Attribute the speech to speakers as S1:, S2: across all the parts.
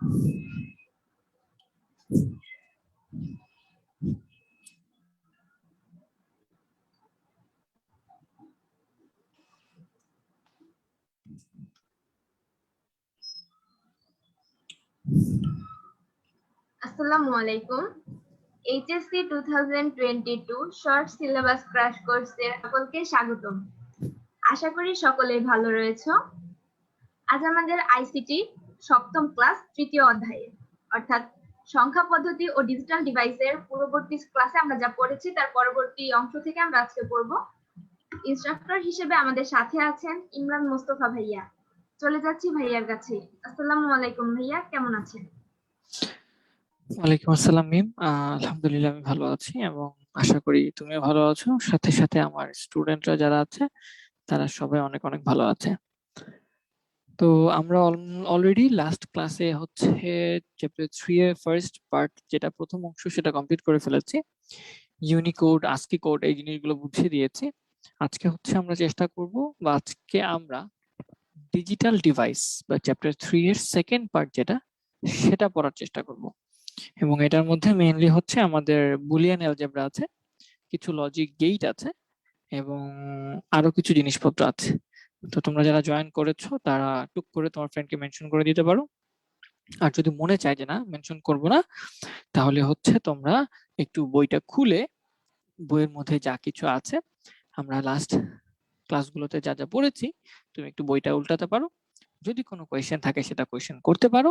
S1: আসসালামু আলাইকুম। HSC 2022 short syllabus crash কোর্সের সকলকে স্বাগতম। আশা করি সকলেই ভালো রয়েছে। আজ আমাদের আইসিটি সপ্তম ক্লাস তৃতীয় অধ্যায়ে অর্থাৎ সংখ্যা পদ্ধতি ও ডিজিটাল ডিভাইসের পূর্ববর্তী ক্লাসে আমরা যা পড়েছি তার পরবর্তী অংশ থেকে আমরা আজকে পড়ব। ইনস্ট্রাক্টর হিসেবে আমাদের সাথে আছেন ইমরান মোস্তফা ভাইয়া। চলে যাচ্ছি ভাইয়ার কাছে। আসসালামু আলাইকুম ভাইয়া, কেমন আছেন?
S2: ওয়ালাইকুম আসসালাম মিম। আলহামদুলিল্লাহ আমি ভালো আছি এবং আশা করি তুমিও ভালো আছো। সাথে সাথে আমার স্টুডেন্টরা যারা আছে তারা সবাই অনেক অনেক ভালো আছে। তো আমরা অলরেডি লাস্ট ক্লাসে হচ্ছে চ্যাপ্টার 3 এর ফার্স্ট পার্ট যেটা প্রথম অংশ সেটা কমপ্লিট করে ফেলেছি। ইউনিকোড, আস্কি কোড এই জিনিসগুলো বুঝিয়ে দিয়েছি। আজকে হচ্ছে আমরা চেষ্টা করব বা আজকে আমরা ডিজিটাল ডিভাইস বা চ্যাপ্টার 3 এর সেকেন্ড পার্ট যেটা সেটা পড়ার চেষ্টা করব। এবং এটার মধ্যে মেইনলি হচ্ছে আমাদের বুলিয়ান অ্যালজেব্রা আছে, কিছু লজিক গেট আছে এবং আরো কিছু জিনিসপত্র আছে। তো তোমরা যারা জয়েন করেছো তারা টুক করে তোমার ফ্রেন্ডকে মেনশন করে দিতে পারো। আর যদি মনে চায় যে না মেনশন করব না, তাহলে হচ্ছে তোমরা একটু বইটা খুলে বইয়ের মধ্যে যা কিছু আছে আমরা লাস্ট ক্লাসগুলোতে যা যা পড়েছি তুমি একটু বইটা উল্টাতে পারো। যদি কোনো কোয়েশ্চেন থাকে সেটা কোয়েশ্চেন করতে পারো।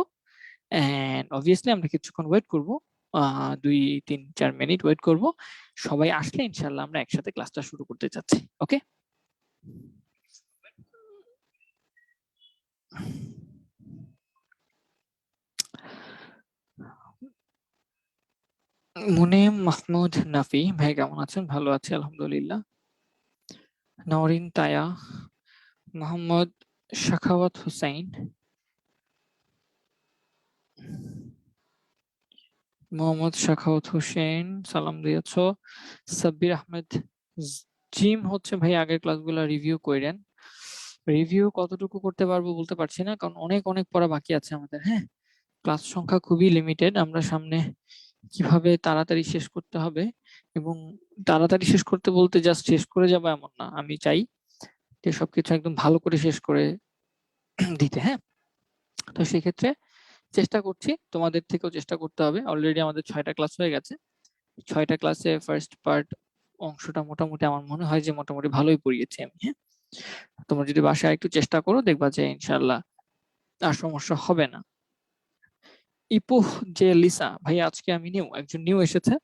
S2: এন্ড অবভিয়াসলি আমরা কিছুক্ষণ ওয়েট করব, 2-3-4 মিনিট ওয়েট করব। সবাই আসলে ইনশাআল্লাহ আমরা একসাথে ক্লাসটা শুরু করতে যাচ্ছি। ওকে, মুনিম মাহমুদ নাফি ভাই কেমন আছেন? ভালো আছি আলহামদুলিল্লাহ। নওরিন তায়া, মোহাম্মদ শাখাওয়াত হুসাইন, মোহাম্মদ শাখাওয়াত হোসেন সালাম দিয়েছ। সাব্বির আহমেদ জিম হচ্ছে ভাই আগের ক্লাসগুলো রিভিউ করেন। রিভিউ কতটুকু করতে পারবো বলতে পারছি না, কারণ অনেক অনেক পড়া বাকি আছে আমাদের। হ্যাঁ, ক্লাস সংখ্যা খুবই লিমিটেড। আমরা সামনে কিভাবে তাড়াতাড়ি শেষ করতে হবে, এবং তাড়াতাড়ি শেষ করতে বলতে জাস্ট শেষ করে যাবো এমন না, আমি চাই যে সবকিছু একদম ভালো করে শেষ করে দিতে। হ্যাঁ, তো সেক্ষেত্রে চেষ্টা করছি, তোমাদের থেকেও চেষ্টা করতে হবে। অলরেডি আমাদের 6টা ক্লাস হয়ে গেছে। 6টা ক্লাসে ফার্স্ট পার্ট অংশটা মোটামুটি আমার মনে হয় যে মোটামুটি ভালোই পড়িয়েছি আমি। হ্যাঁ, তোমরা যদি বাসায় একটু চেষ্টা করো দেখবা যে ইনশাআল্লাহ আর সমস্যা হবে না। ইপুহ যে লিসা ভাই, আজকে আমি একজন নিউ এসেছে।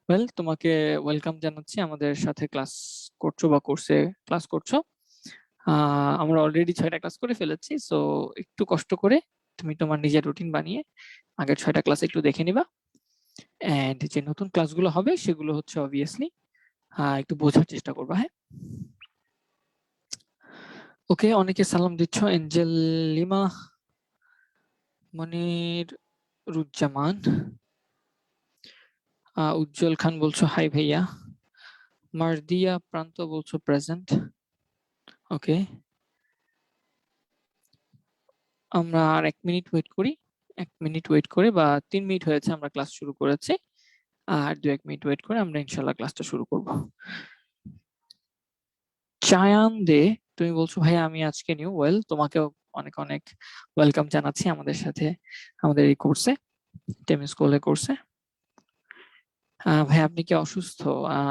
S2: ওয়েল, তোমাকে ওয়েলকাম জানাচ্ছি, আমাদের সাথে ক্লাস করছো বা কোর্সে ক্লাস করছো। আমরা অলরেডি 6টা ক্লাস করে ফেলেছি, সো একটু কষ্ট করে তুমি তোমার নিজের রুটিন বানিয়ে আগের 6টা ক্লাস একটু দেখে নিবা। এন্ড যে নতুন ক্লাসগুলো হবে সেগুলো হচ্ছে অবভিয়াসলি একটু বোঝার চেষ্টা করবা। হ্যাঁ, ওকে, অনেকে সালাম দিচ্ছ। এঞ্জেল লিমা, মনির রুজ্জামান, উজ্জ্বল খান বলছো হাই ভাইয়া। মারদিয়া প্রান্ত বলছো প্রেজেন্ট। ওকে, আমরা আর 1 মিনিট ওয়েট করি। 1 মিনিট ওয়েট করে বা 3 মিনিট হয়েছে আমরা ক্লাস শুরু করেছি, আর 2-1 মিনিট ওয়েট করে আমরা ইনশাল্লাহ ক্লাসটা শুরু করব। চায়ান দে, তুমি বলছো ভাইয়া আমি আজকে নিউ। ওয়েল, তোমাকেও অনেক অনেক ওয়েলকাম জানাচ্ছি আমাদের সাথে, আমাদের এই কোর্সে, টেম স্কুলের কোর্সে। ভাই আপনি কি অসুস্থ?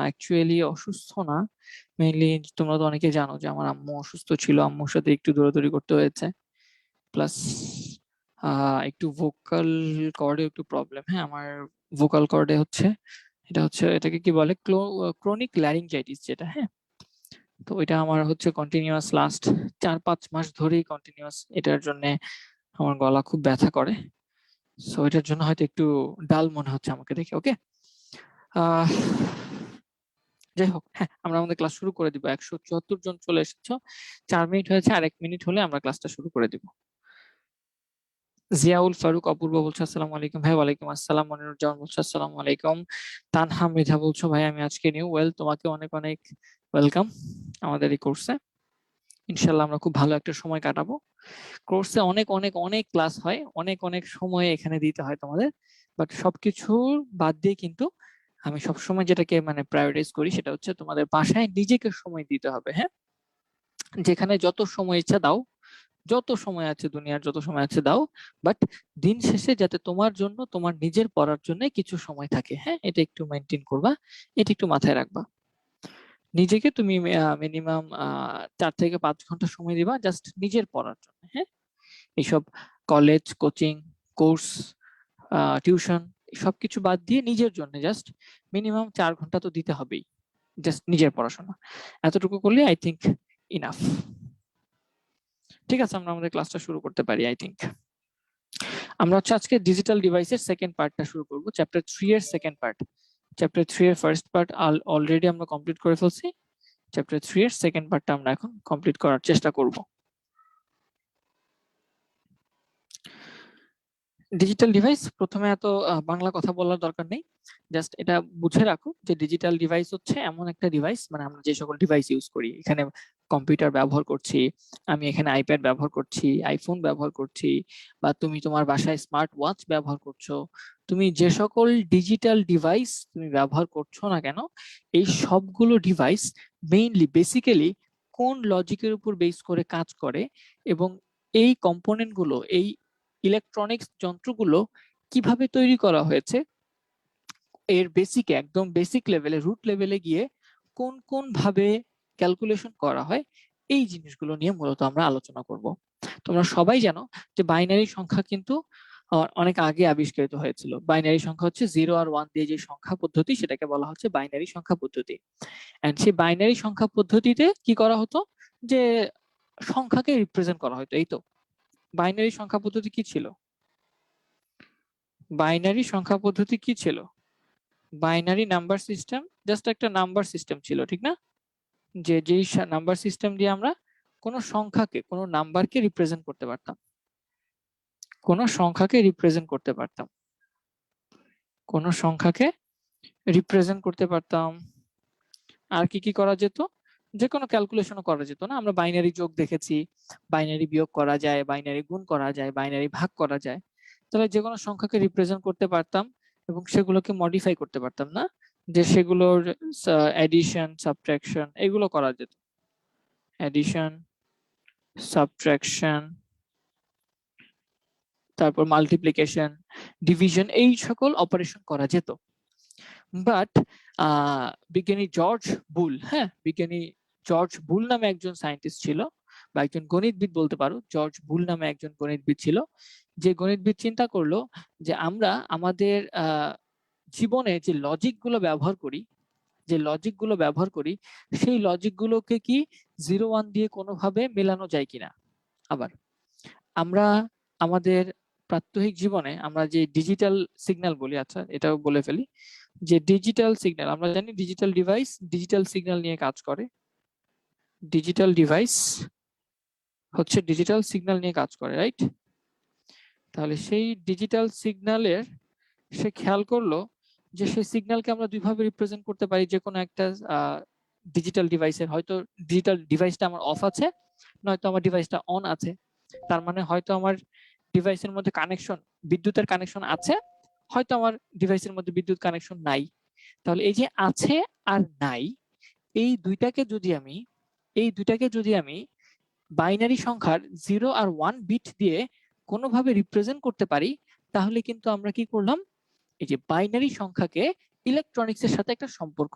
S2: অ্যাকচুয়ালি অসুস্থ না, মেইনলি তোমরা তো অনেকে জানো যে আমার আম্মু অসুস্থ ছিল, আম্মুর সাথে একটু দৌড়াদৌড়ি করতে হয়েছে, প্লাস একটু ভোকাল কর্ডে একটু প্রবলেম। হ্যাঁ, আমার ভোকাল কর্ডে হচ্ছে এটাকে কি বলে, ক্রনিক ল্যারিঞ্জাইটিস যেটা। হ্যাঁ, তো এটা আমার হচ্ছে কন্টিনিউয়াস লাস্ট 4-5 মাস ধরেই কন্টিনিউয়াস এটার জন্য আমার গলা খুব ব্যথা করে। সো এটার জন্য হয়তো একটু ডাল মনে হচ্ছে আমাকে দেখে। ওকে, যাই হোক, হ্যাঁ আমরা আমাদের ক্লাস শুরু করে দিব। 174 জন চলে এসেছো, 4 মিনিট হয়েছে, আর 1 মিনিট হলে আমরা ক্লাসটা শুরু করে দিব। জিয়াউল ফারুক অপূর্ব বলছো আসসালামু আলাইকুম ভাই। ওয়ালাইকুম আসসালাম। মনিরুজ্জামান বলছো আসসালামু আলাইকুম। তানহা মৃধা বলছো ভাই আমি আজকে নিউ। ওয়েল, তোমাকে অনেক অনেক ওয়েলকাম আমাদের এই কোর্সে। ইনশাল্লাহ আমরা খুব ভালো একটা সময় কাটাবো। কোর্সে অনেক অনেক অনেক ক্লাস হয়, অনেক অনেক সময় এখানে দিতে হয় তোমাদের, বাট সবকিছু বাদ দিয়ে কিন্তু আমি সবসময় যেটাকে মানে প্রায়োরিটাইজ করি সেটা হচ্ছে তোমাদের বাসায় নিজেকে সময় দিতে হবে। হ্যাঁ, যেখানে যত সময় ইচ্ছা দাও, যত সময় আছে দুনিয়ার যত সময় আছে দাও, বাট দিন শেষে যাতে তোমার জন্য তোমার নিজের পড়ার জন্য কিছু সময় থাকে। হ্যাঁ, এটা একটু মেনটেন করবা, এটা একটু মাথায় রাখবা। নিজেকে তুমি মিনিমাম 4 থেকে 5 ঘন্টা সময় দিবা জাস্ট নিজের পড়ার জন্য। হ্যাঁ, এইসব কলেজ, কোচিং, কোর্স, টিউশন সবকিছু বাদ দিয়ে নিজের জন্য জাস্ট মিনিমাম 4 ঘন্টা তো দিতে হবেই, জাস্ট নিজের পড়াশোনা। এতটুকু করলে আই থিঙ্ক ইনাফ। ঠিক আছে, আমরা আমাদের ক্লাসটা শুরু করতে পারি। আই থিঙ্ক আমরা হচ্ছে আজকে ডিজিটাল ডিভাইসের সেকেন্ড পার্টটা শুরু করব, চ্যাপ্টার 3 এর সেকেন্ড পার্ট। চ্যাপ্টার 3 এর ফার্স্ট পার্ট অলরেডি আমরা কমপ্লিট করে ফেলছি, চ্যাপ্টার 3 এর সেকেন্ড পার্টটা আমরা এখন কমপ্লিট করার চেষ্টা করব। ডিজিটাল ডিভাইস, প্রথমে এত বাংলা কথা বলার দরকার নেই, জাস্ট এটা বুঝে রাখো যে ডিজিটাল ডিভাইস হচ্ছে এমন একটা ডিভাইস, মানে আমরা যে সকল ডিভাইস ইউজ করি, এখানে কম্পিউটার ব্যবহার করছি, আমি এখানে আইপ্যাড ব্যবহার করছি, আইফোন ব্যবহার করছি, বা তুমি তোমার বাসায় স্মার্ট ওয়াচ ব্যবহার করছো, তুমি যে সকল ডিজিটাল ডিভাইস তুমি ব্যবহার করছো না কেন, এই সবগুলো ডিভাইস মেইনলি বেসিক্যালি কোন লজিকের উপর বেস করে কাজ করে, এবং এই কম্পোনেন্ট গুলো, এই ইলেকট্রনিক্স যন্ত্রগুলো কিভাবে তৈরি করা হয়েছে, এর বেসিক, একদম বেসিক লেভেলে, রুট লেভেলে গিয়ে কোন কোন ভাবে ক্যালকুলেশন করা হয়, এই জিনিসগুলো নিয়ে মূলত আমরা আলোচনা করব। তোমরা সবাই জানো যে বাইনারি সংখ্যা কিন্তু অনেক আগে আবিষ্কৃত হয়েছিল। বাইনারি সংখ্যা হচ্ছে 0 আর 1 দিয়ে যে সংখ্যা পদ্ধতি, সেটাকে বলা হচ্ছে বাইনারি সংখ্যা পদ্ধতি। এন্ড সেই বাইনারি সংখ্যা পদ্ধতিতে কি করা হতো, যে সংখ্যাকে রিপ্রেজেন্ট করা হতো। এই তো বাইনারি সংখ্যা পদ্ধতি কি ছিল? বাইনারি সংখ্যা পদ্ধতি কি ছিল? বাইনারি নাম্বার সিস্টেম, জাস্ট একটা নাম্বার সিস্টেম ছিল, ঠিক না? যে যেই নাম্বার সিস্টেম দিয়ে আমরা কোনো সংখ্যাকে, কোনো নাম্বারকে রিপ্রেজেন্ট করতে পারতাম, কোনো সংখ্যাকে রিপ্রেজেন্ট করতে পারতাম, কোনো সংখ্যাকে রিপ্রেজেন্ট করতে পারতাম। আর কি কি করা যেত? যে কোনো ক্যালকুলেশনও করা যেত না? আমরা বাইনারি যোগ দেখেছি, বাইনারি বিয়োগ করা যায়, বাইনারি গুণ করা যায়, বাইনারি ভাগ করা যায়। তাহলে যে কোনো সংখ্যাকে রিপ্রেজেন্ট করতে পারতাম এবং সেগুলোকে মডিফাই করতে পারতাম, না? যে সেগুলোর এডিশন, সাবট্রাকশন এগুলো করা যেত। এডিশন, সাবট্রাকশন, তারপর মাল্টিপ্লিকেশন, ডিভিশন, এই সকল অপারেশন করা যেত। বাট বিজ্ঞানী জর্জ বুল, হ্যাঁ, বিজ্ঞানী জর্জ বুল নামে একজন সায়েন্টিস্ট ছিল, বা একজন গণিতবিদ বলতে পারো। জর্জ বুল নামে একজন গণিতবিদ ছিল, যে গণিতবিদ চিন্তা করলো যে আমরা আমাদের জীবনে যে লজিক গুলো ব্যবহার করি, সেই লজিক গুলোকে কি 0-1 দিয়ে কোনোভাবে মেলানো যায় কিনা। আবার আমরা আমাদের প্রাত্যহিক জীবনে আমরা যে ডিজিটাল সিগন্যাল বলি, আচ্ছা এটাও বলে ফেলি, যে ডিজিটাল সিগন্যাল, আমরা জানি ডিজিটাল ডিভাইস ডিজিটাল সিগন্যাল নিয়ে কাজ করে, ডিজিটাল ডিভাইস হচ্ছে ডিজিটাল সিগন্যাল নিয়ে কাজ করে, রাইট? তাহলে সেই ডিজিটাল সিগন্যালের সে খেয়াল করলো যে সেই সিগন্যালকে আমরা দুইভাবে রিপ্রেজেন্ট করতে পারি। যে কোনো একটা ডিজিটাল ডিভাইসের, হয়তো ডিজিটাল ডিভাইসটা আমার অফ আছে, নয়তো আমার ডিভাইসটা অন আছে। তার মানে হয়তো আমার ডিভাইসের মধ্যে কানেকশন, বিদ্যুতের কানেকশন আছে, হয়তো আমার ডিভাইসের মধ্যে বিদ্যুৎ কানেকশন নাই। তাহলে এই যে আছে আর নাই, এই দুইটাকে যদি আমি বাইনারি সংখ্যার 0 আর 1 বিট দিয়ে কোনোভাবে রিপ্রেজেন্ট করতে পারি, তাহলে কিন্তু আমরা কি করলাম, এই যে বাইনারি সংখ্যাকে ইলেকট্রনিক্সের সাথে একটা সম্পর্ক,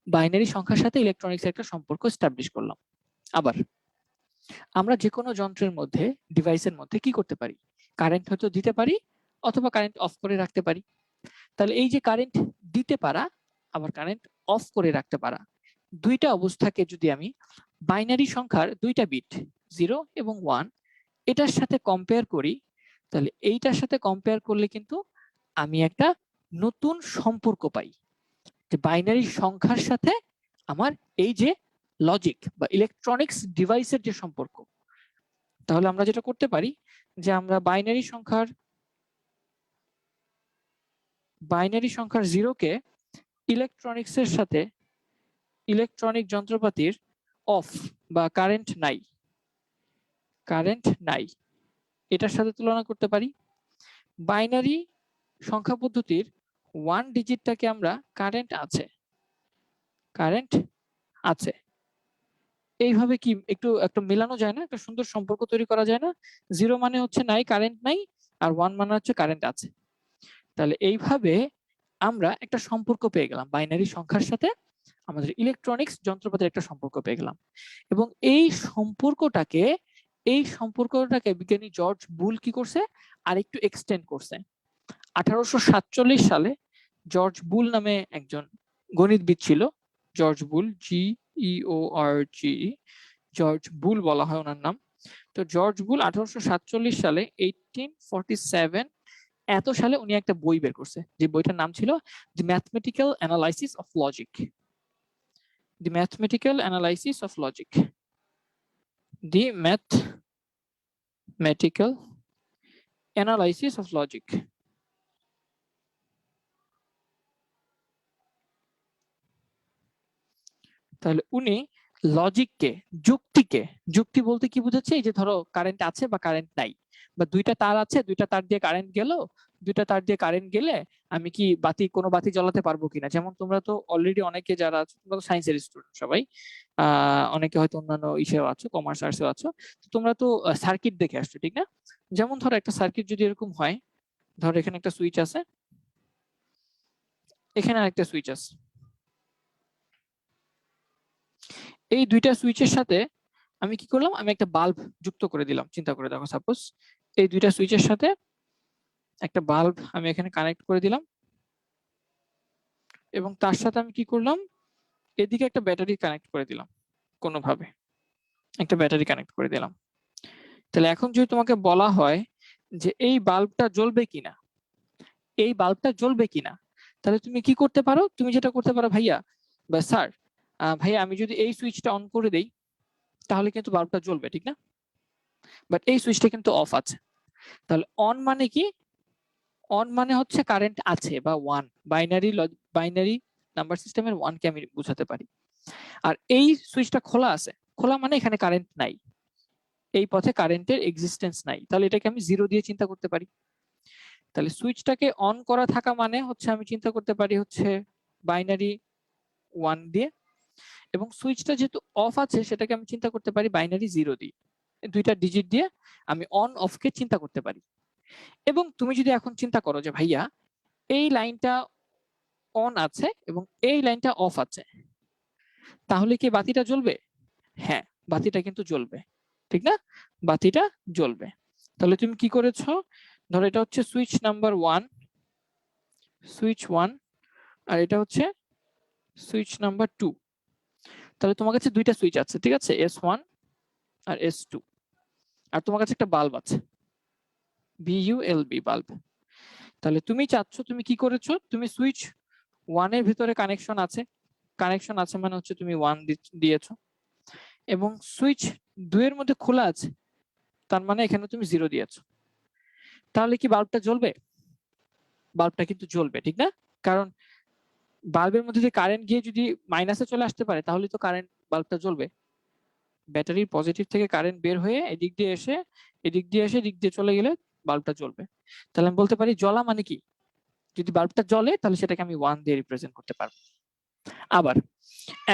S2: বাইনারি সংখ্যার সাথে ইলেকট্রনিক্সের একটা সম্পর্ক এস্টাবলিশ করলাম। আবার আমরা যে কোনো যন্ত্রের মধ্যে, ডিভাইসের মধ্যে কি করতে পারি, কারেন্ট হয়তো দিতে পারি অথবা কারেন্ট অফ করে রাখতে পারি। তাহলে এই যে কারেন্ট দিতে পারা আবার কারেন্ট অফ করে রাখতে পারা, দুইটা অবস্থাকে যদি আমি বাইনারি সংখ্যার দুইটা বিট 0 এবং 1 এটার সাথে কম্পেয়ার করি, তাহলে এইটার সাথে কম্পেয়ার করলে কিন্তু আমি একটা নতুন সম্পর্ক পাই, যে বাইনারি সংখ্যার সাথে আমার এই যে লজিক বা ইলেকট্রনিক্স ডিভাইসের যে সম্পর্ক। তাহলে আমরা যেটা করতে পারি, যে আমরা বাইনারি সংখ্যার 0 কে ইলেকট্রনিক্সের সাথে, ইলেকট্রনিক যন্ত্রপাতির অফ বা কারেন্ট নাই, কারেন্ট নাই, এটার সাথে তুলনা করতে পারি। বাইনারি সংখ্যা পদ্ধতির 1 ডিজিটটাকে আমরা কারেন্ট আছে, কারেন্ট আছে, এইভাবে কি একটু একটা মেলানো যায় না, একটা সুন্দর সম্পর্ক তৈরি করা যায় না? 0 মানে হচ্ছে নাই, কারেন্ট নাই, আর 1 মানে হচ্ছে কারেন্ট আছে। তাহলে এইভাবে আমরা একটা সম্পর্ক পেয়ে গেলাম, বাইনারি সংখ্যার সাথে আমাদের ইলেকট্রনিক্স যন্ত্রপাতির একটা সম্পর্ক পেয়ে গেলাম। এবং এই সম্পর্কটাকে বিজ্ঞানী জর্জ বুল কি করছে, আর একটু এক্সটেন্ড করছে। 1847 সালে জর্জ বুল নামে একজন গণিতবিদ ছিল, জর্জ বুল, GEORG, জর্জ বুল বলা হয় ওনার নাম। তো জর্জ বুল 1847 সালে 1847 এত সালে উনি একটা বই বের করছে, যে বইটার নাম ছিল the mathematical analysis of logic. The mathematical analysis of logic, the mathematical analysis of logic. তাহলে উনি লজিককে, যুক্তি বলতে কি বুঝাচ্ছে, এই যে ধরো কারেন্ট আছে বা কারেন্ট নাই, বা দুইটা তার আছে, দুইটা তার দিয়ে কারেন্ট গেল, দুইটা তার দিয়ে কারেন্ট গেলে আমি কি কোনো বাতি জ্বালাতে পারবো কিনা। যেমন তোমরা তো অলরেডি অনেকে যারা আছো, তোমরা তো সায়েন্সের স্টুডেন্ট সবাই, অনেকে হয়তো অন্যান্য ইসেও আছো, কমার্স আর্টসেও আছো, তোমরা তো সার্কিট দেখে আসছো, ঠিক না? যেমন ধরো একটা সার্কিট যদি এরকম হয়, ধরো এখানে একটা সুইচ আছে, এখানে আরেকটা সুইচ আছে, এই দুইটা সুইচের সাথে আমি কি করলাম, আমি একটা বাল্ব যুক্ত করে দিলাম। চিন্তা করে দেখো, সাপোজ এই দুইটা সুইচের সাথে একটা বাল্ব আমি এখানে কানেক্ট করে দিলাম, এবং তার সাথে আমি কি করলাম, এদিকে একটা ব্যাটারি কানেক্ট করে দিলাম, কোনোভাবে একটা ব্যাটারি কানেক্ট করে দিলাম। তাহলে এখন যদি তোমাকে বলা হয় যে এই বাল্বটা জ্বলবে কিনা, এই বাল্বটা জ্বলবে কিনা, তাহলে তুমি কি করতে পারো, তুমি যেটা করতে পারো, ভাইয়া বা স্যার, ভাইয়া আমি যদি এই সুইচটা অন করে দেই তাহলে কিন্তু বাল্বটা জ্বলবে, ঠিক না? বাট এই সুইচটা কিন্তু অফ আছে। তাহলে অন মানে কি, অন মানে হচ্ছে কারেন্ট আছে বা 1, বাইনারি নাম্বার সিস্টেমের 1 কে আমি বোঝাতে পারি। আর এই সুইচটা খোলা আছে, খোলা মানে এখানে কারেন্ট নাই, এই পথে কারেন্টের এক্সিস্টেন্স নাই, তাহলে এটাকে আমি 0 দিয়ে চিন্তা করতে পারি। তাহলে সুইচটাকে অন করা থাকা মানে হচ্ছে আমি চিন্তা করতে পারি হচ্ছে বাইনারি 1 দিয়ে, এবং সুইচটা যেহেতু অফ আছে সেটাকে আমি চিন্তা করতে পারি বাইনারি 0 দিয়ে। দুইটা ডিজিট দিয়ে আমি অন অফ কে চিন্তা করতে পারি। এবং তুমি যদি এখন চিন্তা করো যে ভাইয়া এই লাইনটা অন আছে এবং এই লাইনটা অফ আছে, তাহলে কি বাতিটা জ্বলবে? হ্যাঁ, বাতিটা কিন্তু জ্বলবে, ঠিক না? বাতিটা জ্বলবে। তাহলে তুমি কি করেছো, ধরো এটা হচ্ছে সুইচ নাম্বার 1, সুইচ 1, আর এটা হচ্ছে সুইচ নাম্বার 2। তাহলে তোমার কাছে দুইটা সুইচ আছে, ঠিক আছে, S1 আর S2, আর তোমার কাছে একটা বাল্ব আছে, BULB বাল্ব। তাহলে তুমি চাচ্ছ, তুমি কি করেছো, তুমি সুইচ 1 এর ভিতরে কানেকশন আছে মানে হচ্ছে তুমি 1 দিয়েছো, এবং সুইচ 2 এর মধ্যে খোলা আছে, তার মানে এখানে তুমি 0 দিয়েছো। তাহলে কি বাল্বটা জ্বলবে? বাল্বটা কিন্তু জ্বলবে, ঠিক না? কারণ বাল্বের মধ্যে যদি কারেন্ট গিয়ে যদি মাইনাসে চলে আসতে পারে তাহলে তো বাল্বটা জ্বলবে। ব্যাটারির পজিটিভ থেকে কারেন্ট বের হয়ে এদিক দিয়ে এসে এদিক দিয়ে চলে গেলে বাল্বটা জ্বলবে। তাহলে আমি বলতে পারি জ্বলা মানে কি, যদি বাল্বটা জ্বলে তাহলে সেটাকে আমি 1 দিয়ে রিপ্রেজেন্ট করতে পারবো। আবার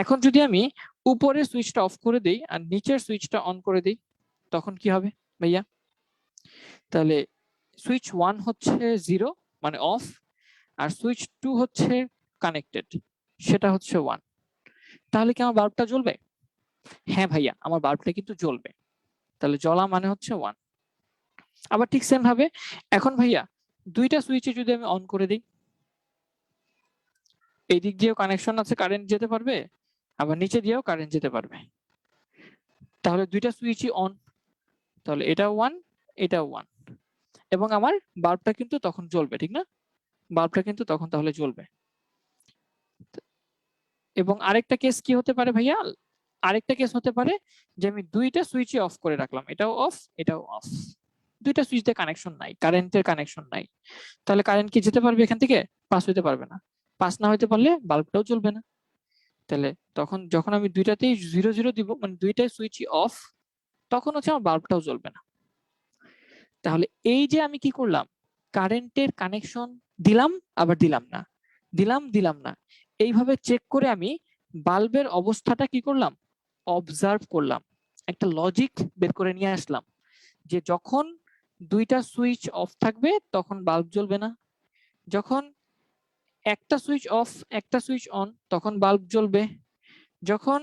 S2: এখন যদি আমি উপরের সুইচটা অফ করে দেই আর নিচের সুইচটা অন করে দেই, তখন কি হবে ভাইয়া? তাহলে সুইচ 1 হচ্ছে 0 মানে অফ, আর সুইচ 2 হচ্ছে কানেক্টেড, সেটা হচ্ছে 1। তাহলে কি আমার বাল্বটা জ্বলবে? হ্যাঁ ভাইয়া, আমার বাল্বটা কিন্তু জ্বলবে। তাহলে জ্বলা মানে হচ্ছে 1। আবার ঠিক সেম ভাবে এখন ভাইয়া দুইটা সুইচে যদি আমি অন করে দিই, এই দিক দিয়েও কানেকশন আছে, কারেন্ট যেতে পারবে, আবার নিচে দিয়েও কারেন্ট যেতে পারবে, তাহলে দুইটা সুইচই অন, তাহলে এটা 1, এটা 1, এবং আমার বাল্বটা কিন্তু তখন জ্বলবে, ঠিক না? বাল্বটা কিন্তু তখন তাহলে জ্বলবে। এবং আরেকটা কেস কি হতে পারে ভাইয়া, আরেকটা কেস হতে পারে যে আমি দুইটা সুইচই অফ করে রাখলাম, এটাও অফ এটাও অফ, দুইটা সুইচ দিয়ে কানেকশন নাই, কারেন্টের কানেকশন নাই, তাহলে কারেন্ট কি যেতে পারবে এখান থেকে? পাস হইতে পারবে না। পাস না হইতে পারলে বাল্বটাও জ্বলবে না। তাহলে তখন যখন আমি দুইটাতেই 0 0 দিব, মানে দুইটাই সুইচই অফ, তখন হচ্ছে আমার বাল্বটাও জ্বলবে না। তাহলে এই যে আমি কি করলাম, কারেন্টের কানেকশন দিলাম আবার দিলাম না, দিলাম না, এইভাবে চেক করে আমি বাল্বের অবস্থাটা কি করলাম, অবজার্ভ করলাম, একটা লজিক বের করে নিয়ে আসলাম যে যখন দুইটা সুইচ অফ থাকবে তখন বাল্ব জ্বলবে না, যখন একটা সুইচ অফ একটা সুইচ অন তখন বাল্ব জ্বলবে, যখন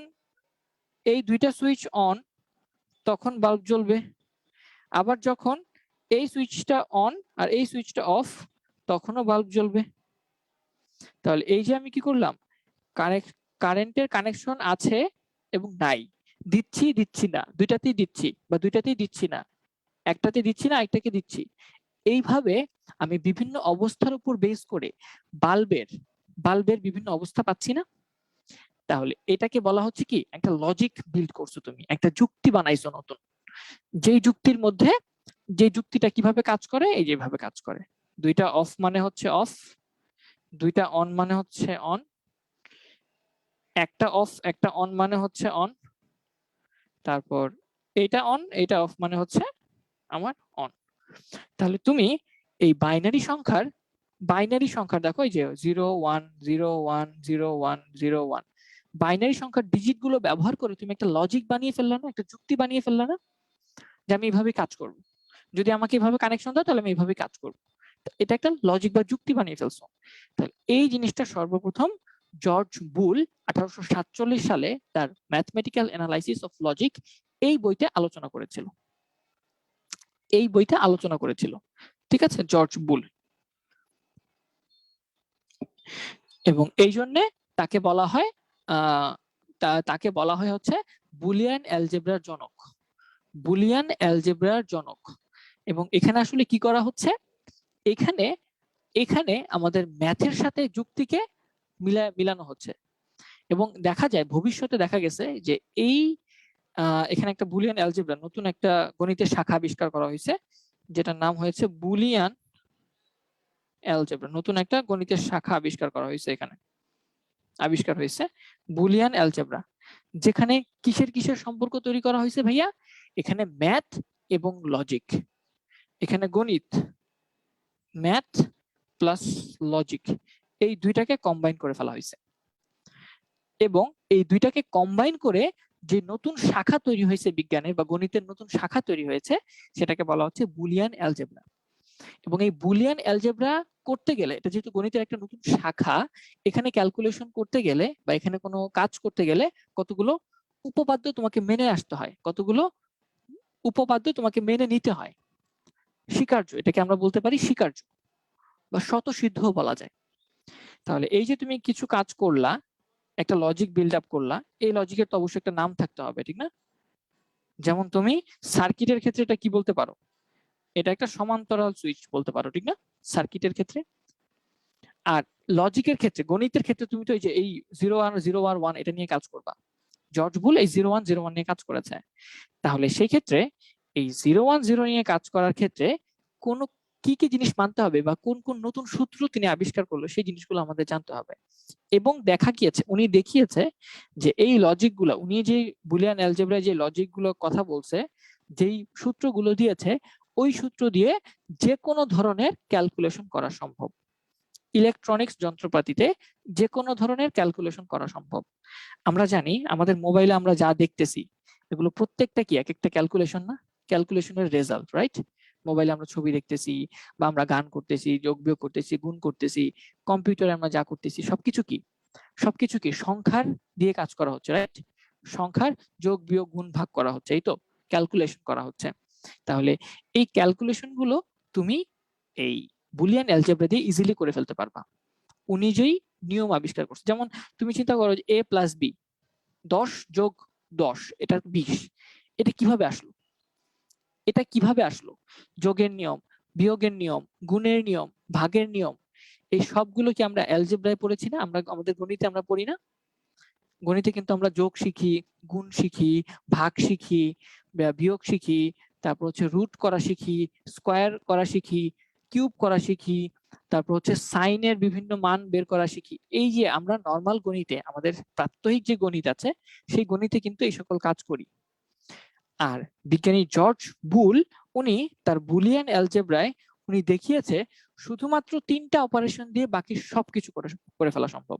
S2: এই দুইটা সুইচ অন তখন বাল্ব জ্বলবে, আবার যখন এই সুইচটা অন আর এই সুইচটা অফ তখনও বাল্ব জ্বলবে। তাহলে এই যে আমি কি করলাম, কারেন্টের কানেকশন আছে এবং নাই, দিচ্ছি না, দুইটাতেই দিচ্ছি বা দুইটাতেই দিচ্ছি না, একটাতে দিচ্ছি না একটাকে দিচ্ছি, এইভাবে আমি বিভিন্ন অবস্থার উপর বেস করে বাল্বের বিভিন্ন অবস্থা পাচ্ছি না। তাহলে এটাকে বলা হচ্ছে কি, একটা লজিক বিল্ড করছো তুমি, একটা যুক্তি বানাইছো নতুন, যেই যুক্তির মধ্যে যে যুক্তিটা কিভাবে কাজ করে, এই যেভাবে কাজ করে, দুইটা অফ মানে হচ্ছে অফ, দুইটা অন মানে হচ্ছে অন, একটা অফ একটা অন মানে হচ্ছে অন, তারপর এইটা অন এইটা অফ মানে হচ্ছে আমার অন। তাহলে তুমি এই বাইনারি সংখ্যার দেখো, এই যে 0 1 0 1 0 1 0 1, বাইনারি সংখ্যার ডিজিট গুলো ব্যবহার করে তুমি একটা লজিক বানিয়ে ফেললে না, একটা যুক্তি বানিয়ে ফেললে না, যে আমি এইভাবে কাজ করব, যদি আমাকে এইভাবে কানেকশন দাও তাহলে আমি এইভাবে কাজ করব। এটা একটা লজিক বা যুক্তি বানিয়ে ফেলছো। তাহলে এই জিনিসটা সর্বপ্রথম জর্জ বুল 1847 সালে তার ম্যাথমেটিক্যাল অ্যানালাইসিস অফ লজিক এই বইতে আলোচনা করেছিল, ঠিক আছে, জর্জ বুল। এবং এই জন্য তাকে বলা হয় হচ্ছে বুলিয়ান অ্যালজেব্রার জনক। এবং এখানে আসলে কি করা হচ্ছে, এখানে আমাদের ম্যাথের সাথে যুক্তিকে মিলানো হচ্ছে। এবং ভবিষ্যতে দেখা গেছে যে এখানে একটা বুলিয়ান অ্যালজেব্রা, নতুন একটা গণিতের শাখা আবিষ্কার করা হয়েছে, যেটার নাম হয়েছে বুলিয়ান অ্যালজেব্রা। নতুন একটা গণিতের শাখা আবিষ্কার হয়েছে বুলিয়ান অ্যালজেব্রা, যেখানে কিসের সম্পর্ক তৈরি করা হয়েছে ভাইয়া, এখানে ম্যাথ এবং লজিক, এখানে গণিত, ম্যাথ প্লাস লজিক, এই দুইটাকে কম্বাইন করে ফেলা হয়েছে। এবং এই দুইটাকে কম্বাইন করে যে নতুন শাখা তৈরি হয়েছে বিজ্ঞানের বা গণিতের নতুন শাখা তৈরি হয়েছে, সেটাকে বলা হচ্ছে বুলিয়ান অ্যালজেব্রা। এবং এই বুলিয়ান অ্যালজেব্রা করতে গেলে, এটা যেহেতু গণিতের একটা নতুন শাখা, এখানে ক্যালকুলেশন করতে গেলে বা এখানে কোনো কাজ করতে গেলে কতগুলো উপপাদ্য তোমাকে মেনে আসতে হয়, কতগুলো উপপাদ্য তোমাকে মেনে নিতে হয়, স্বীকার্য, এটাকে আমরা বলতে পারি স্বীকার্য বা স্বতঃসিদ্ধ বলা যায়। তাহলে এই যে তুমি কিছু কাজ করলা, একটা লজিক বিল্ড আপ করলা, এই লজিকের তো অবশ্যই একটা নাম থাকতে হবে, ঠিক না? যেমন তুমি সার্কিটের ক্ষেত্রে এটা কি বলতে পারো, এটা একটা সমান্তরাল সুইচ বলতে পারো, ঠিক না, সার্কিটের ক্ষেত্রে। আর লজিকের ক্ষেত্রে, গণিতের ক্ষেত্রে তুমি তো এই 0 1 এটা নিয়ে কাজ করবা, জর্জ বুল এই 0 1 0 1 নিয়ে কাজ করেছে। তাহলে সেই ক্ষেত্রে এই 0 1 0 নিয়ে কাজ করার ক্ষেত্রে কোন কি কি জিনিস মানতে হবে বা কোন কোন নতুন সূত্র তিনি আবিষ্কার করলো, সেই জিনিসগুলো আমাদের জানতে হবে। এবং উনি দেখিয়েছে যে এই লজিকগুলো, উনি যে বুলিয়ান অ্যালজেব্রায় যে লজিকগুলো কথা বলছে, যেই সূত্রগুলো দিয়েছে, ওই সূত্র দিয়ে যে কোনো ধরনের ক্যালকুলেশন করা সম্ভব, ইলেকট্রনিক্স যন্ত্রপাতিতে যে কোনো ধরনের ক্যালকুলেশন করা সম্ভব। আমরা জানি আমাদের মোবাইলে আমরা যা দেখতেছি, এগুলো প্রত্যেকটা কি এক একটা ক্যালকুলেশন না, ক্যালকুলেশনের রেজাল্ট, রাইট? মোবাইলে আমরা ছবি দেখতেছি বা আমরা গান করতেছি, যোগ বিয়োগ করতেছি, গুণ করতেছি, কম্পিউটারে আমরা যা করতেছি, সবকিছু কি সংখ্যার দিয়ে কাজ করা হচ্ছে, রাইট? সংখ্যার যোগ বিয়োগ গুণ ভাগ করা হচ্ছে, এই তো ক্যালকুলেশন করা হচ্ছে। তাহলে এই ক্যালকুলেশন গুলো তুমি এই বুলিয়ান অ্যালজেব্রা দিয়ে ইজিলি করে ফেলতে পারবা। উনি যেই নিয়ম আবিষ্কার করছে, যেমন তুমি চিন্তা করো যে a প্লাস বি, 10 যোগ 10 এটা 20, এটা কিভাবে আসলো? যোগের নিয়ম, বিয়োগের নিয়ম, গুণের নিয়ম, ভাগের নিয়ম, এই সবগুলো কি আমরা অ্যালজেব্রায় পড়েছি না? আমরা আমাদের গণিতে আমরা পড়ি না? গণিতে কিন্তু আমরা যোগ শিখি, গুণ শিখি, ভাগ শিখি, বিয়োগ শিখি, তারপর হচ্ছে রুট করা শিখি, স্কোয়ার করা শিখি, কিউব করা শিখি, তারপর হচ্ছে সাইনের বিভিন্ন মান বের করা শিখি। এই যে আমরা নর্মাল গণিতে, আমাদের প্রাত্যহিক যে গণিত আছে, সেই গণিতে কিন্তু এই সকল কাজ করি। আর বিজ্ঞানী জর্জ বুল উনি তার বুলিয়ান অ্যালজেব্রায় উনি দেখিয়েছে শুধুমাত্র 3টা অপারেশন দিয়ে বাকি সবকিছু করে ফেলা সম্ভব।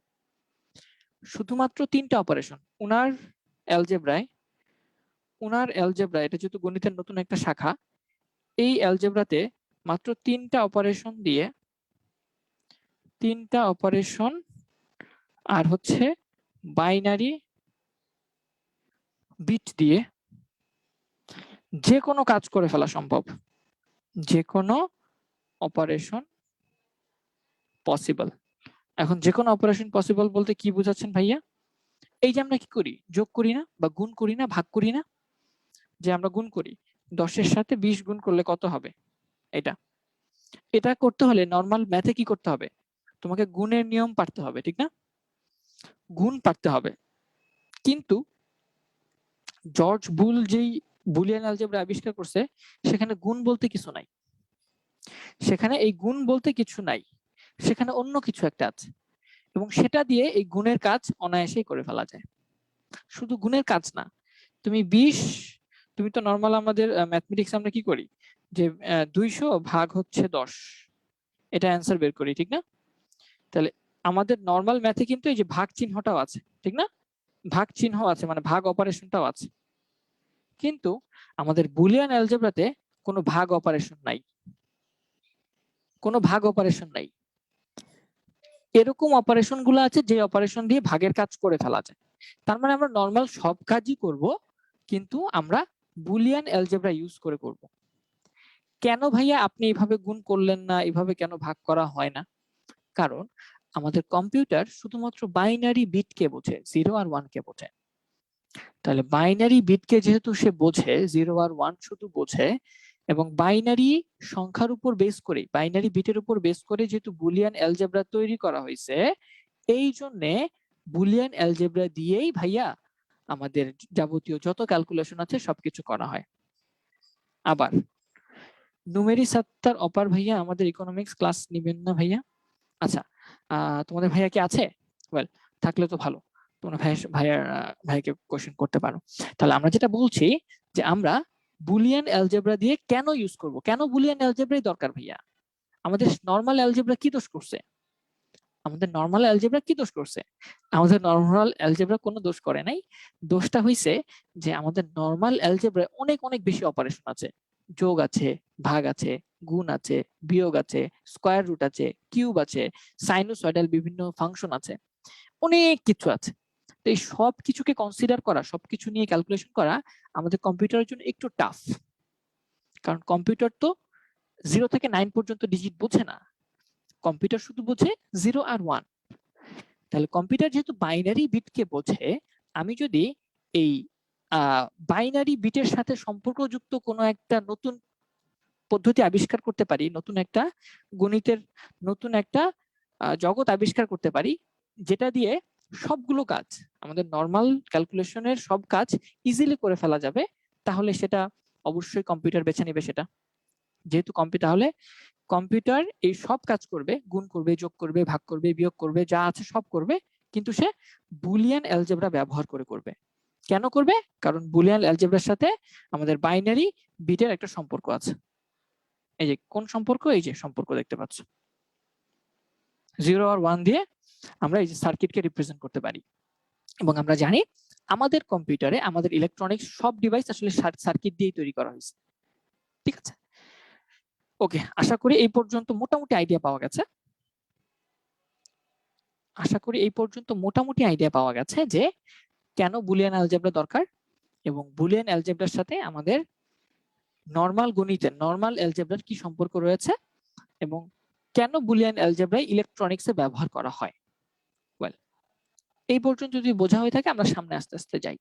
S2: শুধুমাত্র 3টা অপারেশন উনার অ্যালজেব্রায় এটা যেহেতু গণিতের নতুন একটা শাখা, এই অ্যালজেব্রাতে মাত্র 3টা অপারেশন আর হচ্ছে বাইনারি বিট দিয়ে যে কোনো কাজ করে ফেলা সম্ভব, যে কোনো অপারেশন পসিবল। এখন যে কোনো অপারেশন পসিবল বলতে কি বোঝাচ্ছেন ভাইয়া? এই যে আমরা কি করি, যোগ করি না বা গুণ করি না, ভাগ করি না, যে আমরা গুণ করি 10-এর সাথে 20 গুণ করলে কত হবে, এটা করতে হলে নর্মাল ম্যাথে কি করতে হবে, তোমাকে গুণের নিয়ম পারতে হবে, ঠিক না? গুণ পারতে হবে। কিন্তু জর্জ বুল যেই বুলিয়ান অ্যালজেব্রা আবিষ্কার করছে সেখানে গুণ বলতে কিছু নাই, সেখানে এই গুণ বলতে কিছু নাই, সেখানে অন্য কিছু একটা আছে এবং সেটা দিয়ে এই গুণের কাজ অনায়াসেই করে ফেলা যায়। শুধু গুণের কাজ না, তুমি তো নর্মাল আমাদের ম্যাথমেটিক্স আমরা কি করি যে 200 ভাগ হচ্ছে 10, এটা অ্যান্সার বের করি, ঠিক না? তাহলে আমাদের নর্মাল ম্যাথে কিন্তু এই যে ভাগ চিহ্নটাও আছে, ঠিক না? ভাগ চিহ্ন আছে মানে ভাগ অপারেশনটাও আছে, কিন্তু আমাদের বুলিয়ান অ্যালজেব্রাতে কোনো ভাগ অপারেশন নাই, কোনো ভাগ অপারেশন নাই। এরকম অপারেশন গুলো আছে যে অপারেশন দিয়ে ভাগের কাজ করে ফেলা যায়। তার মানে আমরা নর্মাল সব কাজই করব, কিন্তু আমরা বুলিয়ান অ্যালজেব্রা ইউজ করে করব। কেন ভাইয়া আপনি এইভাবে গুণ করলেন না, এইভাবে কেন ভাগ করা হয় না? কারণ আমাদের কম্পিউটার শুধুমাত্র বাইনারি বিটকে বোঝে, 0 আর 1 কে বোঝে। তাহলে বাইনারি বিটকে যেহেতু সে বোঝে, 0 আর 1 শুধু বোঝে, এবং বাইনারি সংখ্যার উপর বেস করে, বাইনারি বিটের উপর বেস করে যেহেতু বুলিয়ান অ্যালজেব্রা তৈরি করা হয়েছে, এই জন্য বুলিয়ান অ্যালজেব্রা দিয়েই ভাইয়া আমাদের যাবতীয় যত ক্যালকুলেশন আছে সবকিছু করা হয়। আবার নুমেরি সাত্তার অপার ভাইয়া আমাদের ইকোনমিক্স ক্লাস নেবেন না ভাইয়া? আচ্ছা, তোমাদের ভাইয়া কি আছে? ওয়েল, থাকলে তো ভালো, তোমরা ভাইকে কোশ্চেন করতে পারো। তাহলে আমরা যেটা বলছি যে আমরা বুলিয়ান অ্যালজেব্রা দিয়ে কেন ইউজ করব, কেন বুলিয়ান অ্যালজেব্রাই দরকার ভাইয়া? আমাদের নরমাল অ্যালজেব্রা কি দোষ করছে? আমাদের নরমাল অ্যালজেব্রা কোনো দোষ করে নাই। দোষটা হইছে যে আমাদের নরমাল অ্যালজেব্রায় অনেক অনেক বেশি অপারেশন আছে, যোগ আছে, ভাগ আছে, গুণ আছে, বিয়োগ আছে, স্কয়ার রুট আছে, কিউব আছে, সাইনোসয়েডাল বিভিন্ন ফাংশন আছে, অনেক কিছু আছে। তো এই সব কিছুকে কনসিডার করা, সবকিছু নিয়ে ক্যালকুলেশন করা আমাদের কম্পিউটারের জন্য একটু টাফ, কারণ কম্পিউটার তো 0 থেকে 9 পর্যন্ত ডিজিট বোঝে না, কম্পিউটার শুধু বোঝে 0 আর 1। তাহলে কম্পিউটার যেহেতু বাইনারি বিটকে বোঝে, আমি যদি এই বাইনারি বিটের সাথে সম্পর্কযুক্ত কোনো একটা নতুন পদ্ধতি আবিষ্কার করতে পারি, নতুন একটা গণিতের নতুন একটা জগৎ আবিষ্কার করতে পারি, যেটা দিয়ে সবগুলো কাজ, আমাদের নর্মাল ক্যালকুলেশনের সব কাজ ইজিলি করে ফেলা যাবে, তাহলে সেটা অবশ্যই কম্পিউটার বেছে নেবে সেটা। যেহেতু কম্পিউটার এই সব কাজ করবে, গুণ করবে, যোগ করবে, ভাগ করবে, বিয়োগ করবে, যা আছে সব করবে, কিন্তু সে বুলিয়ান অ্যালজেব্রা ব্যবহার করে করবে। কেন করবে? কারণ বুলিয়ান অ্যালজেব্রার সাথে আমাদের বাইনারি বিটের একটা সম্পর্ক আছে। এই যে কোন সম্পর্ক, এই যে সম্পর্ক দেখতে পাচ্ছ, 0 আর 1 দিয়ে আমরা এই যে সার্কিটকে রিপ্রেজেন্ট করতে পারি। এবং আমরা জানি আমাদের কম্পিউটারে, আমাদের ইলেকট্রনিক্স সব ডিভাইস আসলে সার্কিট দিয়েই তৈরি করা হয়েছে, ঠিক আছে? ওকে, আশা করি এই পর্যন্ত মোটামুটি আইডিয়া পাওয়া গেছে যে কেন বুলিয়ান অ্যালজেব্রা দরকার, এবং বুলিয়ান অ্যালজেব্রার সাথে আমাদের নরমাল গণিতের, নরমাল অ্যালজেব্রার কি সম্পর্ক রয়েছে, এবং কেন বুলিয়ান অ্যালজেব্রায় ইলেকট্রনিক্সে ব্যবহার করা হয়। ওয়েল, এই পর্যন্ত যদি বোঝা হয়ে থাকে আমরা সামনে আস্তে আস্তে যাই।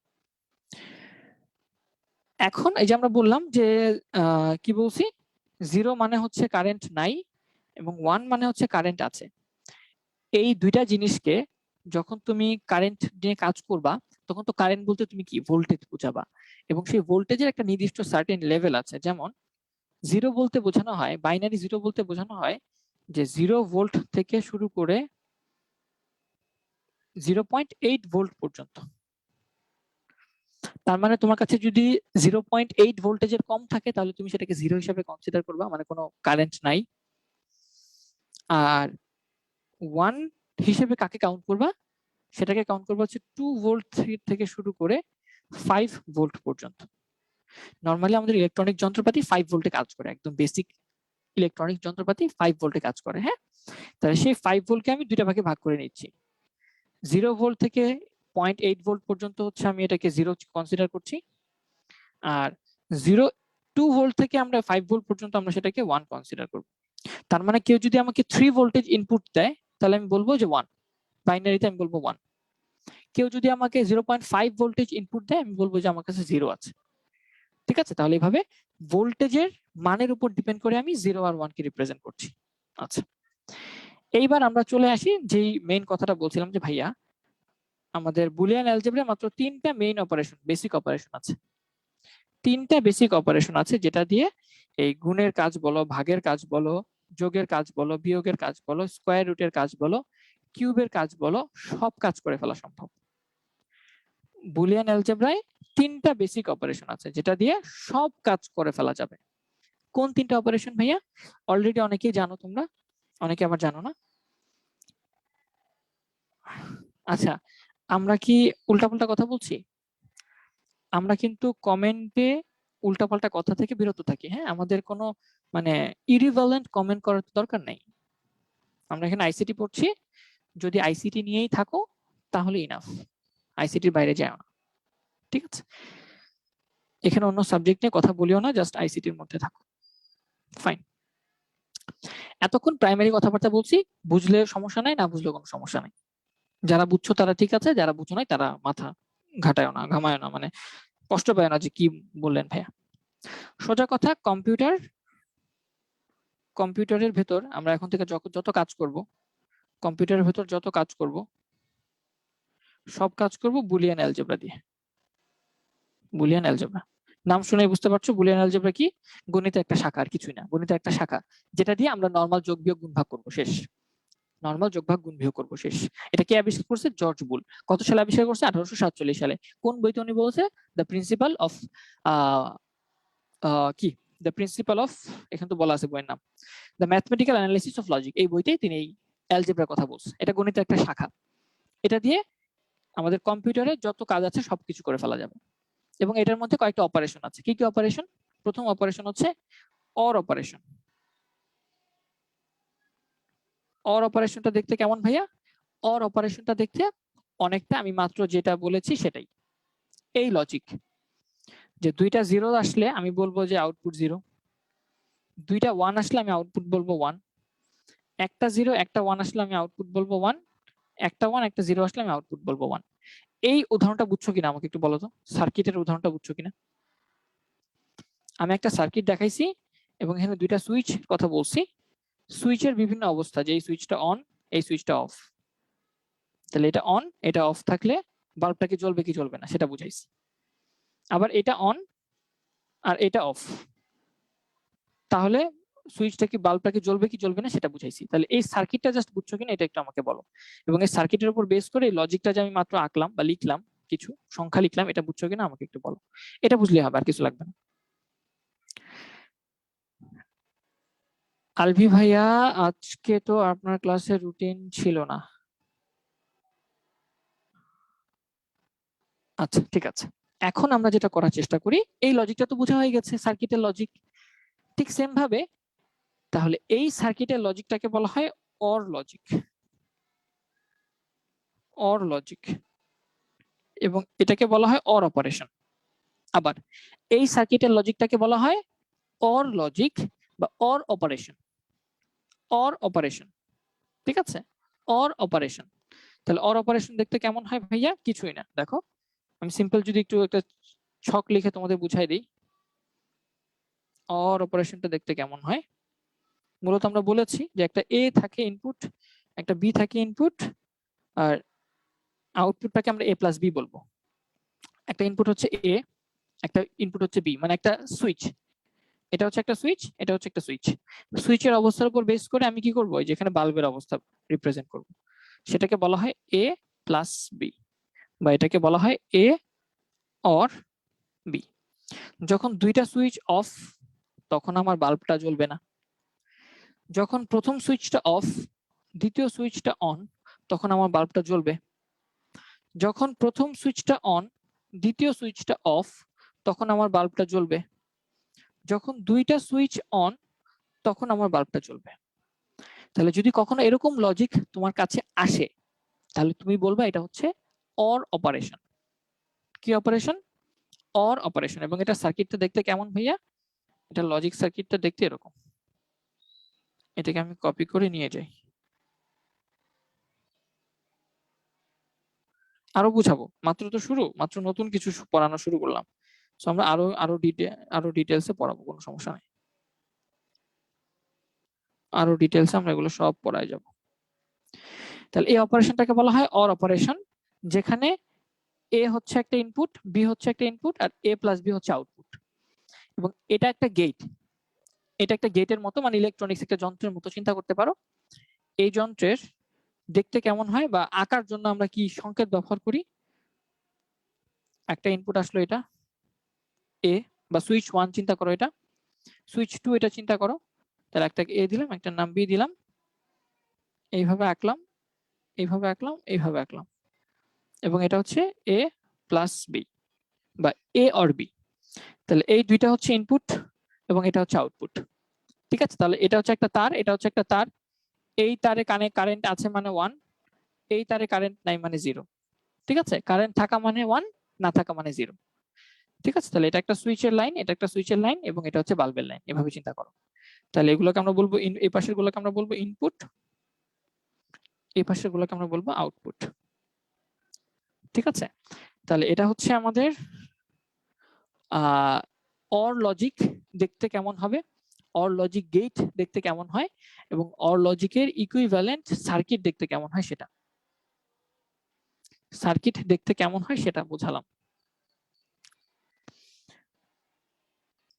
S2: এখন এই যে আমরা বললাম যে কি বলছি, 0 মানে হচ্ছে কারেন্ট নাই এবং 1 মানে হচ্ছে কারেন্ট আছে। এই দুইটা জিনিসকে যখন তুমি কারেন্ট নিয়ে কাজ করবা, তখন তো কারেন্ট বলতে তুমি কি ভোল্টেজ বুঝাবা, এবং সেই ভোল্টেজের একটা নির্দিষ্ট সার্টেন লেভেল আছে। যেমন 0 বলতে বোঝানো হয়, বাইনারি 0 বলতে বোঝানো হয় যে 0 ভোল্ট থেকে শুরু করে 0.8 ভোল্ট পর্যন্ত। তার মানে তোমার কাছে যদি 0.8 ভোল্টেজের কম থাকে তাহলে তুমি সেটাকে জিরো হিসাবে কনসিডার করবা, মানে কোনো কারেন্ট নাই। আর 1 হিসেবে কাকে কাউন্ট করবা, সেটাকে কাউন্ট করবা হচ্ছে 2 ভোল্ট থেকে শুরু করে 5 ভোল্ট পর্যন্ত। নরমালি আমাদের ইলেকট্রনিক যন্ত্রপাতি 5 ভোল্টে কাজ করে, একদম বেসিক ইলেকট্রনিক যন্ত্রপাতি 5 ভোল্টে কাজ করে। হ্যাঁ, তাহলে সেই 5 ভোল্টকে আমি দুইটা ভাগে ভাগ করে নিচ্ছি। 0 ভোল্ট থেকে 0.8 ভোল্ট পর্যন্ত হচ্ছে আমি এটাকে জিরো কনসিডার করছি, আর 2 ভোল্ট থেকে আমরা 5 ভোল্ট পর্যন্ত আমরা সেটাকে 1 কনসিডার করব। তার মানে কেউ যদি আমাকে 3 ভোল্টেজ ইনপুট দেয় তাহলে আমি বলবো যে 1, বাইনারিতে আমি বলবো 1। কেউ যদি আমাকে 0.5 ভোল্টেজ ইনপুট দেয় আমি বলবো যে আমার কাছে 0 আছে। ঠিক আছে, তাহলে এইভাবে ভোল্টেজের মানের উপর ডিপেন্ড করে আমি 0 আর 1 কে রিপ্রেজেন্ট করছি। আচ্ছা, এইবার আমরা চলে আসি যেই মেইন কথাটা বলছিলাম যে ভাইয়া আমাদের বুলিয়ান অ্যালজেব্রা মাত্র 3টা মেইন অপারেশন, বেসিক অপারেশন আছে। 3টা বেসিক অপারেশন আছে যেটা দিয়ে এই গুণের কাজ বলো, ভাগের কাজ বলো, যোগের কাজ বলো, বিয়োগের কাজ বলো, স্কয়ার রুটের কাজ বলো, কিউবের কাজ বলো, সব কাজ করে ফেলা সম্ভব। বুলিয়ান অ্যালজেব্রায় 3টা বেসিক অপারেশন আছে যেটা দিয়ে সব কাজ করে ফেলা যাবে। কোন 3টা অপারেশন ভাইয়া? অলরেডি অনেকেই জানো তোমরা, অনেকে আবার জানো না। আচ্ছা, আমরা কি উল্টাপাল্টা কথা বলছি? আমরা কিন্তু কমেন্টে উল্টাপাল্টা কথা থেকে বিরত থাকি। হ্যাঁ, আমাদের কোনো মানে ইরিভেলেন্ট কমেন্ট করার দরকার নেই। আমরা এখানে আইসিটি পড়ছি, যদি আইসিটি নিয়েই থাকো তাহলে ইনাফ, আইসিটির বাইরে যাও না। ঠিক আছে, এখানে অন্য সাবজেক্ট নিয়ে কথা বলিও না, জাস্ট আইসিটির মধ্যে থাকো। ফাইন। এতক্ষণ প্রাইমারি কথাবার্তা বলছি, বুঝলে সমস্যা নাই, না বুঝলে কোনো সমস্যা নাই। যারা বুঝছো তারা ঠিক আছে, যারা বুঝো নাই তারা মাথা ঘাটায় না, ঘামায় না, মানে কষ্ট পায় না যে কি বললেন ভাইয়া। সোজা কথা, কম্পিউটারের ভেতর আমরা এখন থেকে যত কাজ করব, কম্পিউটারের ভেতর যত কাজ করব সব কাজ করব বুলিয়ান অ্যালজেব্রা দিয়ে। বুলিয়ান অ্যালজেব্রা নাম শুনে বুঝতে পারছো বুলিয়ান অ্যালজেব্রা কি? গণিতের একটা শাখা, আর কিছুই না। গণিতের একটা শাখা যেটা দিয়ে আমরা নরমাল যোগ বিয়োগ গুণ ভাগ করবো, শেষ। নরমাল যোগ ভাগ গুণ বিয়োগ করবো, শেষ। এটা কে আবিষ্কার করছে? জর্জ বুল। কত সালে আবিষ্কার করছে? 1847 সালে। কোন বইতে উনি বলছে? দ্য প্রিন্সিপাল অফ কি দ্য প্রিন্সিপাল অফ, এখানে তো বলা আছে বইয়ের নাম, the mathematical analysis of logic. এই বইতেই তিনি এই অ্যালজেব্রার কথা বলছে। এটা গণিতের একটা শাখা, এটা দিয়ে আমাদের কম্পিউটারে যত কাজ আছে সবকিছু করে ফেলা যাবে। এবং এটার মধ্যে কয়েকটা অপারেশন আছে। কি কি অপারেশন? প্রথম অপারেশন হচ্ছে অর অপারেশন। অর অপারেশনটা দেখতে কেমন ভাইয়া? অর অপারেশনটা দেখতে অনেকটা আমি মাত্র যেটা বলেছি সেটাই। এই লজিক যে দুইটা জিরো আসলে আমি বলবো যে আউটপুট জিরো, দুইটা ওয়ান আসলে আমি আউটপুট বলবো ওয়ান, একটা জিরো একটা ওয়ান আসলে আমি আউটপুট বলবো ওয়ান, একটা ওয়ান একটা জিরো আসলে আমি আউটপুট বলবো ওয়ান। এই উদাহরণটা বুঝছো কিনা আমাকে একটু বলো তো, সার্কিটের উদাহরণটা বুঝছো কিনা? আমি একটা সার্কিট দেখাইছি এবং এখানে দুইটা সুইচ কথা বলছি। সুইচের বিভিন্ন অবস্থা, যে এই সুইচটা অন, এই সুইচটা অফ। তাহলে এটা অন এটা অফ থাকলে বাল্বটা কি জ্বলবে কি জ্বলবে না সেটা বুঝাইছি। আবার এটা অন আর এটা অফ, তাহলে সুইচটা কি বাল্বটা কি জ্বলবে কি জ্বলবে না সেটা বুঝাইছি। তাহলে এই সার্কিটটা জাস্ট বুঝছো কিনা এটা একটু আমাকে বলো। এবং এই সার্কিটের উপর বেস করে এই লজিকটা যে আমি মাত্র আঁকলাম বা লিখলাম, কিছু সংখ্যা লিখলাম, এটা বুঝছো কিনা আমাকে একটু বলো। এটা বুঝলেই হবে, আর কিছু লাগবে না। আলভি ভাইয়া, আজকে তো আপনার ক্লাসের রুটিন ছিল না। আচ্ছা ঠিক আছে, এখন আমরা যেটা করার চেষ্টা করি, এই লজিকটা তো বোঝা হয়ে গেছে, সার্কিটের লজিক। ঠিক সেম ভাবে তাহলে এই সার্কিটের লজিকটাকে বলা হয় অর লজিক। অর লজিক, এবং এটাকে বলা হয় অর অপারেশন। আবার এই সার্কিটের লজিকটাকে বলা হয় অর লজিক বা অর অপারেশন। অর অপারেশন, ঠিক আছে, অর অপারেশন। তাহলে অর অপারেশন দেখতে কেমন হয় ভাইয়া? কিছুই না, দেখো আমি সিম্পল যদি একটু একটা ছক লিখে তোমাদের বুঝাই দিই, অর অপারেশনটা দেখতে কেমন হয়। মূলত আমরা বলেছি যে একটা এ থাকে ইনপুট, একটা বি থাকে ইনপুট, আর আউটপুটটাকে আমরা এ প্লাস বি বলবো। একটা ইনপুট হচ্ছে এ, একটা ইনপুট হচ্ছে বি, মানে একটা সুইচ। এটা হচ্ছে একটা সুইচ, এটা হচ্ছে একটা সুইচ। সুইচের অবস্থার উপর বেস করে আমি কি করবো, যেখানে বাল্বের অবস্থা রিপ্রেজেন্ট করব, সেটাকে বলা হয় এ প্লাস বি, বা এটাকে বলা হয় এ অর বি। যখন দুইটা সুইচ অফ তখন আমার বাল্বটা জ্বলবে না। যখন প্রথম সুইচটা অফ দ্বিতীয় সুইচটা অন তখন আমার বাল্বটা জ্বলবে। যখন প্রথম সুইচটা অন দ্বিতীয় সুইচটা অফ তখন আমার বাল্বটা জ্বলবে। যখন দুইটা সুইচ অন তখন আমার বাল্বটা জ্বলবে। তাহলে যদি কখনো এরকম লজিক তোমার কাছে আসে তাহলে তুমি বলবা এটা হচ্ছে অর অপারেশন। কি অপারেশন? Or operation. এবং এটা সার্কিটটা দেখতে কেমন ভাইয়া? এটা লজিক সার্কিটটা দেখতে এরকম। এটাকে আমি কপি করে নিয়ে যাই, আরো বুঝাবো। মাত্র তো শুরু, মাত্র নতুন কিছু পড়ানো শুরু করলাম। সো আমরা আরো ডিটেলসে পড়াবো, কোনো সমস্যা নাই। আরো ডিটেলসে আমরা এগুলো সব পড়ায় যাব। তাহলে এই অপারেশনটাকে বলা হয় অর অপারেশন, যেখানে এ হচ্ছে একটা ইনপুট, বি হচ্ছে একটা ইনপুট, আর এ প্লাস বি হচ্ছে আউটপুট। এবং এটা একটা গেট, এটা একটা গেটের মতো, মানে ইলেকট্রনিক্স একটা যন্ত্রের মতো চিন্তা করতে পারো। এই যন্ত্রের দেখতে কেমন হয় বা আঁকার জন্য আমরা কি সংকেত ব্যবহার করি? একটা ইনপুট আসলো, এটা এ, বা সুইচ 1 চিন্তা করো, এটা সুইচ 2, এটা চিন্তা করো। তাহলে একটা এ দিলাম, একটা নাম বি দিলাম, এইভাবে আঁকলাম, এইভাবে আঁকলাম, এইভাবে আঁকলাম। এবং এটা হচ্ছে এ প্লাস বি বা এ অর বি। তাহলে এই দুইটা হচ্ছে ইনপুট এবং এটা হচ্ছে আউটপুট। ঠিক আছে? তাহলে এটা হচ্ছে একটা তার, এটা হচ্ছে একটা তার। এই তারে কারেন্ট আছে মানে 1, এই তারে কারেন্ট নাই মানে 0। ঠিক আছে? কারেন্ট থাকা মানে 1, না থাকা মানে 0। ঠিক আছে? তাহলে এটা একটা সুইচের লাইন, এটা একটা সুইচের লাইন, এবং এটা হচ্ছে বাল্বের লাইন। এভাবে চিন্তা করো। তাহলে এগুলোকে আমরা বলবো, এই পাশের গুলোকে আমরা বলবো ইনপুট, এই পাশের গুলোকে আমরা বলবো আউটপুট। ঠিক আছে? তাহলে এটা হচ্ছে আমাদের অর লজিক দেখতে কেমন হবে, অর লজিক গেট দেখতে কেমন হয়, এবং অর লজিকের ইকুইভ্যালেন্ট সার্কিট দেখতে কেমন হয় সেটা, সার্কিট দেখতে কেমন হয় সেটা বোঝালাম।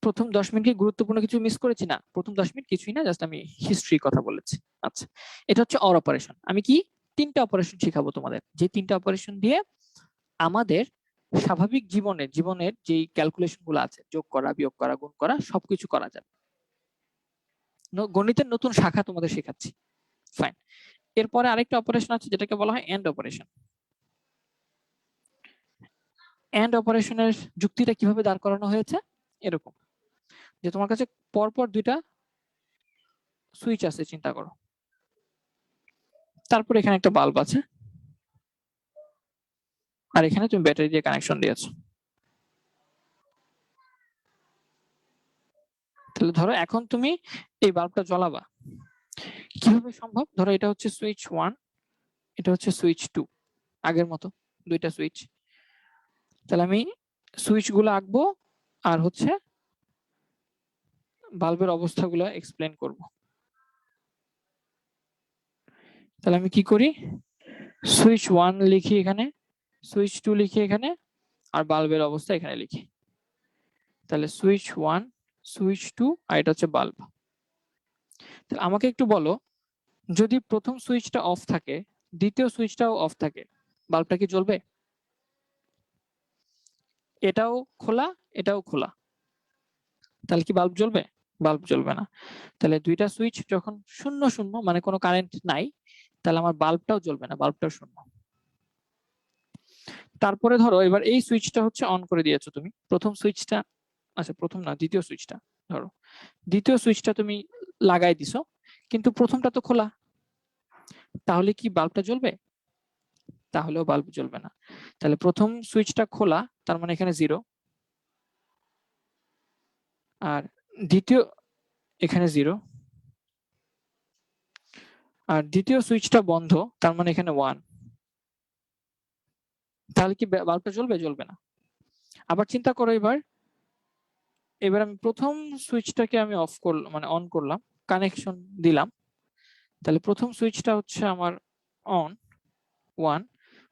S2: প্রথম 10 মিনিট কি গুরুত্বপূর্ণ কিছু মিস করেছি? না, প্রথম 10 মিনিট কিছুই না, জাস্ট আমি হিস্ট্রি কথা বলেছি। আচ্ছা, এটা হচ্ছে অর অপারেশন। আমি কি 3টা অপারেশন শেখাবো তোমাদের, যে 3টা অপারেশন দিয়ে আমাদের স্বাভাবিক জীবনের যে ক্যালকুলেশন গুলো আছে, যোগ করা, বিয়োগ করা, গুণ করা, সবকিছু করা যাবে। গণিতের নতুন শাখা তোমাদের শেখাচ্ছি। ফাইন। এরপরে আরেকটা অপারেশন আছে যেটাকে বলা হয় এন্ড অপারেশন। এন্ড অপারেশনের যুক্তিটা কিভাবে দাঁড় করানো হয়েছে? এরকম, যে তোমার কাছে পরপর দুইটা সুইচ আছে চিন্তা করো, তারপর এখানে একটা বাল্ব আছে, আর এখানে তুমি ব্যাটারি দিয়ে কানেকশন দিয়েছো। তাহলে ধরো এখন তুমি এই বাল্বটা জ্বালাবা, কিভাবে সম্ভব? ধরো এটা হচ্ছে সুইচ 1, এটা হচ্ছে সুইচ 2, আগের মতো দুইটা সুইচ। তাহলে আমি সুইচ গুলো আঁকবো আর হচ্ছে বাল্বের অবস্থাগুলো এক্সপ্লেন করব। তাহলে আমি কি করি? সুইচ 1 লিখি এখানে, সুইচ 2 লিখি এখানে, আর বাল্বের অবস্থা এখানে লিখি। তাহলে সুইচ 1, সুইচ 2, আর এটা হচ্ছে বাল্ব। তাহলে আমাকে একটু বলো, যদি প্রথম সুইচটা অফ থাকে, দ্বিতীয় সুইচটাও অফ থাকে, বাল্বটা কি জ্বলবে? এটাও খোলা, এটাও খোলা, তাহলে কি বাল্ব জ্বলবে? বাল্ব জ্বলবে না। তাহলে দুইটা সুইচ যখন শূন্য শূন্য, মানে কোনো কারেন্ট নাই, তাহলে আমার বাল্বটাও জ্বলবে না, বাল্বটাও শূন্য। তারপরে ধরো এবার এই সুইচটা হচ্ছে অন করে দিয়েছো তুমি, প্রথম সুইচটা, আচ্ছা প্রথম না, দ্বিতীয় সুইচটা, ধরো দ্বিতীয় সুইচটা তুমি লাগাই দিছো, কিন্তু প্রথমটা তো খোলা, তাহলে কি বাল্বটা জ্বলবে? তাহলেও বাল্ব জ্বলবে না। তাহলে প্রথম সুইচটা খোলা, তার মানে এখানে 0, আর দ্বিতীয়, এখানে 0, আর দ্বিতীয় সুইচটা বন্ধ, তার মানে এখানে 1। তাহলে কি বাল্বটা জ্বলবে? জ্বলবে না। আবার চিন্তা করো, এবার আমি প্রথম সুইচটাকে আমি অফ করলাম, মানে অন করলাম, কানেকশন দিলাম। তাহলে প্রথম সুইচটা হচ্ছে আমার অন 1,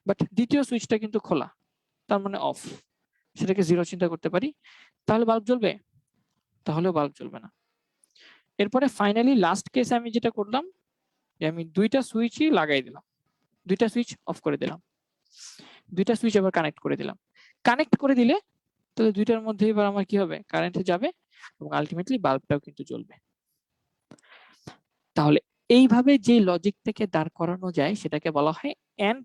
S2: বাট দ্বিতীয় সুইচটা কিন্তু খোলা, তার মানে অফ, সেটাকে 0 চিন্তা করতে পারি। তাহলে বাল্ব জ্বলবে? তাহলেও বাল্ব জ্বলবে না। এরপরে ফাইনালি লাস্ট কেসে আমি যেটা করলাম, যে আমি দুইটা সুইচই লাগাই দিলাম, দুইটা সুইচ অফ করে দিলাম, দুইটা সুইচ আবার কানেক্ট করে দিলাম। কানেক্ট করে দিলে তাহলে দুইটার মধ্যে এবার আমার কি হবে, কারেন্ট যাবে এবং আলটিমেটলি বাল্বটাও কিন্তু জ্বলবে। তাহলে এইভাবে যে লজিক থেকে দাঁড় করানো যায় সেটাকে বলা হয় এন্ড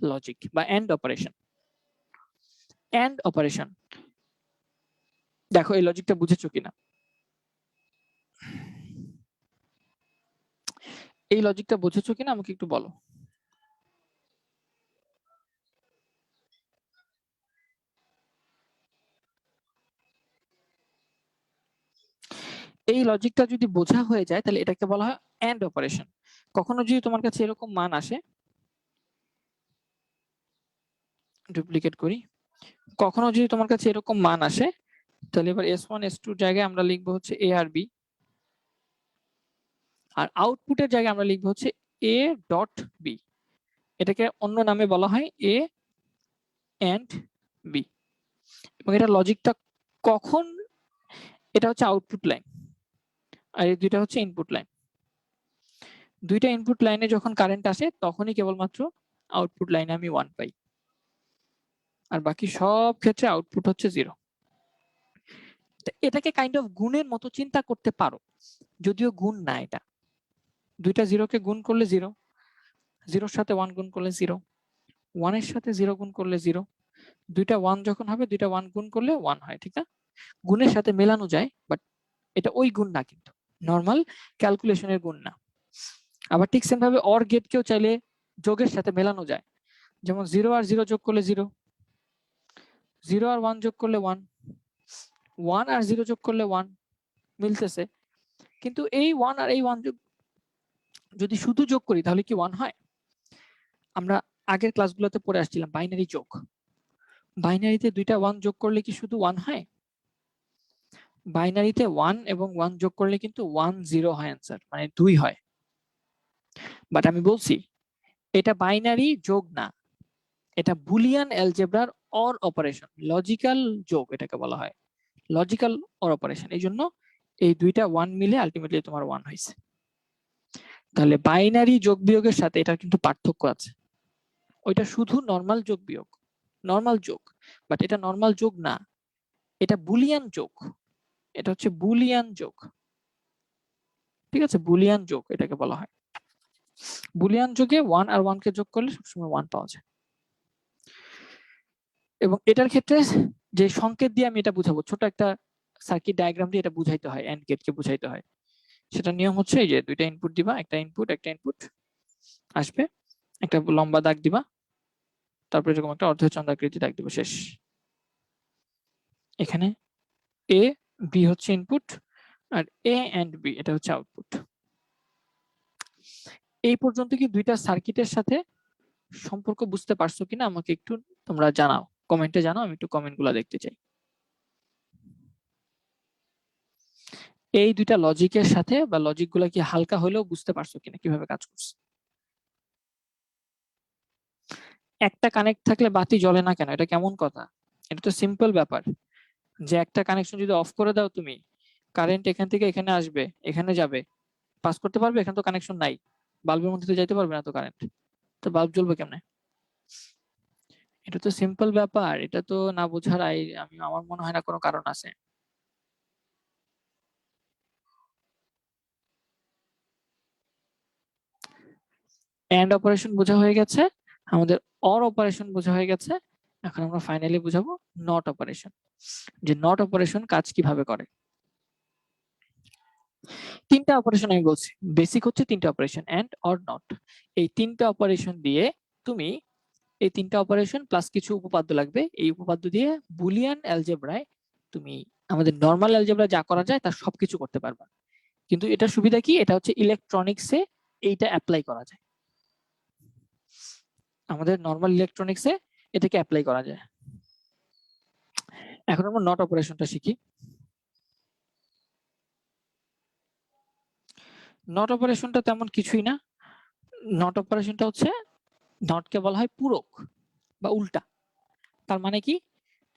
S2: লজিক বা এন্ড অপারেশন। এন্ড অপারেশন, দেখো এই লজিকটা বুঝেছো কিনা? এই লজিকটা বুঝেছো কিনা আমাকে একটু বলো। এই লজিকটা যদি বোঝা হয়ে যায় তাহলে এটাকে বলা হয় এন্ড অপারেশন। কখনো যদি তোমার কাছে এরকম মান আসে, ডুপ্লিকেট করি, কখনো যদি তোমার কাছে এরকম মান আসে তাহলে এবার S1 S2 জায়গায় আমরা লিখবো হচ্ছে A আর B, আর আউটপুটের জায়গায় আমরা লিখবো হচ্ছে A ডট B। এটাকে অন্য নামে বলা হয় A এন্ড B। এবং এটা লজিকটা কখন, এটা হচ্ছে আউটপুট লাইন আর এই দুইটা হচ্ছে ইনপুট লাইন। দুইটা ইনপুট লাইনে যখন কারেন্ট আসে তখনই কেবলমাত্র আউটপুট লাইনে আমি 1 পাই, আর বাকি সব ক্ষেত্রে আউটপুট হচ্ছে 0। এটাকে কাইন্ড অফ গুণের মতো চিন্তা করতে পারো, যদিও গুণ না এটা। দুইটা জিরোকে গুণ করলে 0, 0-র সাথে 1 গুণ করলে 0, 1-এর সাথে 0 গুণ করলে 0, দুইটা 1 যখন হবে দুইটা 1 গুণ করলে 1 হয়, ঠিক না? গুণের সাথে মেলানো যায়, বাট এটা ওই গুণ না, কিন্তু নর্মাল ক্যালকুলেশনের গুণ না। আবার ঠিক সেম ভাবে অর গেটকেও চাইলে যোগের সাথে মেলানো যায়, যেমন 0 আর 0 যোগ করলে 0, 0 আর 1 যোগ করলে 1, 1 আর 0 যোগ করলে 1, মিলতেছে। কিন্তু এই 1 আর এই 1 যোগ যদি শুধু যোগ করি তাহলে কি 1 হয়? আমরা আগের ক্লাসগুলোতে পড়ে আসছিলাম বাইনারি যোগ। বাইনারিতে দুইটা 1 যোগ করলে কি শুধু 1 হয়? বাইনারিতে 1 এবং 1 যোগ করলে কিন্তু 1 0 হয় অ্যান্সার, মানে 2 হয়। বাট আমি বলছি এটা বাইনারি যোগ না, এটা বুলিয়ান অ্যালজেব্রার অর অপারেশন, লজিক্যাল যোগ এটাকে বলা হয়, লজিক্যাল অর অপারেশন। এই জন্য এই দুইটা 1 মিলে আলটিমেটলি তোমার 1 হয়েছে। তাহলে বাইনারি যোগ বিয়োগের সাথে এটার কিন্তু পার্থক্য আছে। ওইটা শুধু নরমাল যোগ বিয়োগ, নরমাল যোগ, বাট এটা নরমাল যোগ না, এটা বুলিয়ান যোগ। এটা হচ্ছে বুলিয়ান যোগ, ঠিক আছে? বুলিয়ান যোগ এটাকে বলা হয়। বুলিয়ান যোগে 1 আর 1 কে যোগ করলে সবসময় 1 পাওয়া যায়। এবং এটার ক্ষেত্রে যে সংকেত দিয়ে আমি এটা বুঝাবো, ছোট একটা সার্কিট ডায়াগ্রাম দিয়ে এটা বুঝাইতে হয়, এন্ড গেটকে বুঝাইতে হয়। সেটা নিয়ম হচ্ছে এই যে দুইটা ইনপুট দিবা, একটা ইনপুট আসবে, একটা লম্বা দাগ দিবা, তারপর এরকম একটা অর্ধচন্দ্রাকৃতি দাগ দিবা, শেষ। এখানে এ বি হচ্ছে ইনপুট আর এ এন্ড বি এটা হচ্ছে আউটপুট। এই পর্যন্ত কি দুইটা সার্কিটের সাথে সম্পর্ক বুঝতে পারছো কিনা আমাকে একটু তোমরা জানাও, কমেন্টে জানাও, আমি একটু কমেন্টগুলো দেখতে চাই। এই দুইটা লজিকের সাথে বা লজিকগুলো কি হালকা হলেও বুঝতে পারছো কিনা কিভাবে কাজ করছে? একটা কানেক্ট থাকলে বাতি জ্বলে না কেন, এটা কেমন কথা? এটা তো সিম্পল ব্যাপার, যে একটা কানেকশন যদি অফ করে দাও তুমি, কারেন্ট এখান থেকে এখানে আসবে, এখানে যাবে, পাস করতে পারবে? এখানে তো কানেকশন নাই, বাল্বের মধ্যে তো যাইতে পারবে না তো কারেন্ট, তো বাল্ব জ্বলবে কেমনে? এটা তো সিম্পল ব্যাপার, এটা তো না বোঝার আমি আমার মনে হয় না কোনো কারণ আছে। এন্ড অপারেশন বোঝা হয়ে গেছে, আমাদের অর অপারেশন বোঝা হয়ে গেছে। এখন আমরা ফাইনালি বুঝাবো নট অপারেশন, যে নট অপারেশন কাজ কিভাবে করে। তিনটা অপারেশন আমি বলছি, বেসিক হচ্ছে তিনটা অপারেশন, এন্ড, অর, নট। এই তিনটা অপারেশন দিয়ে তুমি, এই তিনটা অপারেশন প্লাস কিছু উপপাদ্য লাগবে, এই উপপাদ্য দিয়ে বুলিয়ান অ্যালজেব্রায় তুমি আমাদের নরমাল অ্যালজেব্রা যা করা যায় তার সবকিছু করতে পারবা। কিন্তু এটা সুবিধা কি, এটা হচ্ছে ইলেকট্রনিক্সে এইটা অ্যাপ্লাই করা যায়, আমাদের নরমাল ইলেকট্রনিক্সে এটাকে অ্যাপ্লাই করা যায়। এখন আমরা নট অপারেশনটা শিখি। নট অপারেশনটা তেমন কিছুই না, নট অপারেশনটা হচ্ছে, নটকে বলা হয় পূরক বা উল্টা। তার মানে কি,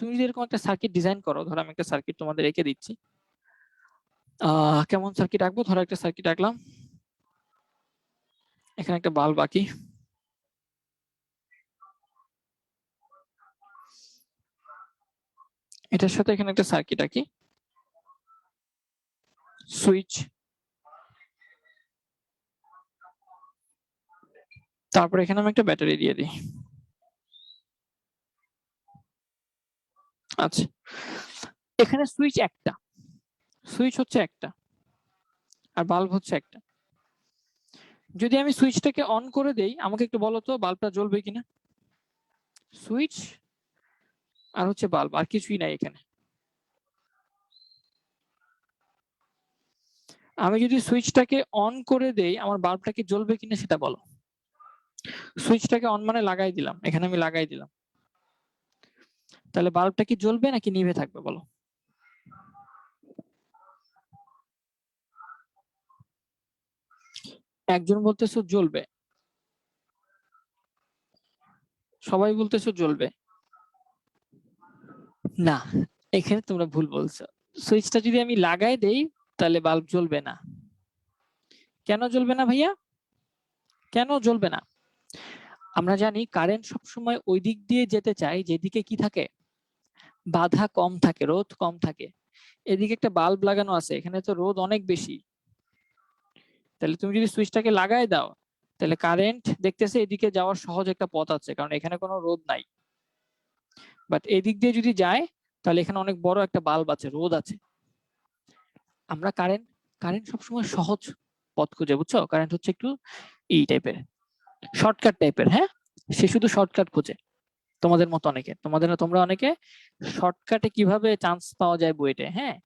S2: তুমি যদি এরকম একটা সার্কিট ডিজাইন করো, ধরো আমি একটা সার্কিট তোমাদের এঁকে দিচ্ছি, কেমন সার্কিট আঁকবো, ধরো একটা সার্কিট আঁকলাম, এখানে একটা বাল্ব আঁকি, এটার সাথে এখানে একটা সার্কিট আঁকি, সুইচ, তারপর এখানে আমি একটা ব্যাটারি দিয়ে দিই। আচ্ছা, এখানে সুইচ একটা, সুইচ হচ্ছে একটা আর বাল্ব হচ্ছে একটা। যদি আমি সুইচটাকে অন করে দেই, আমাকে একটু বলো তো বাল্বটা জ্বলবে কিনা? সুইচ আর হচ্ছে বাল্ব, আর কিছুই নাই এখানে। আমি যদি সুইচটাকে অন করে দেই, আমার বাল্বটা কি জ্বলবে কিনা সেটা বলো। সুইচটাকে অন মানে লাগাই দিলাম, এখানে আমি লাগাই দিলাম, তাহলে বাল্বটা কি জ্বলবে নাকি নিভে থাকবে বলো? একজন বলতেছো জ্বলবে, সবাই বলতেছো জ্বলবে। না, এখানে তোমরা ভুল বলছো। সুইচটা যদি আমি লাগাই দেই তাহলে বাল্ব জ্বলবে না। কেন জ্বলবে না ভাইয়া? কেন জ্বলবে না? আমরা জানি কারেন্ট সবসময় ওই দিক দিয়ে যেতে চাই যেদিকে কি থাকে, বাধা কম থাকে, রোধ কম থাকে। এদিকে একটা বাল্ব লাগানো আছে, এখানে তো রোধ অনেক বেশি। তাহলে তুমি যদি সুইচটাকে লাগাই দাও, তাহলে কারেন্ট দেখতেছে এদিকে যাওয়ার সহজ একটা পথ আছে, কারণ এখানে কোনো রোধ নাই। বাট এদিক দিয়ে যদি যায়, তাহলে এখানে অনেক বড় একটা বাল্ব আছে, রোধ আছে। আমরা কারেন্ট কারেন্ট সবসময় সহজ পথ খুঁজে, বুঝছো? কারেন্ট হচ্ছে একটু এই টাইপের, শর্টকাট টাইপের। হ্যাঁ, সে শুধু শর্টকাট খোঁজে। তোমাদের মতো অনেকে, তোমরা অনেকে শর্টকাটে কিভাবে চান্স পাওয়া যায় বুয়েটে, হ্যাঁ,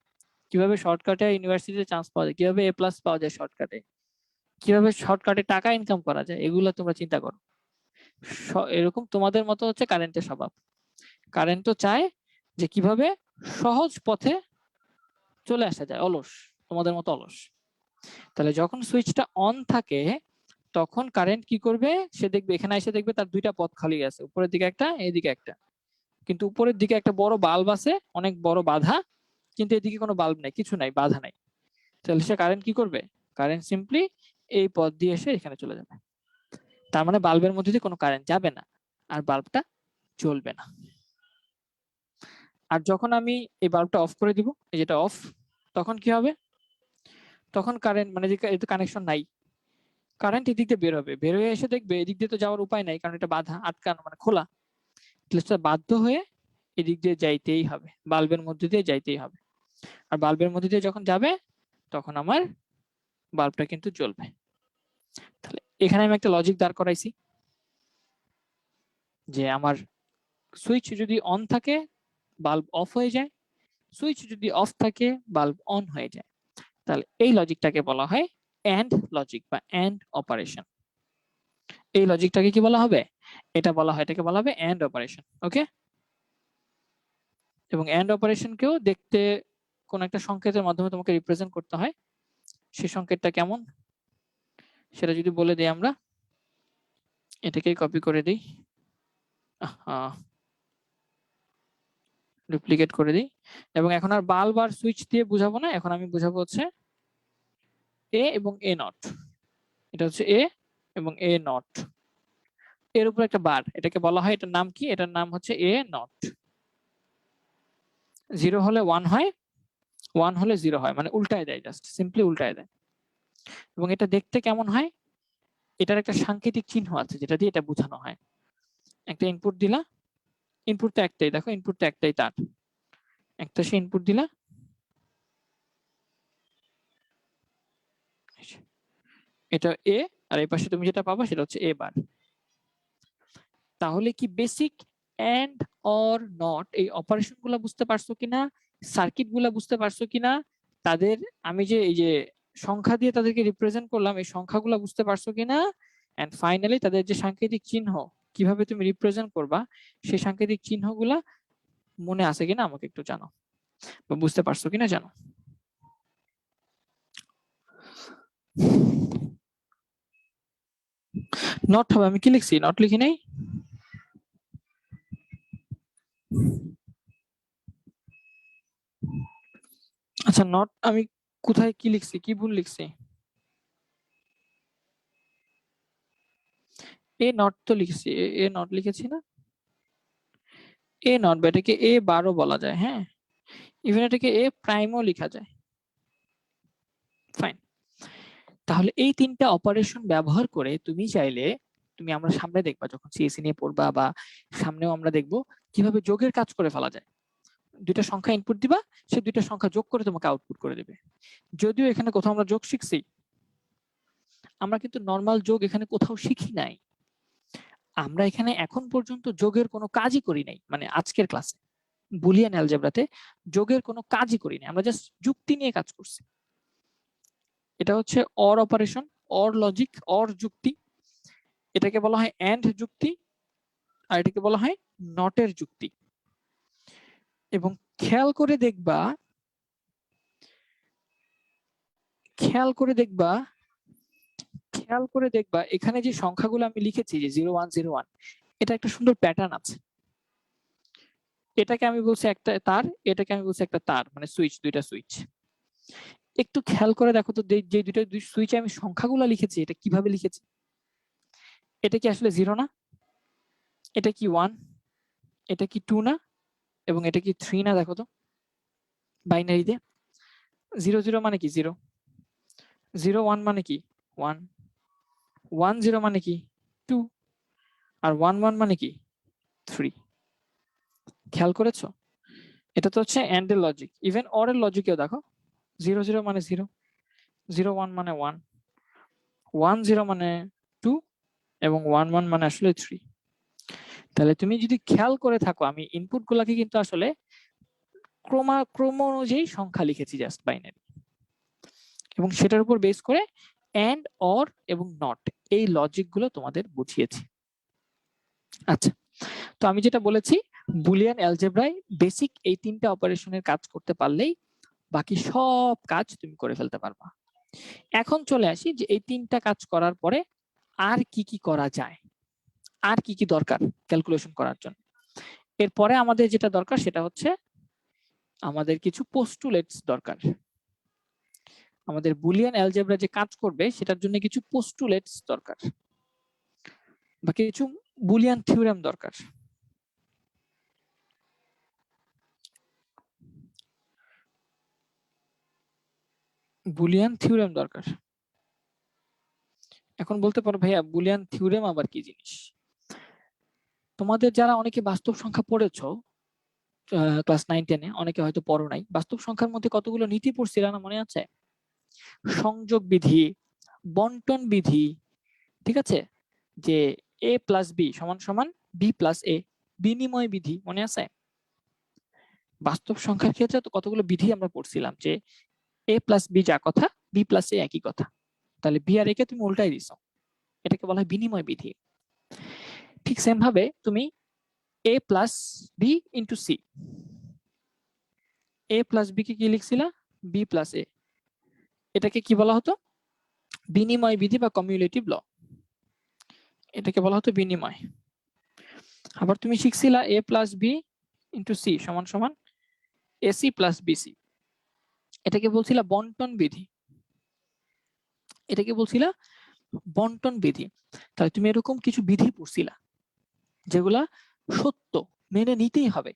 S2: কিভাবে শর্টকাটে ইউনিভার্সিটিতে চান্স পাওয়া যায়, কিভাবে A+ পাওয়া যায় শর্টকাটে, কিভাবে শর্টকাটে টাকা ইনকাম করা যায়, এগুলো তোমরা চিন্তা করো। এরকম তোমাদের মতো হচ্ছে কারেন্টের স্বভাব। কারেন্টও চায় যে কিভাবে সহজ পথে চলে আসা যায়, অলস, তোমাদের মতো অলস। তাহলে যখন সুইচটা অন থাকে, তখন কারেন্ট কি করবে? সে দেখবে এখানে এসে দেখবে তার দুইটা পথ খালি আছে, উপরের দিকে একটা, এইদিকে একটা। কিন্তু উপরের দিকে একটা বড় বাল্ব আছে, অনেক বড় বাধা, কিন্তু এদিকে কোনো বাল্ব নাই, কিছু নাই, বাধা নাই। তাহলে সে কারেন্ট কি করবে? কারেন্ট সিম্পলি এই পথ দিয়ে এসে এখানে চলে যাবে। তার মানে বাল্বের মধ্যে দিয়ে কোনো কারেন্ট যাবে না, আর বাল্বটা জ্বলবে না। আর যখন আমি এই বাল্বটা অফ করে দিব, এই যেটা অফ, তখন কি হবে? তখন কারেন্ট মানে যে কানেকশন নাই, কারেন্ট এদিক দিয়ে বের হবে, বের হয়ে এসে দেখবে এদিক দিয়ে তো যাওয়ার উপায় নাই, কারণ এটা বাধা, আটকানো, মানে খোলা। তাহলে বাধ্য হয়ে এদিক দিয়ে যাইতেই হবে, বাল্বের মধ্যে দিয়ে যাইতেই হবে। আর বাল্বের মধ্যে দিয়ে যখন যাবে, তখন আমার বাল্বটা কিন্তু জ্বলবে। তাহলে এখানে আমি একটা লজিক দাঁড় করাইছি যে আমার সুইচ যদি অন থাকে বাল্ব অফ হয়ে যায়, সুইচ যদি অফ থাকে বাল্ব অন হয়ে যায়। তাহলে এই লজিকটাকে বলা হয় এন্ড লজিক বা এন্ড অপারেশন। এই লজিকটাকে কি বলা হবে? এটা বলা হয়, এটাকে বলা হবে এন্ড অপারেশন। ওকে, এবং এন্ড অপারেশনকেও দেখতে কোন একটা সংকেতের মাধ্যমে তোমাকে রিপ্রেজেন্ট করতে হয়। সেই সংকেতটা কেমন সেটা যদি বলে দিই, আমরা এটাকেই কপি করে দিই, ডুপ্লিকেট করে দিই, এবং এখন আর বাল্ব আর সুইচ দিয়ে বুঝাবো না, এখন আমি বুঝাবো হচ্ছে এ এবং এ নট। এটা হচ্ছে এ এবং এ নট, এর উপর একটা বার, এটাকে বলা হয়, এটার নাম কি? এটার নাম হচ্ছে এ নট। 0 হলে 1 হয়, 1 হলে 0 হয়, মানে উল্টায় দেয়, জাস্ট সিম্পলি উল্টায় দেয়। এবং এটা দেখতে কেমন হয়? এটার একটা সাংকেতিক চিহ্ন আছে যেটা দিয়ে এটা বোঝানো হয়। একটা ইনপুট দিলা, ইনপুট তো একটাই, দেখো ইনপুট তো একটাই, তার একটা সে ইনপুট দিলা, এটা এ, আর এই পাশে তুমি যেটা পাবা সেটা হচ্ছে এ বার। তাহলে কি বেসিক এন্ড অর নট এই অপারেশন গুলা বুঝতে পারছো কিনা, সার্কিট গুলা বুঝতে পারছো কিনা, তাদের আমি যে এই যে সংখ্যা দিয়ে তাদেরকে রিপ্রেজেন্ট করলাম, এই সংখ্যাগুলো বুঝতে পারছো কিনা, এন্ড ফাইনালি তাদের যে সাংকেতিক চিহ্ন কিভাবে তুমি রিপ্রেজেন্ট করবা, সেই সাংকেতিক চিহ্নগুলা মনে আছে কিনা আমাকে একটু জানো, বা বুঝতে পারছো কিনা জানো। নট হবে, আমি কি লিখছি? নট লিখি নাই। আচ্ছা, নট আমি কোথায় কি লিখছি, কি ভুল লিখছি? এ নট তো লিখছি, এ নট লিখেছি না? এ নট বা এটাকে এ বারও বলা যায়, হ্যাঁ, ইভেন এটাকে এ প্রাইমও লেখা যায়। ফাইন। তাহলে এই তিনটা অপারেশন ব্যবহার করে তুমি চাইলে, আমরা সামনে দেখবা যখন সিএসসি নিয়ে পড়বা, বা সামনেও আমরা দেখবো কিভাবে যোগের কাজ করে ফেলা যায়। দুইটা সংখ্যা ইনপুট দিবা, সে দুইটা সংখ্যা যোগ করে তোমাকে আউটপুট করে দেবে। যদিও এখানে কোথাও আমরা যোগ শিখছি, আমরা কিন্তু নর্মাল যোগ এখানে কোথাও শিখি নাই। আমরা এখানে এখন পর্যন্ত যোগের কোনো কাজই করি নাই, মানে আজকের ক্লাসে বুলিয়ান অ্যালজেব্রাতে যোগের কোনো কাজই করি নাই, আমরা জাস্ট যুক্তি নিয়ে কাজ করছি। এটা হচ্ছে or operation, or logic, or যুক্তি। এটাকে বলা হয় এন্ড যুক্তি, আর এটাকে বলা হয় নটের যুক্তি। এবং খেয়াল করে দেখবা এখানে যে সংখ্যাগুলো আমি লিখেছি, যে 0101, এটা একটা সুন্দর প্যাটার্ন আছে। এটাকে আমি বলছি একটা তার, এটাকে আমি বলছি একটা তার, মানে সুইচ, দুইটা সুইচ। একটু খেয়াল করে দেখো তো, যে দুইটা সুইচে আমি সংখ্যাগুলো লিখেছি, এটা কিভাবে লিখেছি। এটা কি আসলে 0 না? এটা কি 1? এটা কি 2 না? এবং এটা কি 3 না? দেখো তো বাইনারিতে 00 মানে কি 0, 01 মানে কি 1, 10 মানে কি 2, আর 11 মানে কি 3। খেয়াল করেছো? এটা তো হচ্ছে এন্ড এর লজিক। ইভেন অর এর লজিকেও দেখো 00 মানে 0, 01 মানে 1, 10 মানে 2, এবং 11 মানে আসলে 3। তাহলে তুমি যদি খেয়াল করে থাকো, আমি ইনপুট গুলাকে কিন্তু আসলে ক্রম অনুযায়ী সংখ্যা লিখেছি, জাস্ট বাইনারি, এবং সেটার উপর বেস করে এন্ড, অর এবং নট এই লজিক গুলো তোমাদের বুঝিয়েছি। আচ্ছা, তো আমি যেটা বলেছি, বুলিয়ান অ্যালজেব্রায় বেসিক এই তিনটা অপারেশনের কাজ করতে পারলেই বাকি সব কাজ তুমি করে ফেলতে পারবা। এখন চলে আসি যে এই তিনটা কাজ করার পরে আর কি কি করা যায়, আর কি কি দরকার ক্যালকুলেশন করার জন্য। এরপরে আমাদের যেটা দরকার সেটা হচ্ছে আমাদের কিছু পোস্টুলেটস দরকার। আমাদের বুলিয়ান অ্যালজেব্রা যে কাজ করবে সেটার জন্য কিছু পোস্টুলেটস দরকার, বা কিছু বুলিয়ান থিওরেম দরকার। বুলিয়ান থিওরেম দরকার। এখন বলতে পারো ভাইয়া বুলিয়ান থিওরেম আবার কি জিনিস? তোমাদের যারা অনেকে বাস্তব সংখ্যা পড়েছো ক্লাস 9-10-এ, অনেকে হয়তো পড়ো নাই, বাস্তব সংখ্যার মধ্যে কতগুলো নীতি পড়ছিলা না, মনে আছে? সংযোগ বিধি, বন্টন বিধি, ঠিক আছে, যে a প্লাস বি সমান সমান বি প্লাস এ, বিনিময় বিধি, মনে আছে? বাস্তব সংখ্যার ক্ষেত্রে তো কতগুলো বিধি আমরা পড়ছিলাম, যে a প্লাস বি যা কথা, বি প্লাস এ একই কথা। তাহলে বি আর এ কে তুমি উল্টাই দিছো, এটাকে বলা হয় বিনিময় বিধি। ঠিক সেম ভাবে তুমি a plus b into c, a plus b কে কি লিখছিলা, বি প্লাস এ, এটাকে কি বলা হতো? বিনিময় বিধি বা কমিউলেটিভ ল, এটাকে বলা হতো বিনিময়। আবার তুমি শিখছিলা এ প্লাস বি ইন্টু সি সমান সমান এসি প্লাস বিসি, এটাকে বলছিলা বন্টন বিধি, এটাকে বলছিলা বন্টন বিধি। তাহলে তুমি এরকম কিছু বিধি পড়ছিলা যেগুলা সত্য, মেনে নিতেই হবে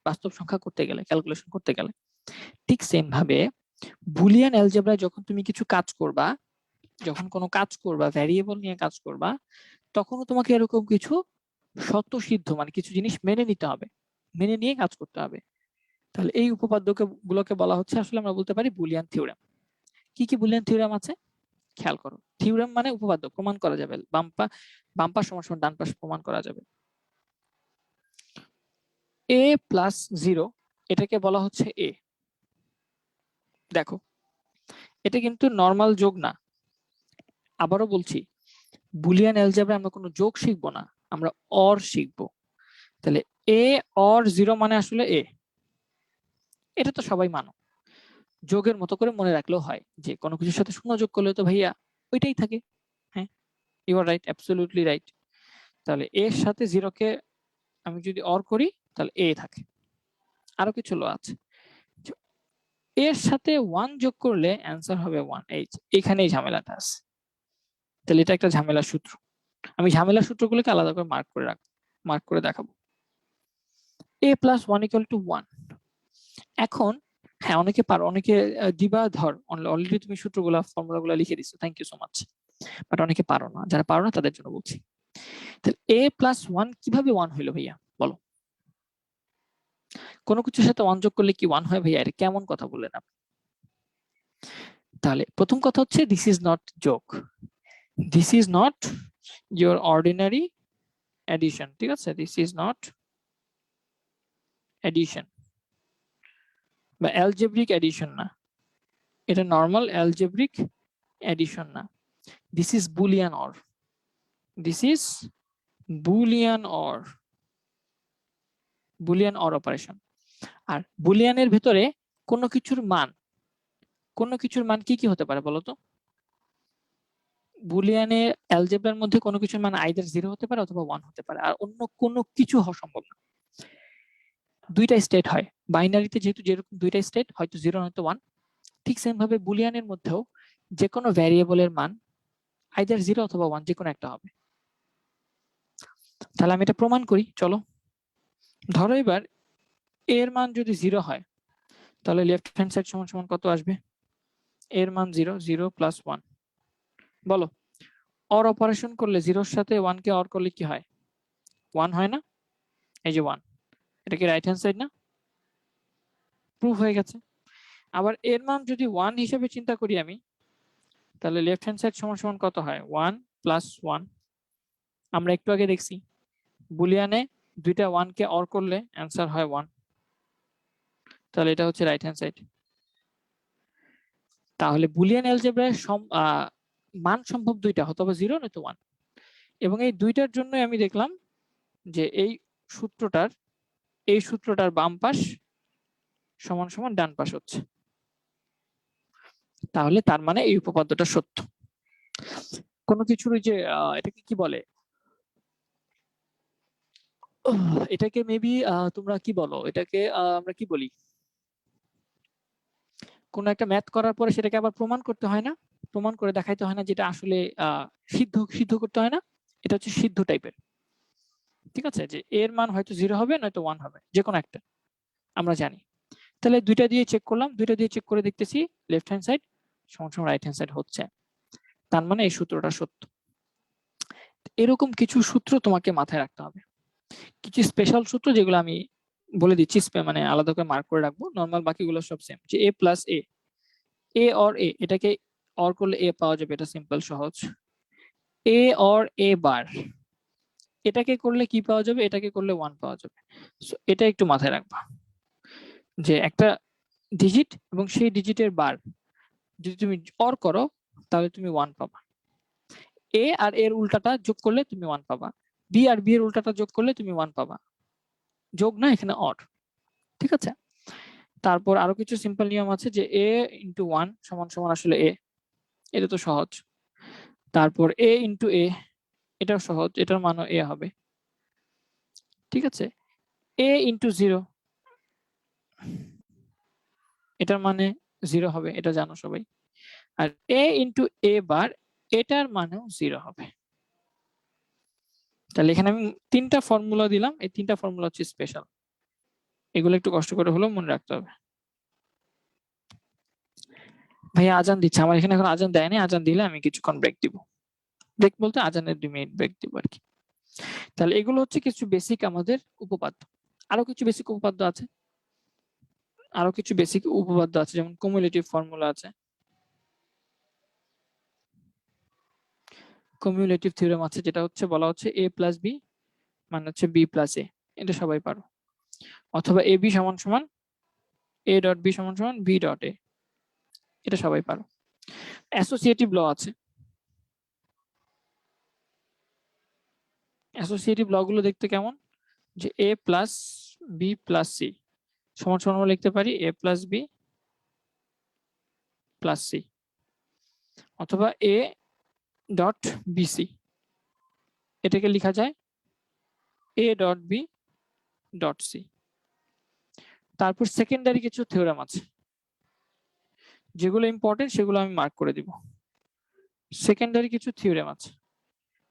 S2: বাস্তব সংখ্যা করতে গেলে, ক্যালকুলেশন করতে গেলে। ঠিক সেম ভাবে বুলিয়ান অ্যালজেব্রায় যখন তুমি কিছু কাজ করবা, যখন কোনো কাজ করবা, ভ্যারিয়েবল নিয়ে কাজ করবা, তখনও তোমাকে এরকম কিছু স্বতঃসিদ্ধ মানে কিছু জিনিস মেনে নিতে হবে, মেনে নিয়ে কাজ করতে হবে। তাহলে এই উপপাদ্যকে গুলোকে বলা হচ্ছে, আসলে আমরা বলতে পারি বুলিয়ান থিওরেম। কি কি বুলিয়ান থিওরেম আছে খেয়াল করো। থিওরেম মানে উপপাদ্য, প্রমাণ করা যাবে, বাম পাশ সমান সমান ডান পাশ প্রমাণ করা যাবে। a প্লাস 0 এটাকে বলা হচ্ছে a। দেখো এটা কিন্তু নর্মাল যোগ না। আবারও বলছি, বুলিয়ান অ্যালজেব্রায় আমরা কোনো যোগ শিখবো না, আমরা অর শিখবো। তাহলে a অর 0 মানে আসলে a, এটা তো সবাই মানো। যোগের মতো করে মনে রাখলেও হয়, যে কোনো কিছুর সাথে শূন্য যোগ করলে তো ভাইয়া ওইটাই থাকে। হ্যাঁ, you are right, absolutely right. তাহলে a এর সাথে 0 কে আমি যদি অর করি তাহলে a থাকে। আরো কিছু ল আছে, এর সাথে 1 যোগ করলে অ্যান্সার হবে 1, এইখানেই ঝামেলাটা আছে। তাহলে এটা একটা ঝামেলার সূত্র, আমি ঝামেলার সূত্রগুলোকে আলাদা করে মার্ক করে দেখাবো। a plus 1 equal to 1। এখন হ্যাঁ অনেকে পারো, অনেকে দিবা ধর অলরেডি তুমি সূত্রগুলা ফর্মুলাগুলো লিখে দিছো, thank you so much, but অনেকে পারো না, যারা পারো না তাদের জন্য বলছি। তাহলে এ প্লাস ওয়ান কিভাবে ওয়ান হইলো ভাইয়া বলো? কোনো কিছুর সাথে ওয়ান যোগ করলে কি ওয়ান হয় ভাইয়া? এটা কেমন কথা বললেন আপনি? তাহলে প্রথম কথা হচ্ছে দিস ইজ নট যোগ, this is not your ordinary addition, ঠিক আছে? দিস ইজ নট এডিশন বা অ্যালজেব্রিক এডিশন না, এটা নর্মাল অ্যালজেব্রিক এডিশন না, this is Boolean or, this is Boolean or, Boolean or operation. আর বুলিয়ানের ভেতরে কোনো কিছুর মান, কোনো কিছুর মান কি কি হতে পারে বলতো? বুলিয়ানে অ্যালজেব্রার মধ্যে কোনো কিছুর মান আইদার 0 হতে পারে অথবা 1 হতে পারে, আর অন্য কোনো কিছু হওয়া সম্ভব না। দুইটা স্টেট হয় বাইনারিতে, যেহেতু যেরকম দুইটা স্টেট, হয়তো 0 হয়তো 1, ঠিক সেম ভাবে বুলিয়ানের মধ্যেও যে কোনো ভ্যারিয়েবলের মান আইদার 0 অথবা 1 যে কোনো একটা হবে। তাহলে আমি এটা প্রমাণ করি, চলো। ধরো এবার এর মান যদি 0 হয় তাহলে লেফট হ্যান্ড সাইড সমান সমান কত আসবে? এর মান 0, 0 প্লাস 1, বলো। অর অপারেশন করলে 0 এর সাথে 1 কে অর করলে কি হয়? 1 হয় না? এই যে 1, এটা কি রাইট হ্যান্ড সাইড না? প্রুফ হয়ে গেছে। আবার এর মান যদি 1 হিসেবে চিন্তা করি আমি, তাহলে লেফট হ্যান্ড সাইড সমান সমান কত হয়? 1 প্লাস 1। আমরা একটু আগে দেখছি বুলিয়ানে দুইটা 1 কে অর করলে অ্যান্সার হয় 1, তাহলে এটা হচ্ছে রাইট হ্যান্ড সাইড। তাহলে বুলিয়ান অ্যালজেব্রায় মান সম্ভব দুইটা, হয়তো 0 নয়তো 1, এবং এই দুইটার জন্য আমি দেখলাম যে এই সূত্রটার বাম পাশ সমান সমান ডান পাশ হচ্ছে, তাহলে তার মানে এই উপপাদ্যটা সত্য। কোনো কিছুর ওই যে এটাকে কি বলে, এটাকে মেবি তোমরা কি বলো, এটাকে আমরা কি বলি, কোন একটা ম্যাথ করার পরে সেটাকে আবার প্রমাণ করতে হয় না, প্রমাণ করে দেখাইতে হয় না, যেটা আসলে সিদ্ধ সিদ্ধ করতে হয় না, এটা হচ্ছে সিদ্ধ টাইপের। ঠিক আছে, যে এর মান হয়তো 0 হবে নয়তো 1 হবে, যে কোনো একটা আমরা জানি। তাহলে দুইটা দিয়ে চেক করলাম, দুইটা দিয়ে চেক করে দেখতেছি লেফট হ্যান্ড সাইড সমান সমান রাইট হ্যান্ড সাইড হচ্ছে, তার মানে এই সূত্রটা সত্য। এরকম কিছু সূত্র তোমাকে মাথায় রাখতে হবে, কিছু স্পেশাল সূত্র যেগুলো আমি বলে দিচ্ছি, মানে আলাদা করে মার্ক করে রাখবো, নর্মাল বাকিগুলো সব সেম। যে এ প্লাস এ অর এ, এটাকে অর করলে এ পাওয়া যাবে, এটা সিম্পল সহজ। এ অর এ বার, এটাকে করলে কি পাওয়া যাবে? এটাকে করলে 1 পাওয়া যাবে। সো এটা একটু মাথায় রাখবা, যে একটা ডিজিট এবং সেই ডিজিটের বার যদি তুমি অর করো তাহলে তুমি 1 পাবা, এ আর এর উল্টাটা যোগ করলে তুমি 1 পাবা, বি আর বি এর উল্টাটা যোগ করলে তুমি 1 পাবা, যোগ না, এখানে অর। ঠিক আছে, তারপর আরো কিছু সিম্পল নিয়ম আছে, যে এ ইন্টু 1 সমান সমান আসলে এ, এটা তো সহজ। তারপর এ ইন্টু এ, এটাও সহজ, এটার মানও এ হবে। ঠিক আছে, এ ইন্টু 0, এটার মানে 0 হবে, এটা জানো সবাই। আর এ ইন্টু এ বার, এটার মানেও 0 হবে। তাহলে এখানে আমি 3টা ফর্মুলা দিলাম, এই 3টা ফর্মুলা হচ্ছে স্পেশাল, এগুলো একটু কষ্ট করে হলেও মনে রাখতে হবে। ভাইয়া আজান দিচ্ছে, আমার এখানে এখন আজান দেয়নি, আজান দিলে আমি কিছুক্ষণ ব্রেক দিব, ব্রেক বলতে আজানের 2 মিনিট ব্রেক দিব আর কি। তাহলে এগুলো হচ্ছে কিছু বেসিক আমাদের উপপাদ্য। আরো কিছু বেসিক উপপাদ্য আছে, যেমন কুমুলেটিভ ফর্মুলা আছে, কুমুলেটিভ থিওরেম আছে, যেটা হচ্ছে বলা হচ্ছে a প্লাস বি মানে হচ্ছে b প্লাস এ, এটা সবাই পারো। অথবা ab সমান সমান a ডট b সমান সমান b ডট এ, এটা সবাই পারো। অ্যাসোসিয়েটিভ ল আছে, অ্যাসোসিয়েটিভ ল গুলো দেখতে কেমন, যে a plus B plus C সমান সমান আমরা লিখতে পারি a plus B plus C, অথবা a ডট বিসি, এটাকে লেখা যায় a dot B dot C. তারপর সেকেন্ডারি কিছু থিওরেম আছে, যেগুলো ইম্পর্টেন্ট সেগুলো আমি মার্ক করে দিব। সেকেন্ডারি কিছু থিওরেম আছে,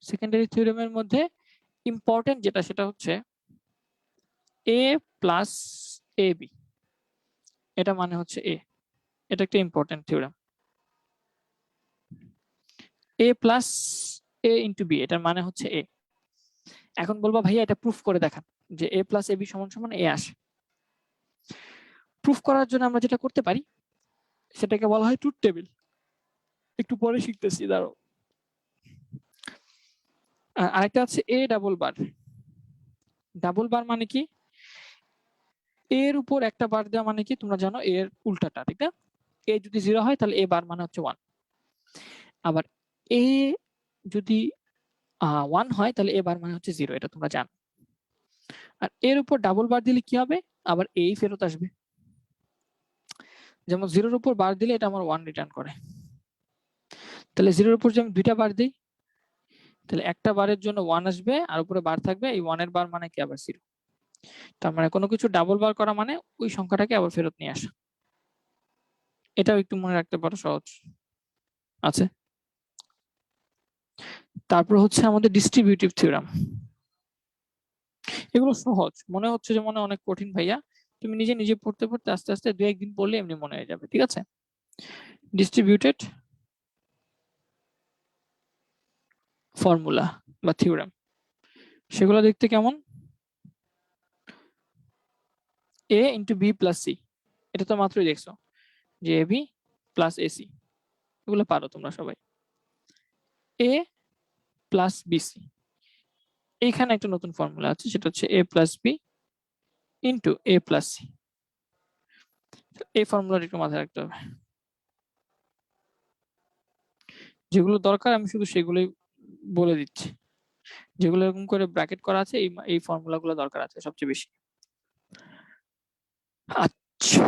S2: সেকেন্ডারি থিওরেমের মধ্যে ইম্পর্টেন্ট যেটা, সেটা হচ্ছে এ প্লাস এ বি, এটা মানে হচ্ছে এ। এটা একটা ইম্পর্টেন্ট থিওরেম। এ প্লাস এ ইন্টু বি, এটার মানে হচ্ছে এ। এখন বলবো ভাইয়া এটা প্রুফ করে দেখান যে এ প্লাস এ বি সমান সমান এ আসে। প্রুফ করার জন্য আমরা যেটা করতে পারি সেটাকে বলা হয় ট্রুথ টেবিল। একটু পরে শিখতেছি, দাঁড়াও। আরেকটা আছে এ ডাবল বার। ডাবল বার মানে কি? এর উপর একটা বার দেওয়া মানে কি তোমরা জানো, এর উল্টাটা, ঠিক না? এ যদি 0 হয় তাহলে এ বার মানে হচ্ছে 1। আবার এ যদি 1 হয় তাহলে এ বার মানে হচ্ছে 0, এটা তোমরা জানো। আর এর উপর ডাবল বার দিলে কি হবে? আবার এই ফেরত আসবে। যেমন 0-র উপর বার দিলে এটা আমার 1 রিটার্ন করে। তাহলে 0-র উপর যদি আমি দুইটা বার দিই তাহলে একটা বারের জন্য 1 আসবে, আর উপরে বার থাকবে, এই 1 এর বার মানে কি আবার 0। তার মানে কোনো কিছু ডাবল বার করা মানে ওই সংখ্যাটাকে আবার ফেরত নিয়ে আসা। এটাও একটু মনে রাখতে পারো, সহজ আছে। তারপর হচ্ছে আমাদের ডিস্ট্রিবিউটিভ থিওরাম। এগুলো সহজ মনে হচ্ছে যে মনে অনেক কঠিন ভাইয়া, তুমি নিজে নিজে পড়তে পড়তে আস্তে আস্তে 2-1 দিন পড়লে এমনি মনে হয়ে যাবে, ঠিক আছে? ডিস্ট্রিবিউটেড ফর্মুলা বা থিওরাম, সেগুলো দেখতে কেমন? এ ইন্টু বি প্লাস সি, এটা তো মাত্রই দেখছো যে এ বি প্লাস এসি, এগুলো পারো তোমরা সবাই। এ প্লাস বিসি, এইখানে একটা নতুন ফর্মুলা আছে, সেটা হচ্ছে এ প্লাস বি ইন্টু এ প্লাস সি। এই ফর্মুলাটা একটু মাথায় রাখতে হবে। যেগুলো দরকার আমি শুধু সেগুলোই বলে দিচ্ছি। যেগুলো এরকম করে ব্র্যাকেট করা আছে এই ফর্মুলাগুলো দরকার আছে সবচেয়ে বেশি। আচ্ছা,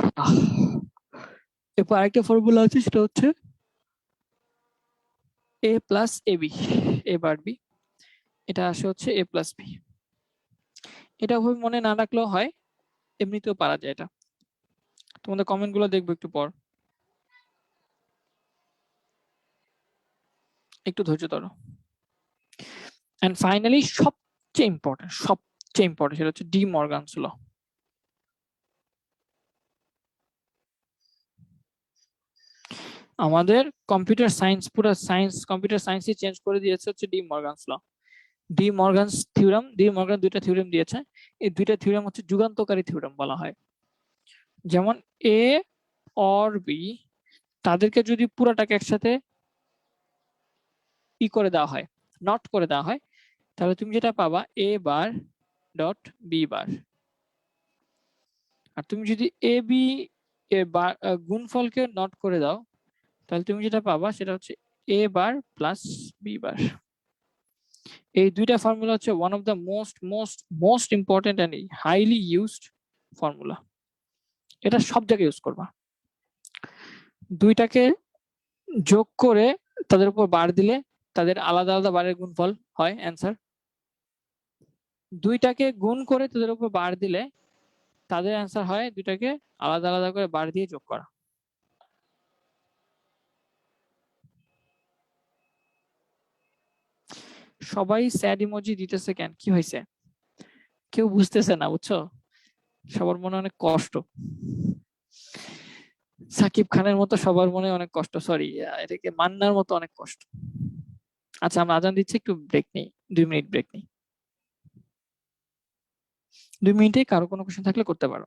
S2: এরপর আরেকটা ফর্মুলা আছে, সেটা হচ্ছে এ plus A B, A bar B, এটা আসে হচ্ছে এ প্লাস বি। এটা ওভাবে মনে না রাখলেও হয়, এমনিতেও পারা যায় এটা। তোমাদের কমেন্ট গুলো দেখবো একটু পর, একটু ধৈর্য ধরো। এন্ড ফাইনালি সবচেয়ে ইম্পর্টেন্ট সেটা হচ্ছে ডি মর্গানস ল। আমাদের কম্পিউটার সায়েন্স, পুরো সায়েন্স, কম্পিউটার সায়েন্সই চেঞ্জ করে দিয়েছে হচ্ছে De Morgan's law. De Morgan's theorem, De Morgan দুইটা থিওরাম দিয়েছে। এই দুইটা থিওরাম হচ্ছে যুগান্তকারী থিওরাম বলা হয়। যেমন এ অর বি, তাদেরকে যদি পুরোটাকে একসাথে ই করে দেওয়া হয়, নট করে দেওয়া হয়, তাহলে তুমি যেটা পাবা এ বার ডট বি বার। আর তুমি যদি এ বি এর গুণফলকে নট করে দাও, তাহলে তুমি যেটা পাবা সেটা হচ্ছে এ বার প্লাস বি বার। এই দুইটা ফর্মুলা হচ্ছে one of the most important and highly used formula. এটা সব জায়গায় ইউজ করবা। দুইটাকে যোগ করে তাদের উপর বার দিলে তাদের আলাদা আলাদা বারের গুণফল হয় অ্যান্সার। দুইটাকে গুণ করে তাদের উপর বার দিলে তাদের অ্যান্সার হয় দুইটাকে আলাদা আলাদা করে বার দিয়ে যোগ করা। সবাই স্যাড ইমোজি দিতেছে কেন, কি হয়েছে? কেউ বুঝতেছে না, বুঝছো? সবার মনে অনেক কষ্ট, সাকিব খানের মতো সবার মনে অনেক কষ্ট, সরি এটাকে মান্নার মতো অনেক কষ্ট। আচ্ছা, আমরা আজান দিচ্ছি, একটু ব্রেক নেই, 2 মিনিট ব্রেক নেই। 2 মিনিটে কারো কোনো কোশ্চেন থাকলে করতে পারো।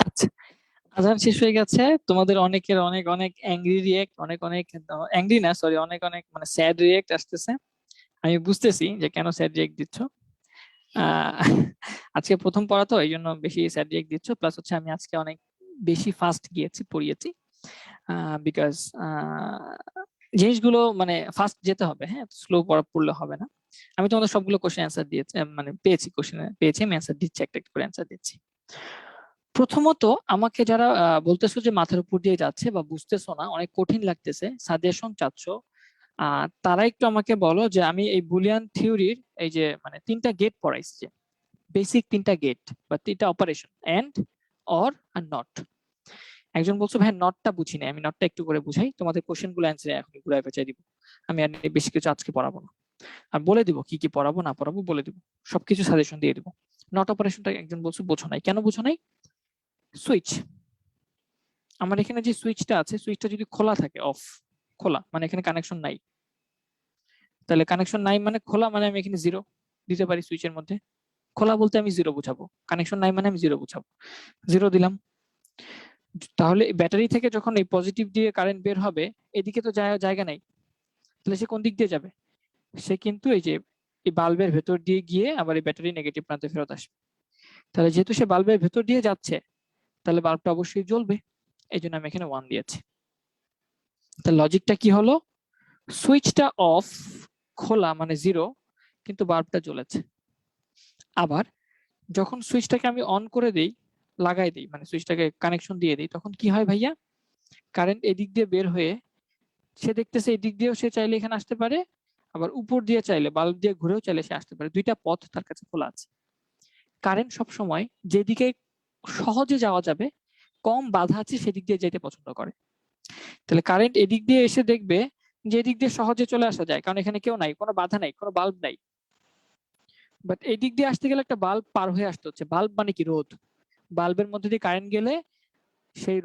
S2: আচ্ছা, আজান শেষ হয়ে গেছে, তোমাদের অনেকের অনেক অনেক অ্যাংরি রিয়েক্ট, অনেক অনেক অ্যাংরি না সরি, অনেক অনেক মানে স্যাড রিয়েক্ট আসতেছে। আমি বুঝতেছি যে কেন স্যাড রিয়েক্ট দিচ্ছ। আহ, আজকে প্রথম পড়া তো এই জন্য বেশি স্যাড রিয়েক্ট দিচ্ছ, প্লাস হচ্ছে আমি আজকে অনেক বেশি ফাস্ট গিয়েছি পড়িয়েছি, বিকজ জিনিসগুলো মানে ফাস্ট যেতে হবে, হ্যাঁ, স্লো পড়লে হবে না। আমি তোমাদের সবগুলো কোশ্চেন অ্যান্সার দিয়েছি, মানে পেয়েছি, কোশ্চেন পেয়েছি, আমি অ্যান্সার দিচ্ছি, একটা একটা করে অ্যান্সার দিচ্ছি। প্রথমত আমাকে যারা বলতেছো যে মাথার উপর দিয়ে যাচ্ছে বা বুঝতেছো না, অনেক কঠিন লাগতেছে, সাজেশন চাচ্ছ, তারা একটু আমাকে বলো যে আমি এই বুলিয়ান থিওরির এই যে মানে তিনটা গেট পড়াইছি, যে বেসিক তিনটা গেট বা তিনটা অপারেশন, এন্ড, অর আর নট। একজন বলছো ভাই নটটা বুঝি না, আমি নটটা একটু করে বুঝাই, তোমাদের কোশ্চেন গুলো অ্যান্সার এখন ঘুরাই পেঁচাই দিব। আমি আর বেশি কিছু আজকে পড়াবো না, আর বলে দিব কি কি পড়াবো না পড়াবো, বলে দিব, সবকিছু সাজেশন দিয়ে দিব। নট অপারেশনটা একজন বলছো বোঝো নাই, কেন বুঝো নাই? সুইচ, আমার এখানে যে সুইচটা আছে, সুইচটা যদি খোলা থাকে, অফ, খোলা মানে এখানে কানেকশন নাই, তাহলে কানেকশন নাই মানে খোলা মানে আমি এখানে জিরো দিতে পারি সুইচের মধ্যে। খোলা বলতে আমি জিরো বুঝাবো, কানেকশন নাই মানে আমি জিরো বুঝাবো, জিরো দিলাম। তাহলে ব্যাটারি থেকে যখন এই পজিটিভ দিয়ে কারেন্ট বের হবে, এদিকে তো জায়গা নাই, তাহলে সে কোন দিক দিয়ে যাবে? সে কিন্তু এই যে এই বাল্বের ভেতর দিয়ে গিয়ে আবার এই ব্যাটারি নেগেটিভ প্রান্তে ফেরত আসবে। তাহলে যেহেতু সে বাল্বের ভেতর দিয়ে যাচ্ছে, তাহলে বাল্বটা অবশ্যই জ্বলবে, এই জন্য আমি এখানে 1 দিয়েছি। তাহলে লজিকটা কি হলো? সুইচটা অফ, খোলা মানে জিরো, কিন্তু বাল্বটা জ্বলেছে। আবার যখন সুইচটাকে আমি অন করে দেই, লাগাই দিই, মানে সুইচটাকে কানেকশন দিয়ে দিই, তখন কি হয় ভাইয়া? কারেন্ট এদিক দিয়ে বের হয়ে, সে দেখতেছে এদিক দিয়েও সে চাইলে এখানে আসতে পারে, আবার উপর দিয়ে চাইলে বাল্ব দিয়ে ঘুরেও চাইলে সে আসতে পারে, দুইটা পথ তার কাছে খোলা আছে। কারেন্ট সব সময় যেদিকে সহজে যাওয়া যাবে, কম বাধা আছে, সেদিক দিয়ে যেতে পছন্দ করে। তাহলে কারেন্ট এদিক দিয়ে এসে দেখবে যে এদিক দিয়ে সহজে চলে আসা যায়, কারণ এখানে কেউ নাই, কোনো বাধা নাই, কোনো বাল্ব নাই। বাট এদিক দিয়ে আসতে গেলে একটা বাল্ব পার হয়ে আসতে হচ্ছে। বাল্ব মানে কি? রোধ। বাল্বের মধ্যে দিয়ে কারেন্ট গেলে সেই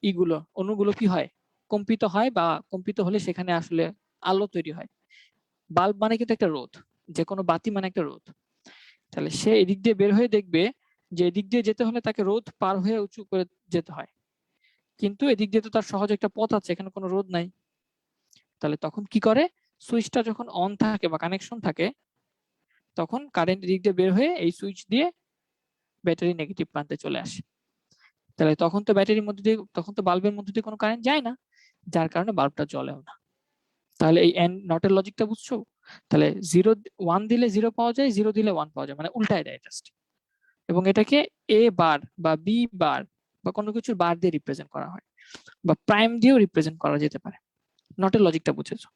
S2: ইগুলো, অণুগুলো কি হয়? কম্পিত হয়, বা কম্পিত হলে সেখানে আসলে আলো তৈরি হয়। বাল্ব মানে কিন্তু একটা রোধ, যে কোনো বাতি মানে একটা রোধ। তাহলে সে এদিক দিয়ে বের হয়ে দেখবে যে এদিক দিয়ে যেতে হলে তাকে রোধ পার হয়ে উঁচু করে যেতে হয়, কিন্তু এদিক দিয়ে তো তার সহজ একটা পথ আছে, এখানে কোনো রোধ নাই। তাহলে তখন কি করে? সুইচটা যখন অন থাকে বা কানেকশন থাকে, তখন কারেন্ট দিক দিয়ে বের হয়ে এই সুইচ দিয়ে ব্যাটারি নেগেটিভ প্রান্তে চলে আসে। তাহলে তখন তো ব্যাটারির মধ্যে দিয়ে, তখন তো বাল্বের মধ্যে দিয়ে কোনো কারেন্ট যায় না, যার কারণে বাল্বটা জ্বলেও না। তাহলে এই এন্ড নটের লজিকটা বুঝছো? তাহলে 1 দিলে 0 পাওয়া যায়, 0 দিলে 1 পাওয়া যায়, মানে উল্টায় দেয় জাস্ট। এবং এটাকে এ বার বা বি বার বা কোনো কিছুর বার দিয়ে রিপ্রেজেন্ট করা হয়, বা প্রাইম দিয়েও রিপ্রেজেন্ট করা যেতে পারে। নটের লজিকটা বুঝেছো?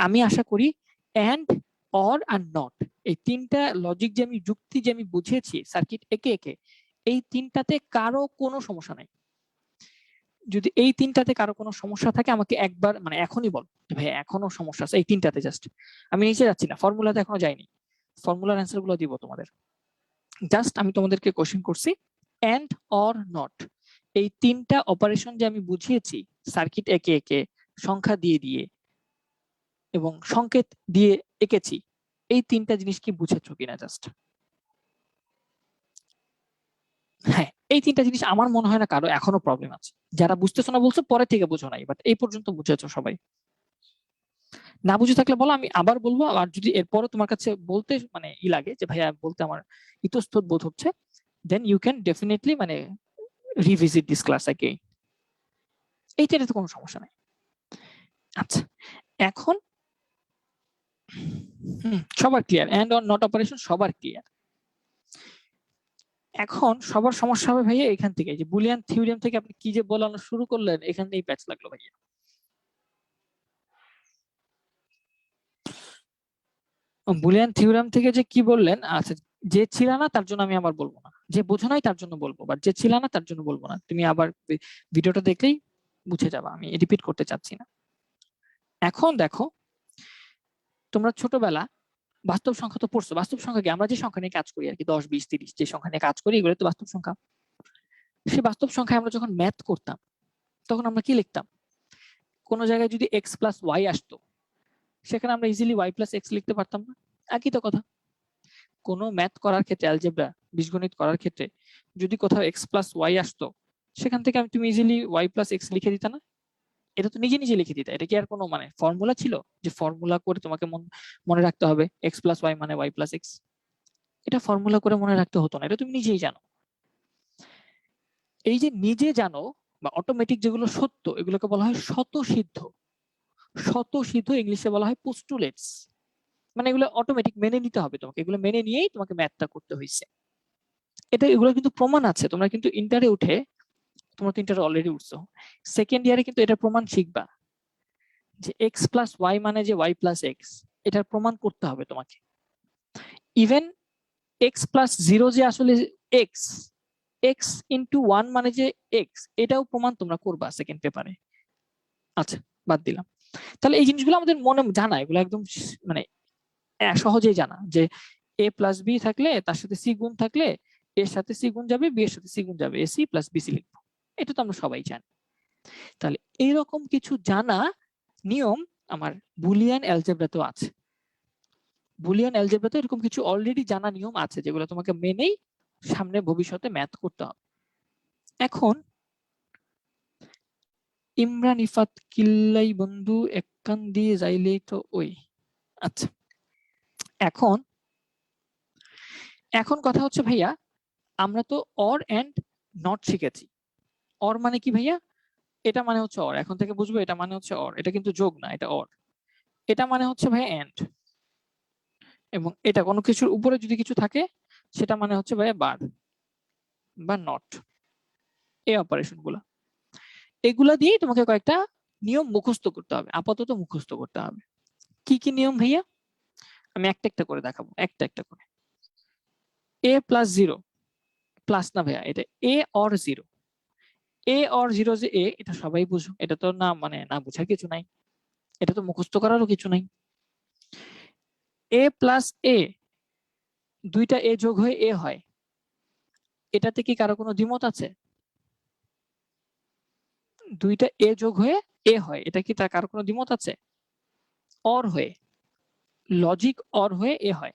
S2: আমি আশা করি এন্ড, অর আর নট, এই তিনটা লজিক যে আমি যুক্তি যে আমি বুঝিয়েছি সার্কিট একে একে, এই তিনটাতে কারো কোনো সমস্যা নাই। যদি এই তিনটাতে কারো কোনো সমস্যা থাকে আমাকে একবার মানে এখনই বল ভাই এখনো সমস্যা আছে এই তিনটাতে, জাস্ট আমি নিচে যাচ্ছি না, ফর্মুলাতে এখনো যাইনি, ফর্মুলার অ্যান্সার গুলো দিব তোমাদের। জাস্ট আমি তোমাদেরকে কোশ্চেন করছি এন্ড অর নট, এই তিনটা অপারেশন যে আমি বুঝিয়েছি সার্কিট একে একে সংখ্যা দিয়ে দিয়ে এবং সংকেত দিয়ে এঁকেছি, এই তিনটা জিনিস কি বুঝেছো কিনা জাস্ট? হ্যাঁ, এই তিনটা জিনিস আমার মনে হয় না কারো এখনো প্রবলেম আছে। যারা বুঝতেছো না বলছো পরে থেকে বুঝো নাই, বাট এই পর্যন্ত বুঝেছো সবাই? না বুঝে থাকলে বলো, আমি আবার বলবো। আর যদি এরপরও তোমার কাছে বলতে মানে লাগে যে ভাইয়া বলতে আমার ইতস্তত বোধ হচ্ছে, দেন ইউ ক্যান ডেফিনেটলি মানে রিভিজিট দিস ক্লাস অ্যাগেইন। এইটাতে কোনো সমস্যা নাই। আচ্ছা, এখন সবার clear? And or not operation সবার ক্লিয়ার? এখন সবার সমস্যা হবে ভাইয়া এখান থেকে, যে বুলিয়ান থিওরেম থেকে আপনি কি যে বলানো শুরু করলেন, এখান থেকেই প্যাচ লাগলো ভাইয়া। বুলিয়ান থিওরেম থেকে যে কি বললেন, আচ্ছা যে ছিল না তার জন্য আমি আবার বলবো না, যে বোঝো নাই তার জন্য বলবো, বাট যে ছিল না তার জন্য বলবো না। তুমি আবার ভিডিওটা দেখলেই বুঝে যাবা, আমি রিপিট করতে চাচ্ছি না। এখন দেখো, তোমরা ছোটবেলা বাস্তব সংখ্যা তো পড়ছো। বাস্তব সংখ্যা কি? আমরা যে সংখ্যা নিয়ে কাজ করি আর কি, 10, 20, 30 যে সংখ্যা নিয়ে কাজ করি, এগুলো তো বাস্তব সংখ্যা। সেই বাস্তব সংখ্যায় আমরা যখন ম্যাথ করতাম তখন আমরা কি লিখতাম? কোনো জায়গায় যদি x প্লাস ওয়াই আসতো, সেখানে আমরা ইজিলি y প্লাস এক্স লিখতে পারতাম না? একই তো কথা। কোনো ম্যাথ করার ক্ষেত্রে, অ্যালজেব্রা বীজগণিত করার ক্ষেত্রে যদি কোথাও x প্লাস ওয়াই আসতো, সেখান থেকে তুমি ইজিলি y প্লাস এক্স লিখে দিতা না? এটা তো নিজে নিজে লিখে দিতা। এটা কি আর কোনো মানে ফর্মুলা ছিল যে ফর্মুলা করে তোমাকে মনে রাখতে হবে x প্লাস ওয়াই মানে y প্লাস এক্স? এটা ফর্মুলা করে মনে রাখতে হতো না, এটা তুমি নিজেই জানো। এই যে নিজে জানো বা অটোমেটিক যেগুলো সত্য, এগুলোকে বলা হয় স্বতঃসিদ্ধ। স্বতঃসিদ্ধ ইংলিশে বলা হয় পোস্টুলেটস। মানে এগুলো অটোমেটিক মেনে নিতে হবে তোমাকে, এগুলো মেনে নিয়েই তোমাকে ম্যাথটা করতে হয়েছে। এগুলো কিন্তু প্রমাণ আছে। তোমরা কিন্তু ইন্টারে উঠে, তোমরা তো ইন্টারে অলরেডি উঠছো, সেকেন্ড ইয়ারে কিন্তু এটা প্রমাণ শিখবা যে এক্স প্লাস ওয়াই মানে যে ওয়াই প্লাস এক্স, এটার প্রমাণ করতে হবে তোমাকে। ইভেন এক্স প্লাস জিরো যে আসলে এক্স, এক্স ইন্টু ওয়ান মানে যে এক্স, এটাও প্রমাণ তোমরা করবা সেকেন্ড পেপারে। আচ্ছা, বাদ দিলাম। তাহলে এই জিনিসগুলো আমাদের মনে জানা, এগুলো একদম মানে সহজেই জানা যে এ প্লাস বি থাকলে তার সাথে সি গুণ থাকলে এর সাথে সি গুণ যাবে, বি এর সাথে সি গুণ যাবে, এসি প্লাস বিসি লিখবো। এটা তো আমরা সবাই জানি। তাহলে এইরকম কিছু জানা নিয়ম আমার বুলিয়ান অ্যালজেব্রাতেও আছে। বুলিয়ান অ্যালজেব্রাতে এরকম কিছু অলরেডি জানা নিয়ম আছে, যেগুলো তোমাকে মেনেই সামনে ভবিষ্যতে ম্যাথ করতে হবে। এখন ইমরান ইফাত কিল্লাই বন্ধু এক কান দিয়ে যাইলেই তো ওই। আচ্ছা, এখন এখন কথা হচ্ছে ভাইয়া, আমরা তো অর এন্ড নট শিখেছি। অর মানে কি ভাইয়া? এটা মানে হচ্ছে অর, এখন থেকে বুঝবো এটা মানে হচ্ছে অর, এটা কিন্তু যোগ না, এটা অর। এটা মানে হচ্ছে ভাইয়া এন্ড, এবং এটা কোনো কিছুর উপরে যদি কিছু থাকে সেটা মানে হচ্ছে ভাইয়া বার বা নট। এই অপারেশন গুলা, এগুলা দিয়ে তোমাকে কয়েকটা নিয়ম মুখস্থ করতে হবে, আপাতত মুখস্থ করতে হবে। কি কি নিয়ম ভাইয়া? আমি একটা একটা করে দেখাবো, একটা একটা করে। এ প্লাস জিরো, প্লাস না ভাইয়া, এটা a or zero. A or zero যে এ, এটা সবাই বুঝো, এটা তো না মানে না বুঝার কিছু নাই, এটা তো মুখস্থ করারও কিছু নাই। এ প্লাস এ, দুইটা এ যোগ হয়ে এ হয়, এটাতে কি কারো কোনো দ্বিমত আছে? দুইটা এ যোগ হয়ে এ হয়, এটা কি তার কারো কোনো দ্বিমত আছে? অর হয়ে, লজিক অর হয়ে এ হয়।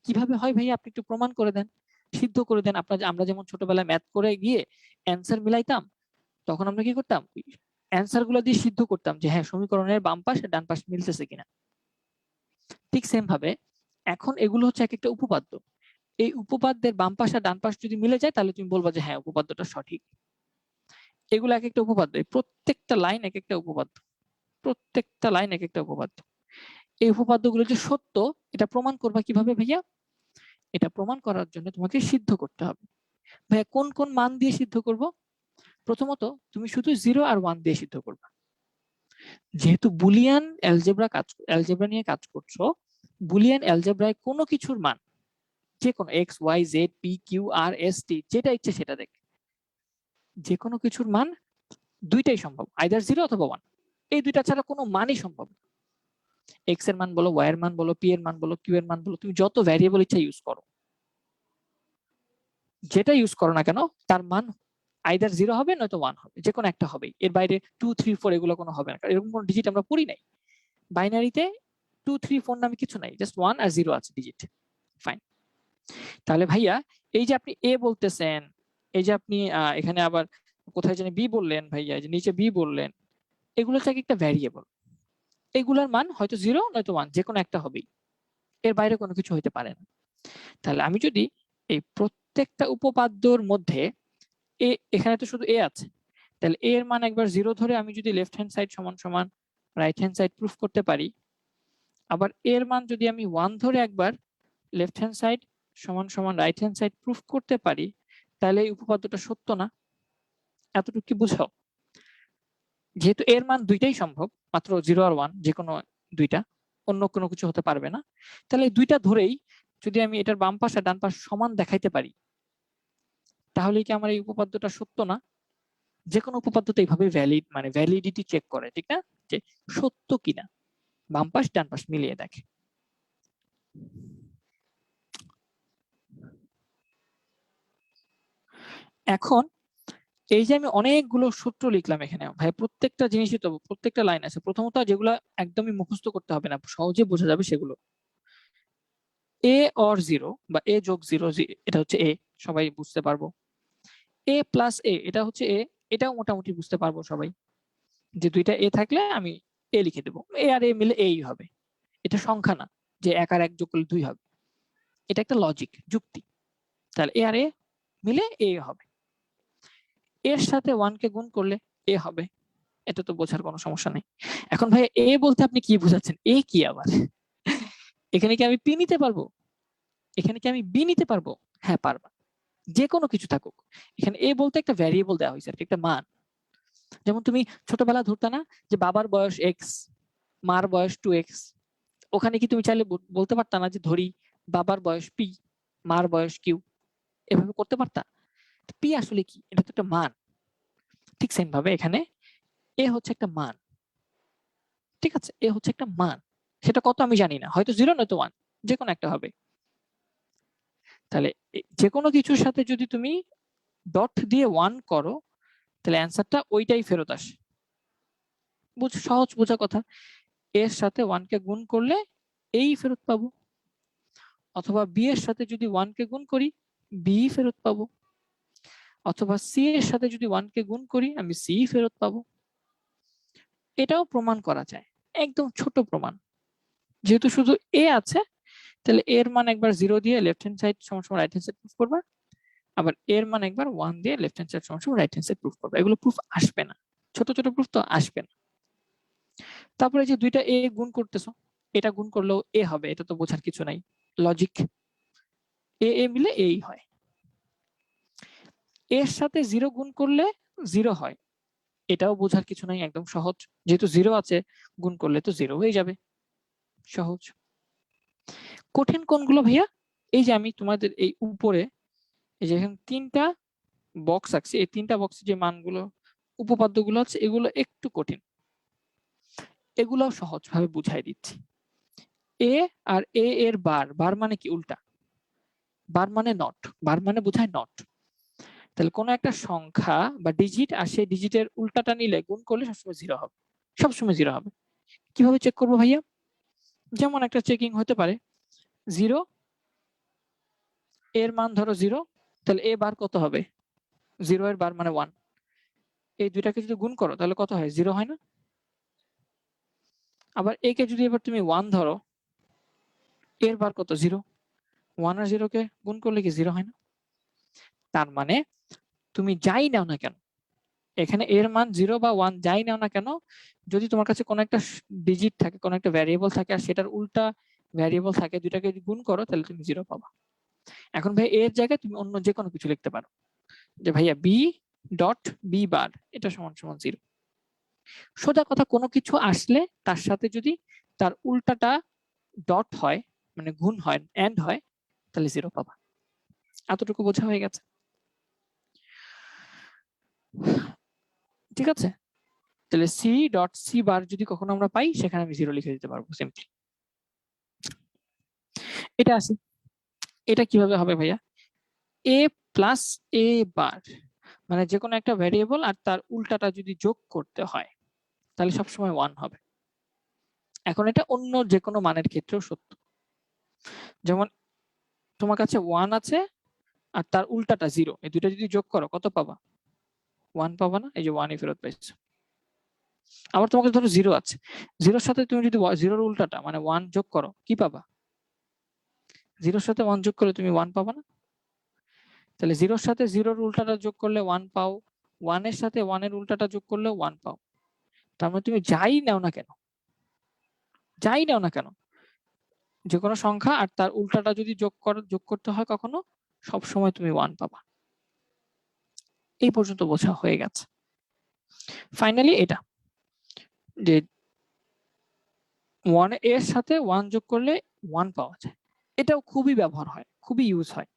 S2: কিভাবে হয় ভাই আপনি একটু প্রমাণ করে দেন, সিদ্ধ করে দেন। আমরা যেমন ছোটবেলায় ম্যাথ করে গিয়ে অ্যান্সার মিলাইতাম, তখন আমরা কি করতাম? অ্যান্সার গুলো দিয়ে সিদ্ধ করতাম যে হ্যাঁ সমীকরণের বাম পাশ ডান পাশ মিলতেছে কিনা। ঠিক সেম ভাবে এখন এগুলো হচ্ছে এক একটা উপপাদ্য। এই উপপাদ্যের বাম পাশ আর ডান পাশ যদি মিলে যায় তাহলে তুমি বলবা যে হ্যাঁ উপপাদ্যটা সঠিক। এগুলো এক একটা উপপাদ্য, প্রত্যেকটা লাইন এক একটা উপপাদ্য, প্রত্যেকটা লাইন এক একটা উপপাদ্য। এই উপপাদ্যগুলো যে সত্য এটা প্রমাণ করবা কিভাবে ভাইয়া? এটা প্রমাণ করার জন্য তোমাকে সিদ্ধ করতে হবে। ভাইয়া কোন কোন মান দিয়ে সিদ্ধ করব? প্রথমত তুমি শুধু 0 আর 1 দিয়ে সিদ্ধ করবা। যেহেতু বুলিয়ান অ্যালজেব্রা নিয়ে কাজ করছো, বুলিয়ান অ্যালজেব্রায় কোনো কিছুর মান, যে কোনো x y z p q r s t যেটা ইচ্ছে সেটা দেখ, যে কোনো কিছুর মান দুইটাই সম্ভব, আইদার 0 অথবা 1। এই দুইটা ছাড়া কোনো মানই সম্ভব না। এক্স এর মান বলো, ওয়াই এর মান বলো, পি এর মান বলো, কিউ এর মান বলো, তুমি যত ভ্যারিয়েবল ইচ্ছা ইউজ করো, যেটা ইউজ করো না কেন তার মান আইদার 0 হবে নয়তো 1 হবে, যে কোনো একটা হবেই। এর বাইরে 2 3 4 এগুলো কোনো হবে না, এরকম কোনো ডিজিট আমরা পড়ি নাই। বাইনারিতে 2 3 4 নামে কিছু নাই, জাস্ট 1 আর 0 আছে ডিজিট। ফাইন। তাহলে ভাইয়া এই যে আপনি এ বলতেছেন, এই যে আপনি এখানে আবার কোথায় জানি বি বললেন ভাইয়া, যে নিচে বি বললেন, এগুলো হচ্ছে একটা ভ্যারিয়েবল। এগুলোর মান হয়তো 0 নয়তো 1, যে কোনো একটা হবেই, এর বাইরে কোনো কিছু হইতে পারে না। তাহলে আমি যদি এই প্রত্যেকটা উপপাদ্যর মধ্যে এখানে তো শুধু এ আছে, তাহলে এ এর মান একবার 0 ধরে আমি যদি লেফট হ্যান্ড সাইড সমান সমান রাইট হ্যান্ড সাইড প্রুফ করতে পারি, আবার এর মান যদি আমি 1 ধরে একবার লেফট হ্যান্ড সাইড সমান সমান রাইট হ্যান্ড সাইড প্রুফ করতে পারি, তাহলে এই উপপাদ্যটা সত্য না? এতটুকু কি বুঝাও? যেহেতু এর মান দুইটাই সম্ভব, মাত্র 0 আর 1, যে কোনো দুইটা, অন্য কোনো কিছু হতে পারবে না, তাহলে এই দুইটা ধরেই যদি আমি এটার বাম পাশ আর ডান পাশ সমান দেখাইতে পারি, তাহলে কি আমার এই উপপাদ্যটা সত্য না? যে কোনো উপপাদ্য তো এইভাবে ভ্যালিড, মানে ভ্যালিডিটি চেক করে, ঠিক না? যে সত্য কিনা, বাম পাশ ডান পাশ মিলিয়ে দেখে। এখন এই যে আমি অনেকগুলো সূত্র লিখলাম এখানে ভাই, প্রত্যেকটা জিনিসই তো, প্রত্যেকটা লাইন আছে। প্রথমত যেগুলো একদমই মুখস্থ করতে হবে না, সহজে বোঝা যাবে সেগুলো। এ অর 0 বা এ যোগ 0, এটা হচ্ছে এ, সবাই বুঝতে পারবো। এ প্লাস এ, এটা হচ্ছে এ, এটাও মোটামুটি বুঝতে পারবো সবাই, যে দুইটা এ থাকলে আমি এ লিখে দেবো, এ আর এ মিলে এই হবে। এটা সংখ্যা না যে 1 আর 1 যোগ করলে 2 হবে, এটা একটা লজিক, যুক্তি। তাহলে এ আর এ মিলে এ হবে, এর সাথে 1 কে গুণ করলে এ হবে, এটা তো বোঝার কোনো সমস্যা নেই। এখন ভাই এ বলতে আপনি কি বোঝাচ্ছেন? এ কি আবার? এখানে কি আমি পি নিতে পারবো? এখানে কি আমি বি নিতে পারবো? হ্যাঁ পারবা, যে কোনো কিছু থাকুক। এখানে এ বলতে একটা ভ্যারিয়েবল দেওয়া হয়েছে, একটা মান। যেমন তুমি ছোটবেলা ধরতা না যে বাবার বয়স এক্স, মার বয়স 2x, ওখানে কি তুমি চাইলে বলতে পারতা না যে ধরি বাবার বয়স পি, মার বয়স কিউ, এভাবে করতে পারতা? পি আসলে কি? এটা তো একটা মান। ঠিক সেম ভাবে এখানে এ হচ্ছে একটা মান, ঠিক আছে? এ হচ্ছে একটা মান, সেটা কত আমি জানি না, হয়তো 0 নয়তো 1, যে কোনো একটা হবে। তাহলে যে কোনো কিছুর সাথে যদি তুমি ডট দিয়ে 1 করো, তাহলে অ্যান্সারটা ওইটাই ফেরত আসে। সহজ বোঝা কথা। এর সাথে 1 কে গুণ করলে এই ফেরত পাবো, অথবা বি এর সাথে যদি 1 কে গুণ করি বি ফেরত পাবো, অথবা সি এর সাথে যদি 1 কে গুণ করি আমি সি ফেরত পাবো। এটাও প্রমাণ করা যায়, একদম ছোট প্রমাণ। যেহেতু শুধু এ আছে, তাহলে এর মান একবার 0 দিয়ে লেফট হ্যান্ড সাইড সমান সমান রাইট হ্যান্ড সাইড প্রুফ করবা, আবার এর মান একবার 1 দিয়ে লেফট হ্যান্ড সাইড সমান সমান রাইট হ্যান্ড সাইড প্রুফ করবা। এগুলো প্রুফ আসবে না, ছোট ছোট প্রুফ তো আসবে না। তারপরে যে দুইটা এ গুণ করতেছো, এটা গুণ করলেও এ হবে, এটা তো বোঝার কিছু নাই, লজিক। এ এ মিলে এই হয়। এর সাথে 0 গুণ করলে 0 হয়, এটাও বোঝার কিছু নাই, একদম সহজ। যেহেতু 0 আছে, গুণ করলে তো 0 হয়ে যাবে, সহজ। কঠিন কোনগুলো ভাইয়া? এই যে আমি তোমাদের এই উপরে, এই যে এখানে 3টা বক্স আছে, এই 3টা বক্সে যে মানগুলো, উপপাদ্যগুলো আছে, এগুলো একটু কঠিন, এগুলো সহজ ভাবে বুঝাই দিচ্ছি। এ আর এ এর বার, বার মানে কি? উল্টা। বার মানে নট, বার মানে বোঝায় নট। তাহলে কোনো একটা সংখ্যা বা ডিজিট আর সেই ডিজিটের উল্টাটা নিলে গুণ করলে সবসময় 0 হবে, সবসময় 0 হবে। কিভাবে চেক করবো ভাইয়া? যেমন একটা চেকিং হতে পারে 0, এর মান ধরো 0, তাহলে এ বার কত হবে? 0 এর বার মানে 1, এই দুইটাকে যদি গুণ করো তাহলে কত হয়? 0 হয় না? আবার এ কে যদি এবার তুমি 1 ধরো, এর বার কত 0, 1 আর 0 কে গুণ করলে কি 0 হয় না? তার মানে তুমি যাই নাও না কেন, এখানে এর মান 0 বা 1 যাই নাও না কেন, যদি তোমার কাছে কোনো একটা ডিজিট থাকে, কোনো একটা ভ্যারিয়েবল থাকে আর সেটার উল্টা ভ্যারিয়েবল থাকে, দুটাকে যদি গুণ করো তাহলে তুমি 0 পাবা। এখন ভাই এর জায়গায় তুমি অন্য যে কোনো কিছু লিখতে পারো, যে ভাইয়া বি ডট বি বার এটা সমান সমান 0। সোজা কথা, কোনো কিছু আসলে তার সাথে যদি তার উল্টাটা ডট হয়, মানে গুণ হয়, এন্ড হয়, তাহলে 0 পাবা। এতটুকু বোঝা হয়ে গেছে? ঠিক আছে, তাহলে সি ডট সি বার যদি কখনো আমরা পাই, সেখানে আমি 0 লিখে দিতে পারবো সিম্পলি। এটা আসি, এটা কিভাবে হবে ভাইয়া? এ প্লাস এ বার, মানে যে কোনো একটা ভ্যারিয়েবল আর তার উল্টাটা যদি যোগ করতে হয় তাহলে সবসময় 1 হবে। এখন এটা অন্য যে কোনো মানের ক্ষেত্রেও সত্য। যেমন তোমার কাছে 1 আছে আর তার উল্টাটা 0, এই দুটো যদি যোগ করো কত পাবা? 1 পাবা না? এই যে 1ই ফেরত পাইছো। আবার তোমার কাছে ধরো 0 আছে, 0-র সাথে তুমি যদি 0-র উল্টাটা মানে 1 যোগ করো, কি পাবা? 0-র সাথে 1 যোগ করলে তুমি 1 পাবা না? তাহলে 0-র সাথে 0-র উল্টাটা যোগ করলে 1 পাও, 1-এর সাথে 1-এর উল্টাটা যোগ করলে 1 পাও। তার মানে তুমি যাই নাও না কেন, যাই নাও না কেন, যে কোনো সংখ্যা আর তার উল্টাটা যদি যোগ করতে হয় কখনো, সব সময় তুমি 1 পাবা। এই পর্যন্ত বোঝা হয়ে গেছে। ফাইনালি এটা যে 1 এর সাথে 1 যোগ করলে 1 পাওয়া যায়, এটাও খুবই ব্যবহার হয়, খুবই ইউজ হয়।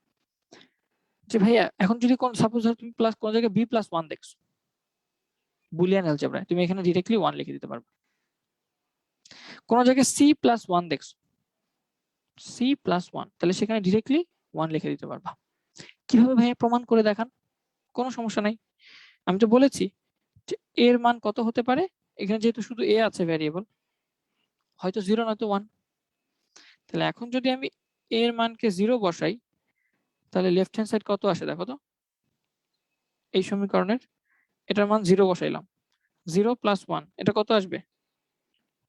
S2: যে ভাইয়া এখন যদি কোন সাপোজ তুমি প্লাস কোন জায়গায় b প্লাস 1 দেখছো বুলিয়ান অ্যালজেব্রায়, তুমি এখানে ডিরেক্টলি 1 লিখে দিতে পারবে। কোন জায়গায় c প্লাস 1 দেখছো, c প্লাস 1, তাহলে সেখানে ডিরেক্টলি 1 লিখে দিতে পারবা। কিভাবে ভাইয়া প্রমাণ করে দেখান? কোনো সমস্যা নাই, আমি তো বলেছি যে এর মান কত হতে পারে। এখানে যেহেতু শুধু a আছে ভ্যারিয়েবল, হয়তো 0 নয়তো 1। তাহলে এখন যদি আমি এর মানকে 0 বসাই, তাহলে লেফট হ্যান্ড সাইড কত আসে দেখো তো। এই সমীকরণের এটার মান 0 বসাইলাম, 0 প্লাস 1 এটা কত আসবে?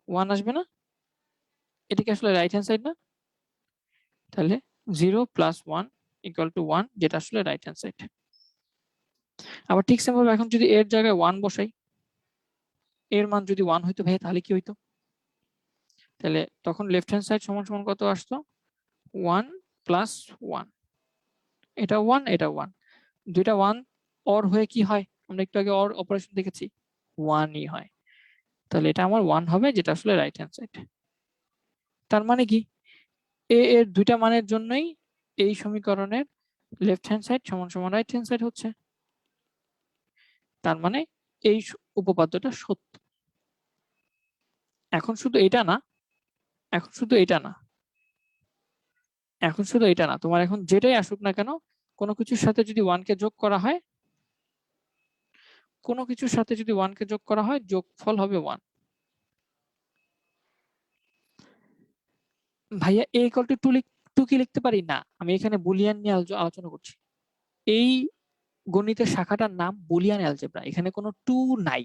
S2: 1 আসবে না? এটা কি আসলে রাইট হ্যান্ড সাইড না? তাহলে 0 প্লাস 1 ইকুয়াল টু 1, যেটা আসলে রাইট হ্যান্ড সাইড। আবার ঠিক সেম ভাবে এখন যদি এর জায়গায় 1 বসাই, এর মান যদি 1 হইতো ভাই, তাহলে কি হইতো? তাহলে তখন লেফট হ্যান্ড সাইড সমান সমান কত আসতো? 1 প্লাস 1, এটা 1 এটা 1, দুইটা 1 অর হয়ে কি হয়? আমরা একটু আগে অর অপারেশন দেখেছি, 1ই হয়। তাহলে এটা আমার 1 হবে, যেটা আসলে রাইট হ্যান্ড সাইড। তার মানে কি, এ এর দুইটা মানের জন্যই এই সমীকরণের লেফট হ্যান্ড সাইড সমান সমান রাইট হ্যান্ড সাইড হচ্ছে। তার মানে এই উপপাদ্যটা সত্য। এখন শুধু এটা না, এখন শুধু এটা না, এখন শুধু এটা না, তোমার এখন যেটাই আসুক না কেন, কোনো কিছুর সাথে যদি 1 কে যোগ করা হয়, কোনো কিছুর সাথে যদি 1 কে যোগ করা হয়, যোগফল হবে 1। ভাইয়া a ইকুয়াল টু 2 কি লিখতে পারি না? আমি এখানে বুলিয়ান নিয়ে আলোচনা করছি। এই গণিতের শাখাটার নাম বুলিয়ান অ্যালজেব্রা, এখানে কোনো 2 নাই,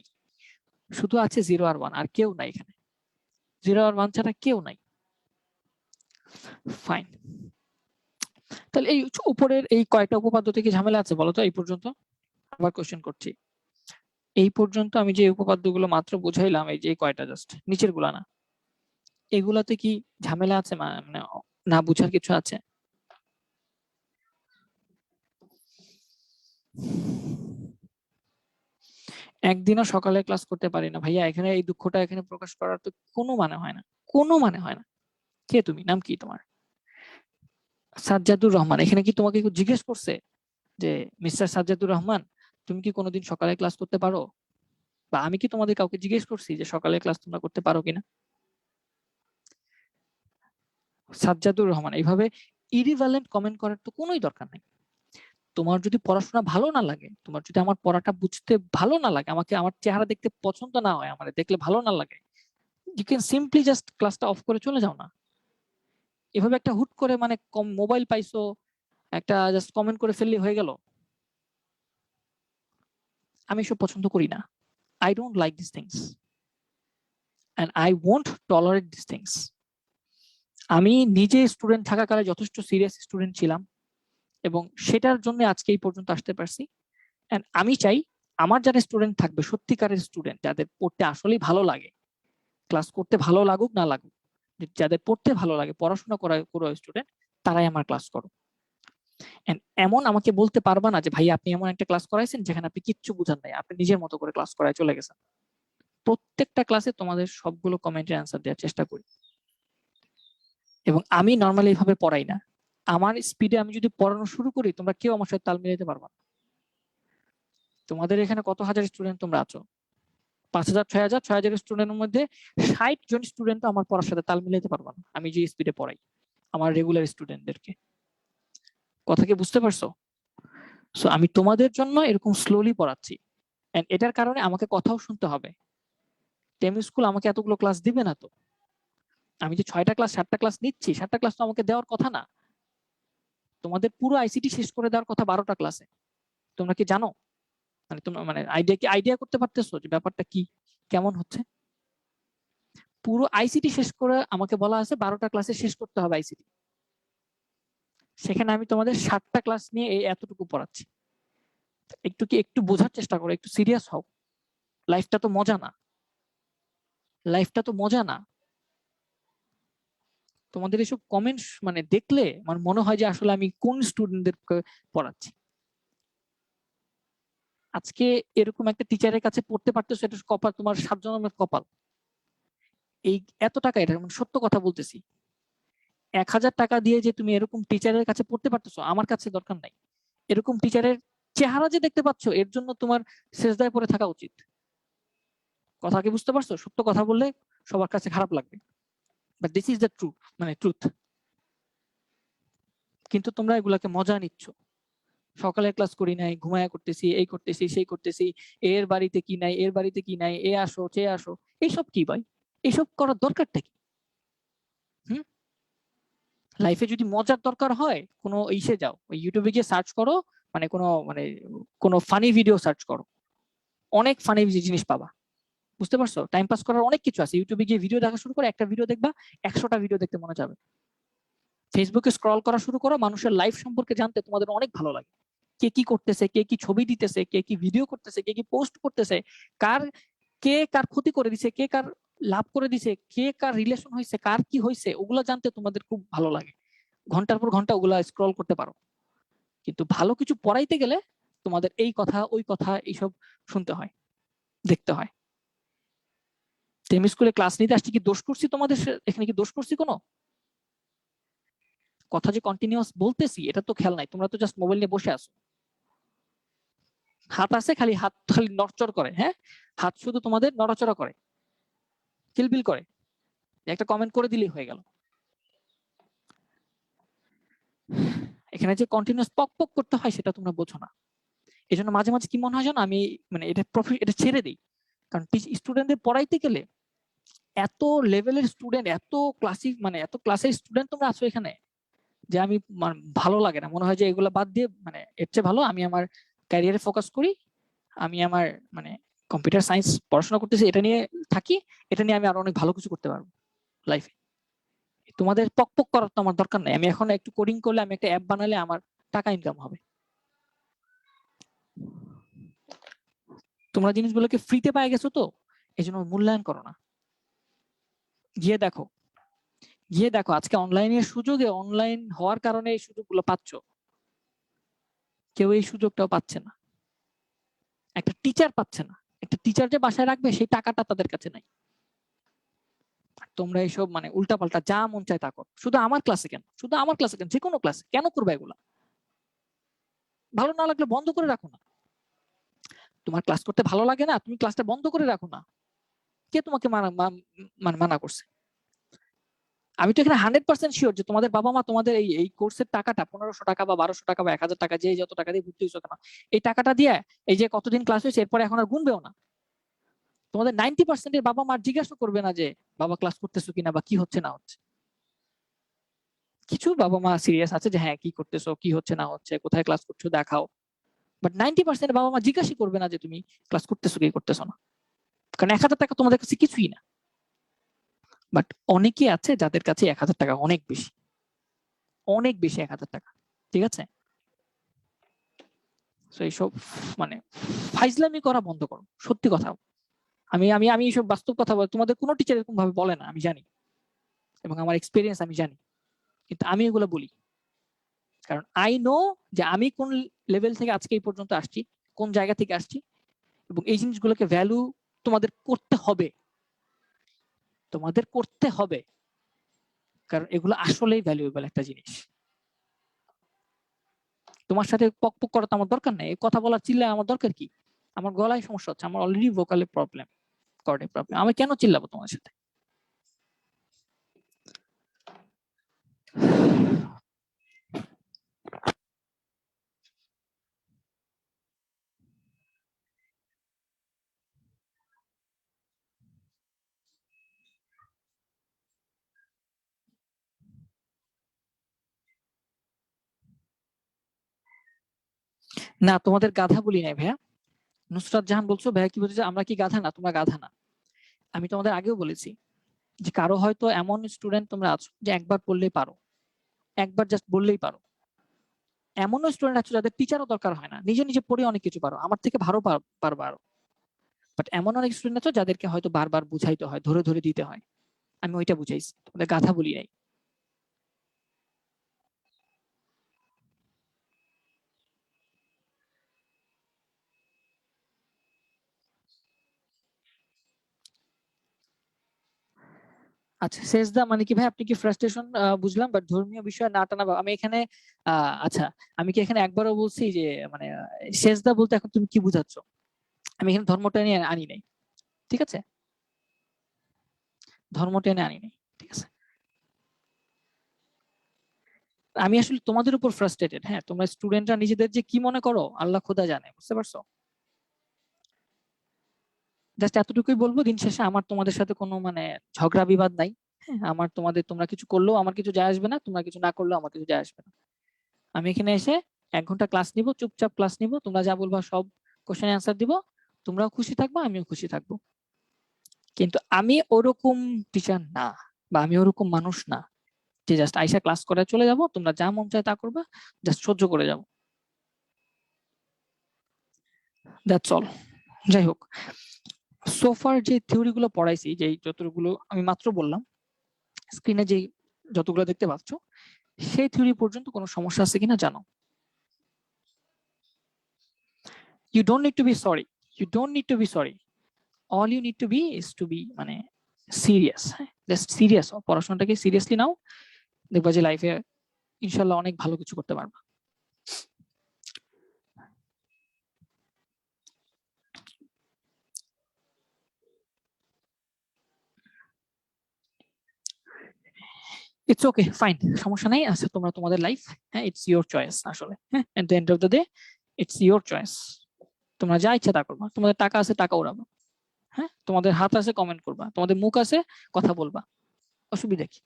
S2: শুধু আছে 0 আর 1, আর কেউ নাই এখানে, 0 আর 1 ছাড়া কেউ নাই। ফাইন, তাহলে এই উপরের এই কয়টা উপপাদ্য থেকে ঝামেলা আছে বলো তো এই পর্যন্ত? আবার কোশ্চেন করছি, এই পর্যন্ত আমি যে উপপাদ্যগুলো মাত্র বুঝাইলাম, এই যে কয়টা জাস্ট নিচের গুলা না, এগুলাতে কি ঝামেলা আছে, মানে না বুঝার কিছু আছে? একদিনও সকালে ক্লাস করতে পারি না ভাইয়া, এখানে এই দুঃখটা এখানে প্রকাশ করার তো কোনো মানে হয় না, কোনো মানে হয় না। কে তুমি, নাম কি তোমার? সাজ্জাদুর রহমান। এখানে কি তোমাকে কেউ জিজ্ঞেস করছে যে মিস্টার সাজ্জাদুর রহমান, তুমি কি কোনোদিন সকালে ক্লাস করতে পারো? বা আমি কি তোমাদের কাউকে জিজ্ঞেস করছি যে সকালে ক্লাস তোমরা করতে পারো কিনা? সাজ্জাদুর রহমান এইভাবে ইরিভ্যালেন্ট কমেন্ট করার তো কোনোই দরকার নেই। তোমার যদি পড়াশোনা ভালো না লাগে, তোমার যদি আমার পড়াটা বুঝতে ভালো না লাগে, আমাকে আমার চেহারা দেখতে পছন্দ না হয়, আমার দেখলে ভালো না লাগে, ইউ ক্যান সিম্পলি জাস্ট ক্লাসটা অফ করে চলে যাও না। এভাবে একটা হুট করে মানে মোবাইল পাইছো, একটা জাস্ট কমেন্ট করে ফেললে হয়ে গেল। আমি এসব পছন্দ করি না। I don't like these things and I won't tolerate these things. আমি নিজে স্টুডেন্ট থাকাকালে যথেষ্ট সিরিয়াস স্টুডেন্ট ছিলাম এবং সেটার জন্য আজকে এই পর্যন্ত আসতে পারছি। এন্ড আমি চাই আমার যারা স্টুডেন্ট থাকবে, সত্যিকারের স্টুডেন্ট যাদের পড়তে আসলেই ভালো লাগে, ক্লাস করতে ভালো লাগুক না লাগুক, যাদের পড়তে ভালো লাগে, পড়াশোনা করা স্টুডেন্ট, তারাই আমার ক্লাস করো। এমন আমাকে বলতে পারবা না যে ভাই আপনি এমন একটা ক্লাস করাইছেন যেখানে আপনি কিচ্ছু বুঝান নাই, আপনি নিজের মতো করে ক্লাস করায় চলে গেছেন। প্রত্যেকটা ক্লাসে তোমাদের সবগুলো কমেন্টের অ্যান্সার দেওয়ার চেষ্টা করি এবং আমি নর্মালি এইভাবে পড়াই না। আমার স্পিডে আমি যদি পড়ানো শুরু করি, তোমরা কেউ আমার সাথে তাল মিলাতে পারবা না। তোমাদের এখানে কত হাজার স্টুডেন্ট তোমরা আছো? 5,000, 6,000, 6,000 স্টুডেন্টের মধ্যে 60 জন স্টুডেন্ট আমার পড়ার সাথে তাল মিলাতে পারবা না আমি যে স্পিডে পড়াই আমার রেগুলার স্টুডেন্টদেরকে। কথা কি বুঝতে পারছো? সো আমি তোমাদের জন্য এরকম স্লোলি পড়াচ্ছি, এন্ড এটার কারণে আমাকে কথাও শুনতে হবে। টেম স্কুল আমাকে এতগুলো ক্লাস দিবে না তো। আমি যে 6টা ক্লাস 7টা ক্লাস নিচ্ছি, 7টা ক্লাস তো আমাকে দেওয়ার কথা না। তোমাদের পুরো আইসিটি শেষ করে দেওয়ার কথা 12টা ক্লাসে। তোমরা কি জানো? মানে তোমরা মানে আইডিয়া করতে পারতেছো যে ব্যাপারটা কি, কেমন হচ্ছে? পুরো আইসিটি শেষ করে আমাকে বলা আছে 12টা ক্লাসে শেষ করতে হবে আইসিটি। সেখানে আমি তোমাদের 7টা ক্লাস নিয়ে এই এতটুকু পড়াচ্ছি। একটু বোঝার চেষ্টা করো, একটু সিরিয়াস হও। লাইফটা তো মজা না, লাইফটা তো মজা না। তোমাদের এসব কমেন্টস মানে দেখলে আমার মনে হয় যে আসলে আমি কোন স্টুডেন্টদেরকে পড়াচ্ছি। আজকে এরকম একটা টিচারের কাছে পড়তে পারতেছো, এটা কপাল, তোমার 7 জন্মের কপাল। এই এত টাকা, এটা মানে সত্য কথা বলতেছি, 1,000 টাকা দিয়ে যে তুমি এরকম টিচারের কাছে পড়তে পারতেছো, আমার কাছে দরকার নাই। এরকম টিচারের চেহারা যে দেখতে পাচ্ছ, এর জন্য তোমার সেজদায় পড়ে থাকা উচিত। কথা কি বুঝতে পারছো? সত্য কথা বললে সবার কাছে খারাপ লাগবে, but this is the truth, মানে ট্রুথ। কিন্তু তোমরা এগুলাকে মজা নিচ্ছ। সকালে ক্লাস করি নাই, ঘুমায়া করতেছি, এই করতেছি, সেই করতেছি, এর বাড়িতে কি নাই, এর বাড়িতে কি নাই, এ আসো সে আসো, এইসব কি ভাই? এইসব করার দরকারটা কি? হুম, লাইফে যদি মজার দরকার হয় কোনো ইসে যাও, ওই ইউটিউবে গিয়ে সার্চ করো, কোনো ফানি ভিডিও সার্চ করো, অনেক ফানি জিনিস পাবা। বুঝতে পারছো? টাইম পাস করার অনেক কিছু আছে। ইউটিউবে গিয়ে ভিডিও দেখা শুরু করো, একটা ভিডিও দেখবা, 100টা ভিডিও দেখতে মনে যাবে। ফেসবুকে স্ক্রল করা শুরু করো, মানুষের লাইফ সম্পর্কে জানতে তোমাদের অনেক ভালো লাগে। কে কি করতেছে, কে কি ছবি দিতেছে, কে কি ভিডিও করতেছে, কে কি পোস্ট করতেছে, কার কে কার ক্ষতি করে দিছে, কে কার লাভ করে দিছে, কে কার রিলেশন হয়েছে, কার কি হয়েছে, ওগুলো জানতে তোমাদের খুব ভালো লাগে। ঘন্টার পর ঘন্টা ওগুলা স্ক্রল করতে পারো। কিন্তু ভালো কিছু পড়াইতে গেলে তোমাদের এই কথা ওই কথা এইসব শুনতে হয়, দেখতে হয়। সেমি স্কুলে ক্লাস নিতে আসছি, কি দোষ করছি তোমাদের? এখানে কি দোষ করছি কোনো? কথা যে কন্টিনিউয়াস বলতেছি এটা তো খেয়াল নাই, তোমরা তো জাস্ট মোবাইল নিয়ে বসে আছো। হাত আছে, খালি হাত খালি নড়চড় করে, হ্যাঁ, হাত শুধু তোমাদের নড়াচড়া করে, কিলবিল করে, একটা কমেন্ট করে দিলেই হয়ে গেল। এখানে যে কন্টিনিউয়াস পক পক করতে হয় সেটা তোমরা বোঝো না। এই জন্য মাঝে মাঝে কি মনে হয় জানো, আমি মানে এটা ছেড়ে দিই। কারণ স্টুডেন্টদের পড়াইতে গেলে এত লেভেলের স্টুডেন্ট, এত ক্লাসের স্টুডেন্ট তোমরা আছো এখানে, যে আমি ভালো লাগে না, মনে হয় যে এগুলো বাদ দিয়ে মানে এর চেয়ে ভালো আমি আমার ক্যারিয়ারে ফোকাস করি। আমি আমার মানে কম্পিউটার সায়েন্স পড়াশোনা করতেছি, এটা নিয়ে থাকি, এটা নিয়ে আমি আরো অনেক ভালো কিছু করতে পারবো লাইফে। তোমাদের পক পক করার তো আমার দরকার নাই। আমি এখন একটু কোডিং করলে, আমি একটা অ্যাপ বানালে আমার টাকা ইনকাম হবে। তোমরা জিনিসগুলোকে ফ্রিতে পেয়ে গেছো তো, এই জন্য মূল্যায়ন করো না। গিয়ে দেখো, আজকে অনলাইনের সুযোগে, অনলাইন হওয়ার কারণে এই সুযোগগুলো পাচ্ছ। কেউ এই সুযোগটাও পাচ্ছে না, একটা টিচার পাচ্ছে না। একটা টিচার যে বাসায় রাখবে সেই টাকাটা তাদের কাছে নাই। তোমরা এইসব মানে উল্টাপাল্টা যা মন চায় তা করো। শুধু আমার ক্লাসে কেন, যে কোনো ক্লাসে কেন করবে এগুলা? ভালো না লাগলে বন্ধ করে রাখো না। তোমার ক্লাস করতে ভালো লাগে না, তুমি ক্লাসটা বন্ধ করে রাখো না। কে তোমাকে মানা করছে? আমি তো এখানে 100% শিওর যে তোমাদের বাবা মা তোমাদের এই কোর্সের টাকাটা 1500 টাকা বা 1200 টাকা বা 1000 টাকা, যে যত টাকা দিয়ে ভর্তি হয়েছো কেন, এই টাকাটা দিয়ে এই যে কতদিন ক্লাস হয়েছে এরপরে এখন আর গুনবেও না। তোমাদের 90% এর বাবা মা জিজ্ঞাসা করবে না যে বাবা ক্লাস করতেছো কিনা বা কি হচ্ছে না হচ্ছে। কিছু বাবা মা সিরিয়াস আছে যে হ্যাঁ কি করতেছো, কি হচ্ছে না হচ্ছে, কোথায় ক্লাস করছো দেখাও। বাট 90% বাবা মা জিজ্ঞাসা করবে না যে তুমি ক্লাস করতেছো কি করতেছো না। কারণ 1,000 টাকা তোমাদের কাছে কিছুই না। বাট অনেকেই আছে যাদের কাছে 1,000 টাকা অনেক বেশি, অনেক বেশি 1,000 টাকা। ঠিক আছে, তো এইসব মানে ফাইজলামি করা বন্ধ করো, সত্যি কথা। আমি আমি আমি এইসব বাস্তব কথা বল, তোমাদের কোনো টিচার এরকম ভাবে বলে না, আমি জানি, এবং আমার এক্সপিরিয়েন্স আমি জানি, কিন্তু আমি এগুলো বলি কারণ আই নো যে আমি কোন লেভেল থেকে আজকে এই পর্যন্ত আসছি, কোন জায়গা থেকে আসছি, এবং এই জিনিসগুলোকে ভ্যালু তোমাদের করতে হবে, তোমাদের করতে হবে, কারণ এগুলো আসলেই ভ্যালুয়েবল একটা জিনিস। তোমার সাথে পক পক করা তো আমার দরকার নেই, এই কথা বলার চিল্লায় আমার দরকার কি? আমার গলায় সমস্যা হচ্ছে, আমার অলরেডি ভোকালে প্রবলেম, কর্ডে প্রবলেম, আমি কেন চিল্লাবো তোমার সাথে? না, তোমাদের গাধা বলি নাই ভাইয়া। নুসরাত জাহান বলছো ভাইয়া কি বলছে, আমরা কি গাধা? না, তোমরা গাধা না। আমি তোমাদের আগেও বলেছি যে কারো হয়তো এমন স্টুডেন্ট তোমরা আছো যে একবার পড়লেই পারো, একবার জাস্ট বললেই পারো। এমনও স্টুডেন্ট আছে যাদের টিচারও দরকার হয় না, নিজে নিজে পড়ে অনেক কিছু পারো, আমার থেকে ভালো পারবা আরো। বাট এমন অনেক স্টুডেন্ট আছে যাদেরকে হয়তো বারবার বুঝাইতে হয়, ধরে ধরে দিতে হয়। আমি ওইটা বুঝাইছি, তোমাদের গাধা বলি নাই। আচ্ছা, সেজদা মানে কি ভাই? আপনি কি ফ্রাস্ট্রেশন বুঝলাম, বাট ধর্মীয় বিষয় না টানা আমি এখানে আচ্ছা, আমি কি এখানে একবারও বলছি যে মানে সেজদা বলতে এখন তুমি কি বুঝাচ্ছ? আমি এখানে ধর্মটা নিয়ে আনি নাই, ঠিক আছে, ধর্মটা নিয়ে আনি নাই, ঠিক আছে। আমি আসলে তোমাদের উপর ফ্রাস্ট্রেটেড। হ্যাঁ, তোমরা স্টুডেন্টরা নিজেদের যে কি মনে করো আল্লাহ খোদা জানে, বুঝতে পারছো? জাস্ট এতটুকুই বলবো, দিন শেষে আমার তোমাদের সাথে কোনো মানে ঝগড়া বিবাদ নাই। হ্যাঁ, আমার তোমাদের, তোমরা কিছু করলেও আমার কিছু যায় আসবে না, তোমরা কিছু না করলেও আমার কিছু যায় আসবে না। আমি এখানে এসে 1 ঘন্টা ক্লাস নিব, চুপচাপ ক্লাস নিব, তোমরা যা বলবা সব কোশ্চেন অ্যান্সার দিব, তোমরাও খুশি থাকবা, আমিও খুশি থাকবো। কিন্তু আমি ওরকম টিচার না, বা আমি ওরকম মানুষ না যে জাস্ট আইসা ক্লাস করে চলে যাব, তোমরা যা মন চায় তা করবা, জাস্ট সহ্য করে যাবো, দ্যাটস অল। যাই হোক, সোফার যে থিওরি গুলো পড়াইছি, যে যতগুলো আমি মাত্র বললাম, স্ক্রিনে যে যতগুলো দেখতে পাচ্ছ, সেই থিওরি পর্যন্ত কোনো সমস্যা আছে কিনা জানো? You don't need to be sorry, you don't need to be sorry, all you need to be is to be মানে সিরিয়াস। হ্যাঁ, জাস্ট সিরিয়াস হও, পড়াশোনাটাকে সিরিয়াসলি নাও, দেখবা যে লাইফে ইনশাল্লাহ অনেক ভালো কিছু করতে পারবা। ইটস ওকে, ফাইন, সমস্যা নাই। আচ্ছা, তোমরা তোমাদের লাইফ, হ্যাঁ, ইটস ইওর চয়েস আসলে। হ্যাঁ, at the end of the day it's your choice. তোমরা যা ইচ্ছা তা করবা, তোমাদের টাকা আছে টাকা উড়াবা, হ্যাঁ, তোমাদের হাত আছে কমেন্ট করবা, তোমাদের মুখ আছে কথা বলবা, অসুবিধা কি?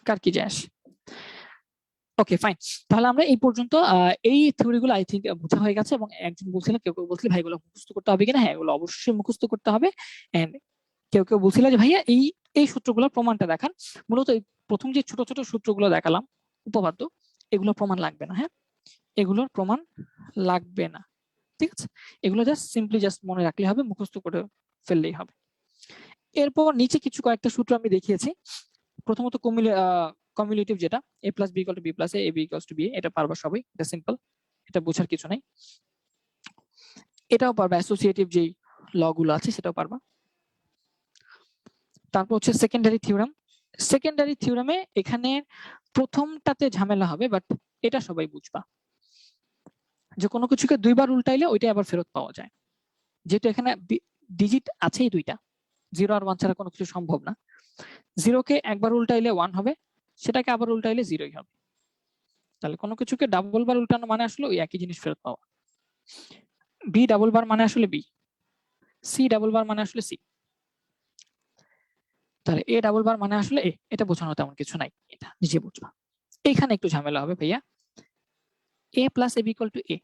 S2: কার কি যায় আসে? ওকে, ফাইন। তাহলে আমরা এই পর্যন্ত এই থিওরিগুলো আই থিঙ্ক বোঝা হয়ে গেছে। এবং একজন বলছিল, কেউ কেউ বলছিল ভাই এগুলো মুখস্থ করতে হবে কিনা, হ্যাঁ, এগুলো অবশ্যই মুখস্থ করতে হবে। এন্ড কেউ কেউ বলছিল যে ভাইয়া এই এই সূত্রগুলোর প্রমাণটা দেখান। মূলত এই প্রথম যে ছোট ছোট সূত্রগুলো দেখালাম উপপাদ্য, এগুলোর প্রমাণ লাগবে না। হ্যাঁ, এগুলোর প্রমাণ লাগবে না, ঠিক আছে। এগুলো জাস্ট সিম্পলি জাস্ট মনে রাখলে হবে, মুখস্থ করে ফেললেই হবে। এরপর নিচে কিছু কয়েকটা সূত্র আমি দেখিয়েছি। প্রথমত কমিউলেটিভ, যেটা a plus B equal to B plus A, B equal to B, এটা পারবা সবাই, এটা সিম্পল, এটা বোঝার কিছু নাই। এটাও পারবা, অ্যাসোসিয়েটিভ যেই ল গুলো আছে সেটাও পারবা। তারপর হচ্ছে সেকেন্ডারি থিওরাম। সেকেন্ডারি থিওরামে এখানে প্রথমটাতে ঝামেলা হবে, বাট এটা সবাই বুঝবা, যে কোনো কিছুকে দুইবার উল্টাইলে ওইটা আবার ফেরত পাওয়া যায়। যেহেতু এখানে ডিজিট আছেই দুইটা, 0 আর 1 ছাড়া কোনো কিছু সম্ভব না। 0কে একবার উল্টাইলে 1 হবে, সেটাকে আবার উল্টাইলে 0ই হবে। তাহলে কোনো কিছুকে ডাবল বার উল্টানো মানে আসলে ওই একই জিনিস ফেরত পাওয়া। বি ডাবল বার মানে আসলে বি, সি ডাবল বার মানে আসলে সি। তাহলে এ ডাবল বার মানে আসলে এ, এটা বোঝানো তেমন কিছু নাই, এটা নিজে বুঝবা। এখানে একটু ঝামেলা হবে ভাইয়া, a plus A B equal to a,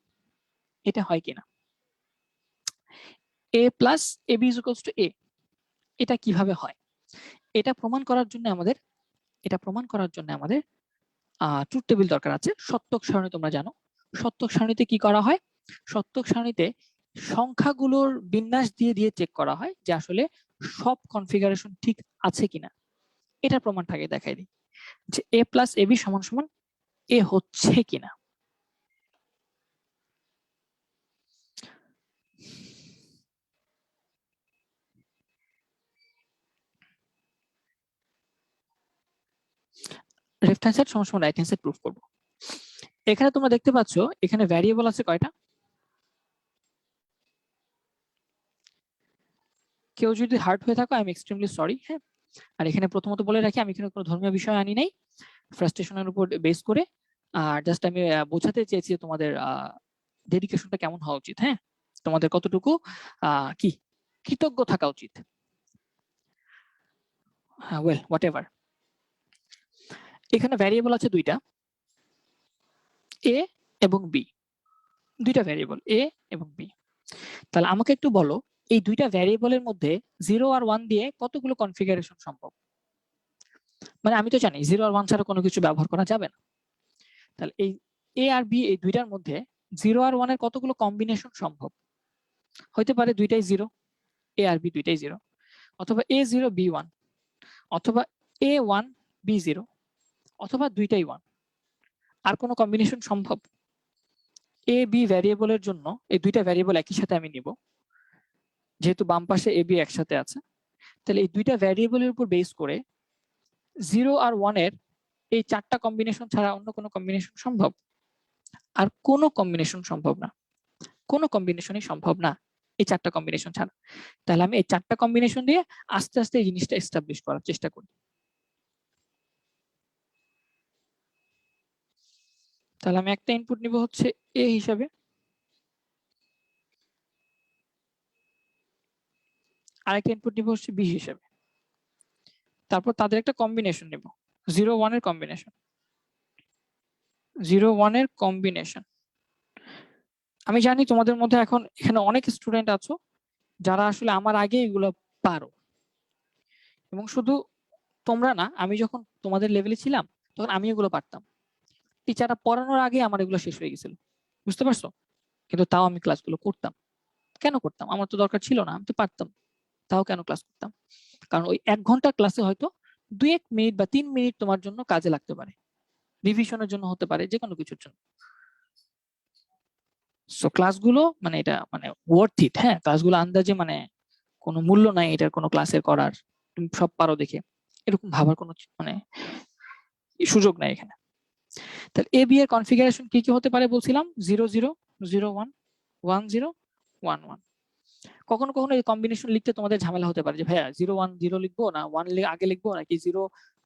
S2: এটা হয় কিনা? A plus A B equal to a, এটা কিভাবে হয়? এটা প্রমাণ করার জন্য আমাদের ট্রুথ টেবিল দরকার আছে। সত্যক সারণী তোমরা জানো, সত্যক সারণীতে কি করা হয়, সত্যক সারণীতে সংখ্যাগুলোর বিন্যাস দিয়ে দিয়ে চেক করা হয় যে আসলে সব কনফিগারেশন ঠিক আছে কিনা। এটা প্রমাণটাকে দেখাই দিই যে a প্লাস ab সমান সমান a হচ্ছে কিনা। লেফট হ্যান্ড সাইড সমান সমান রাইট হ্যান্ড সাইড প্রুফ করব। এখানে তোমরা দেখতে পাচ্ছ এখানে ভ্যারিয়েবল আছে কয়টা? কেউ যদি হার্ট হয়ে থাকো আই এম এক্সট্রিমলি সরি। হ্যাঁ, আর এখানে প্রথমত বলে রাখি আমি এখানে কোনো ধর্মীয় বিষয় আনি নাই, ফ্রাস্ট্রেশনের উপর বেস করে। আর জাস্ট আমি বোঝাতে চেয়েছি তোমাদের ডেডিকেশনটা কেমন হওয়া উচিত। হ্যাঁ, তোমাদের কতটুকু কি কৃতজ্ঞ থাকা উচিত। হ্যাঁ, ওয়েল হোয়াট এভার। এখানে ভ্যারিয়েবল আছে দুইটা, এ এবং বি, দুইটা ভ্যারিয়েবল এ এবং বি। তাহলে আমাকে একটু বলো এই দুইটা ভ্যারিয়েবলের মধ্যে 0 আর 1 দিয়ে কতগুলো কনফিগারেশন সম্ভব? মানে আমি তো জানি 0 আর 1 ছাড়া কোনো কিছু ব্যবহার করা যাবে না। তাহলে এই এ আর বি এই দুইটার মধ্যে 0 আর 1 এর কতগুলো কম্বিনেশন সম্ভব? হইতে পারে দুইটাই 0, এ আর বি দুইটাই 0, অথবা a0 b1, অথবা a1 b0, অথবা দুইটাই 1। আর কোনো কম্বিনেশন সম্ভব? এ বি ভ্যারিয়েবলের জন্য এই দুইটা ভ্যারিয়েবল একই সাথে আমি নিব, যেহেতু বাম পাশে এ বি একসাথে আছে। তাহলে এই দুইটা ভ্যারিয়েবলের উপর বেস করে 0 আর 1 এর এই চারটা কম্বিনেশন ছাড়া অন্য কোনো কম্বিনেশন সম্ভব? আর কোনো কম্বিনেশন সম্ভব না, কোনো কম্বিনেশনই সম্ভব না এই চারটা কম্বিনেশন ছাড়া। তাহলে আমি এই চারটা কম্বিনেশন দিয়ে আস্তে আস্তে এই জিনিসটা এস্টাবলিশ করার চেষ্টা করি। তাহলে আমি একটা ইনপুট নিব হচ্ছে এ হিসাবে, আরেকটা ইনপুট নিব হচ্ছে বি হিসাবে, তারপর তাদের একটা কম্বিনেশন নিব, 0 1 এর কম্বিনেশন, 0 1 এর কম্বিনেশন। আমি জানি তোমাদের মধ্যে এখন এখানে অনেক স্টুডেন্ট আছো যারা আসলে আমার আগে এগুলো পারো, এবং শুধু তোমরা না, আমি যখন তোমাদের লেভেলে ছিলাম তখন আমি এগুলো পারতাম। টিচাররা পড়ানোর আগে আমার এগুলো শেষ হয়ে গেছিল, বুঝতে পারছো? কিন্তু তাও আমি ক্লাসগুলো করতাম। কেন করতাম? আমার তো দরকার ছিল না, আমি তো পারতাম, তাও কেন ক্লাস করতাম? কারণ ওই 1 ঘন্টা ক্লাসে হয়তো 2-1 মিনিট বা 3 মিনিট তোমার জন্য কাজে লাগতে পারে, রিভিশনের জন্য হতে পারে, যে কোনো কিছুর জন্য। সো ক্লাসগুলো মানে এটা মানে ওয়ার্থ ইট। হ্যাঁ, ক্লাসগুলো আন্দাজে মানে কোনো মূল্য নাই এটার কোনো ক্লাসের করার, তুমি সব পারো দেখে এরকম ভাবার কোনো মানে সুযোগ নাই এখানে। তাহলে এ বি এর কনফিগারেশন কি কি হতে পারে বলছিলাম? 0 0 0 1 1 0 1 1। কখনো কখনো এই কম্বিনেশন লিখতে তোমাদের ঝামেলা হতে পারে যে ভাইয়া 0 1 0 লিখবো না 1 আগে লিখবো নাকি 0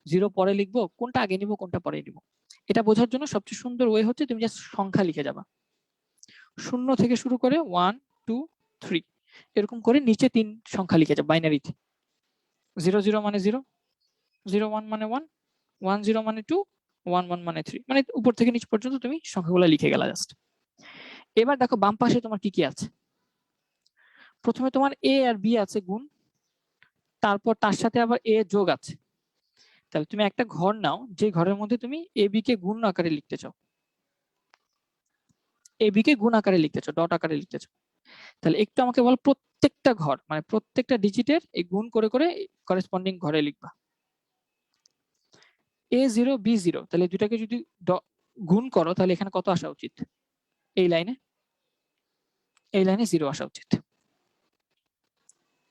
S2: 0 পরে লিখবো, কোনটা আগে নিব কোনটা পরে নিব। এটা বোঝার জন্য সবচেয়ে সুন্দর ওয়ে হচ্ছে তুমি জাস্ট সংখ্যা লিখে যাবা, 0 থেকে শুরু করে 1 2 3 এরকম করে নিচে 3 সংখ্যা লিখে যাবে বাইনারিতে। 0 0 মানে 0, 0 1 মানে 1, 1 0 মানে 2, 1 1 মানে 3, মানে উপর থেকে নিচ পর্যন্ত তুমি সংখ্যাগুলো লিখে গেলা জাস্ট। এবার দেখো বাম পাশে তোমার কি কি আছে। প্রথমে তোমার এ আর বি আছে গুণ, তারপর তার সাথে আবার এ যোগ আছে। তাহলে তুমি একটা ঘর নাও যে ঘরের মধ্যে তুমি এ বি কে গুণ আকারে লিখতে চাও, এ বি কে গুণ আকারে লিখতে চাও, ডট আকারে লিখতে চাও। তাহলে একটু আমাকে বল প্রত্যেকটা ঘর মানে প্রত্যেকটা ডিজিটের এই গুণ করে করে করেসপন্ডিং ঘরে লিখবা। a0 b0, তাহলে দুটাকে যদি গুণ করো তাহলে এখানে কত আসা উচিত? এই লাইনে 0 আসা উচিত।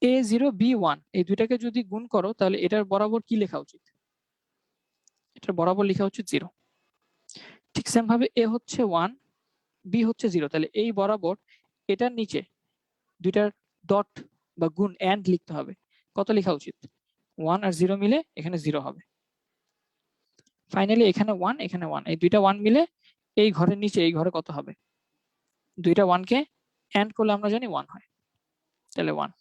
S2: a0 b1 এই দুটাকে যদি গুণ করো তাহলে এটার বরাবর কি লেখা উচিত? এটার বরাবর লেখা উচিত 0। ঠিক সেম ভাবে a হচ্ছে 1 b হচ্ছে 0, তাহলে এই বরাবর এটার নিচে দুইটার ডট বা গুণ এন্ড লিখতে হবে। কত লেখা উচিত? 1 আর 0 মিলে এখানে 0 হবে। ফাইনালি এখানে 1 এখানে 1, এই দুইটা 1 মিলে এই ঘরের নিচে এই ঘরে কত হবে? দুইটা 1 কে এন্ড করলে আমরা জানি 1 হয়, তাহলে 1।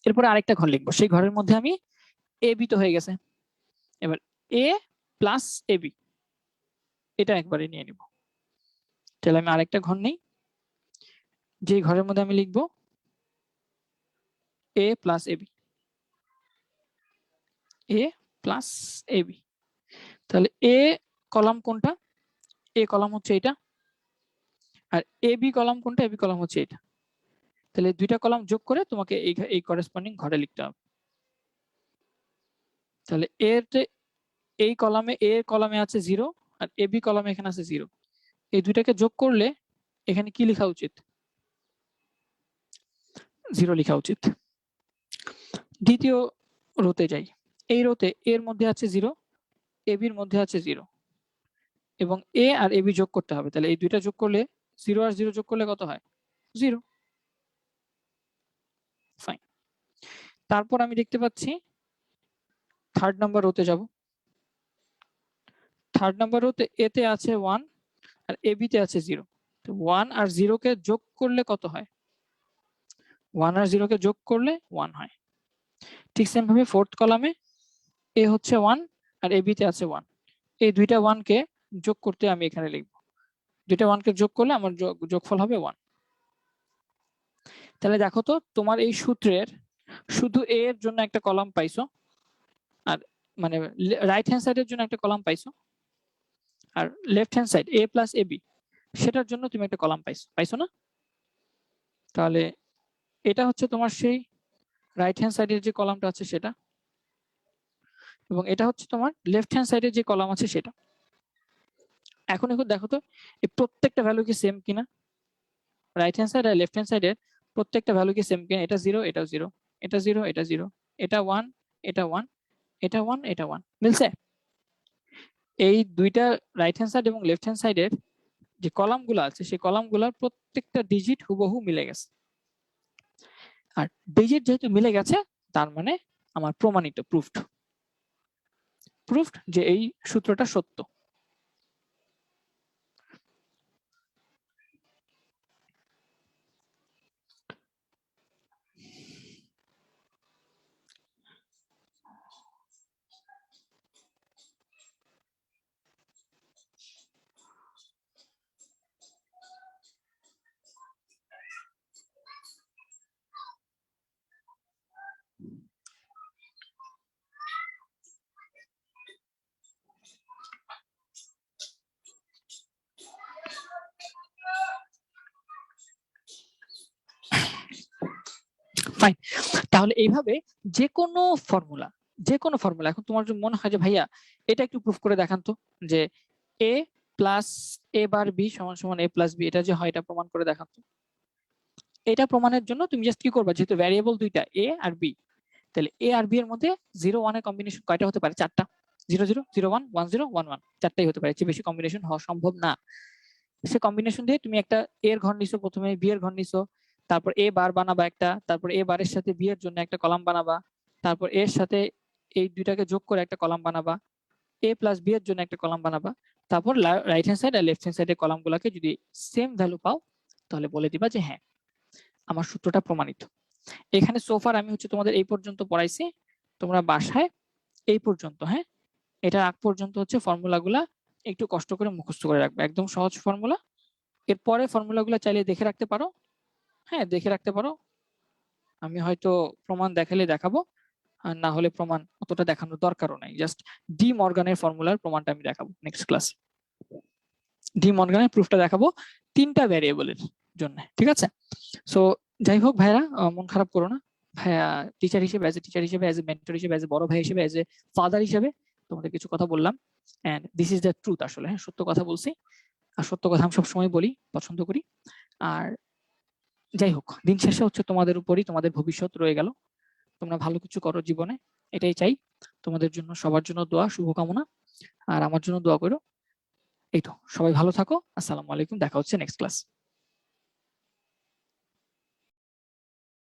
S2: এরপরে আরেকটা ঘর লিখবো, সেই ঘরের মধ্যে আমি এ বি তো হয়ে গেছে, এবার এ প্লাস এ বি এটা একবারে নিয়ে নিব। তাহলে আমি আরেকটা ঘর নেই, যে ঘরের মধ্যে আমি লিখবো এ plus A B. A plus A B. তাহলে এ কলাম কোনটা? এ কলাম হচ্ছে এটা, আর এ বি কলাম কোনটা? এ বি কলাম হচ্ছে এটা। তাহলে দুইটা কলাম যোগ করে তোমাকে এই করেসপন্ডিং ঘরে লিখতে হবে। তাহলে এই কলামে এ কলামে আছে 0 আর এ বি কলামে এখানে আছে 0। এই দুইটাকে যোগ করলে এখানে কি লেখা উচিত? 0 লেখা উচিত। দ্বিতীয় রোতে যাই। এই রোতে এর মধ্যে আছে 0, এ বির মধ্যে আছে 0 এবং এ আর এ বি যোগ করতে হবে। তাহলে এই দুইটা যোগ করলে 0 আর 0 যোগ করলে কত হয়? 0। ফাইন। তারপর আমি দেখতে পাচ্ছি থার্ড নাম্বার রোতে যাব। থার্ড নাম্বার রোতে এ তে আছে 1 আর এ বি তে আছে 0। তো 1 আর 0 কে যোগ করলে কত হয়? 1 আর 0 কে যোগ করলে 1 হয়। ঠিক সেম ভাবে ফোর্থ কলামে এ হচ্ছে 1 আর এ বি তে আছে 1। এই দুইটা 1 কে যোগ করতে আমি এখানে লিখব। দুইটা 1 কে যোগ করলে আমার যোগফল হবে 1। তাহলে দেখো তো তোমার এই সূত্রের শুধু এ এর জন্য একটা কলাম পাইছো, আর মানে রাইট হ্যান্ড সাইডের জন্য একটা কলাম পাইছো, আর left hand side A plus A B সেটার জন্য তুমি একটা কলাম পাইছো না? তাহলে এটা হচ্ছে তোমার সেই রাইট হ্যান্ড সাইডের যে কলামটা আছে সেটা, এবং এটা হচ্ছে তোমার লেফট হ্যান্ড সাইডের যে কলাম আছে সেটা। এখন দেখো তো এই প্রত্যেকটা ভ্যালু কি সেম কিনা? রাইট হ্যান্ড সাইড আর লেফট হ্যান্ড সাইডের প্রত্যেকটা ভ্যালু কি সেম কিনা? এটা 0, এটাও 0, এটা 0, এটা 0, এটা 1, এটা 1, এটা 1, এটা 1, মিলছে? এই দুইটা রাইট হ্যান্ড সাইড এবং লেফট হ্যান্ড সাইডের যে কলামগুলো আছে সেই কলামগুলোর প্রত্যেকটা ডিজিট হুবহু মিলে গেছে। আর ডিজিট যেহেতু মিলে গেছে তার মানে আমার প্রমাণিত, প্রুফড যে এই সূত্রটা সত্য। ফাইন। তাহলে এইভাবে যে কোনো ফর্মুলা এখন তোমার যদি মনে হয় যে ভাইয়া এটা একটু প্রুফ করে দেখান তো, যে এ প্লাস এ বার বি সমান সমান এ প্লাস বি, এটা যে হয় এটা প্রমাণ করে দেখান তো। এটা প্রমাণের জন্য তুমি জাস্ট কি করবা, যেহেতু ভ্যারিয়েবল দুইটা এ আর বি, তাহলে এ আর বি এর মধ্যে 0 1 এর কম্বিনেশন কয়টা হতে পারে? 4টা। 0 0 0 1 1 0 1 1, চারটাই হতে পারে, চেয়ে বেশি কম্বিনেশন হওয়া সম্ভব না। সে কম্বিনেশন দিয়ে তুমি একটা এর ঘর নিছো, প্রথমে বি এর ঘর নিছো, তারপর এ বার বানাবা একটা, তারপর এ বারের সাথে বি এর জন্য একটা কলাম বানাবা, তারপর এর সাথে এই দুইটাকে যোগ করে একটা কলাম বানাবা, এ প্লাস বি এর জন্য একটা কলাম বানাবা, তারপর রাইট হ্যান্ড সাইড আর লেফট হ্যান্ড সাইডের কলামগুলোকে যদি সেম ভ্যালু পাও তাহলে বলে দিবা যে হ্যাঁ আমার সূত্রটা প্রমাণিত। এখানে সোফার আমি হচ্ছে তোমাদের এই পর্যন্ত পড়াইছি, তোমরা বাসায় এই পর্যন্ত, হ্যাঁ এটা আগ পর্যন্ত হচ্ছে ফর্মুলাগুলা একটু কষ্ট করে মুখস্থ করে রাখবে, একদম সহজ ফর্মুলা। এরপরে ফর্মুলাগুলো চাইলে দেখে রাখতে পারো, হ্যাঁ দেখে রাখতে পারো। আমি হয়তো প্রমাণ দেখালে দেখাবো, আর না হলে প্রমাণ অতটা দেখানোর দরকারও নাই, জাস্ট ডি মর্গানের ফর্মুলার প্রমাণটা আমি দেখাবো নেক্সট ক্লাস। ডি মর্গানের প্রুফটা দেখাবো 3টা ভ্যারিয়েবলের জন্য, ঠিক আছে? সো যাই হোক ভাইরা, মন খারাপ করো না। ভাইয়া টিচার হিসেবে, অ্যাজ এ টিচার হিসেবে, অ্যাজ এ মেন্টর হিসেবে, অ্যাজ এ বড় ভাই হিসেবে, অ্যাজ এ ফাদার হিসেবে তোমাদের কিছু কথা বললাম, and this is the truth. আসলে হ্যাঁ সত্য কথা বলছি, আর সত্য কথা আমি সবসময় বলি, পছন্দ করি। আর যাই হোক, দিন শেষে হচ্ছে তোমাদের উপরই তোমাদের ভবিষ্যৎ রয়ে গেল। তোমরা ভালো কিছু করো জীবনে, এটাই চাই তোমাদের জন্য। সবার জন্য দোয়া, শুভকামনা, আর আমার জন্য দোয়া করো। এই তো, সবাই ভালো থাকো। আসসালামু আলাইকুম, দেখা হচ্ছে নেক্সট ক্লাস।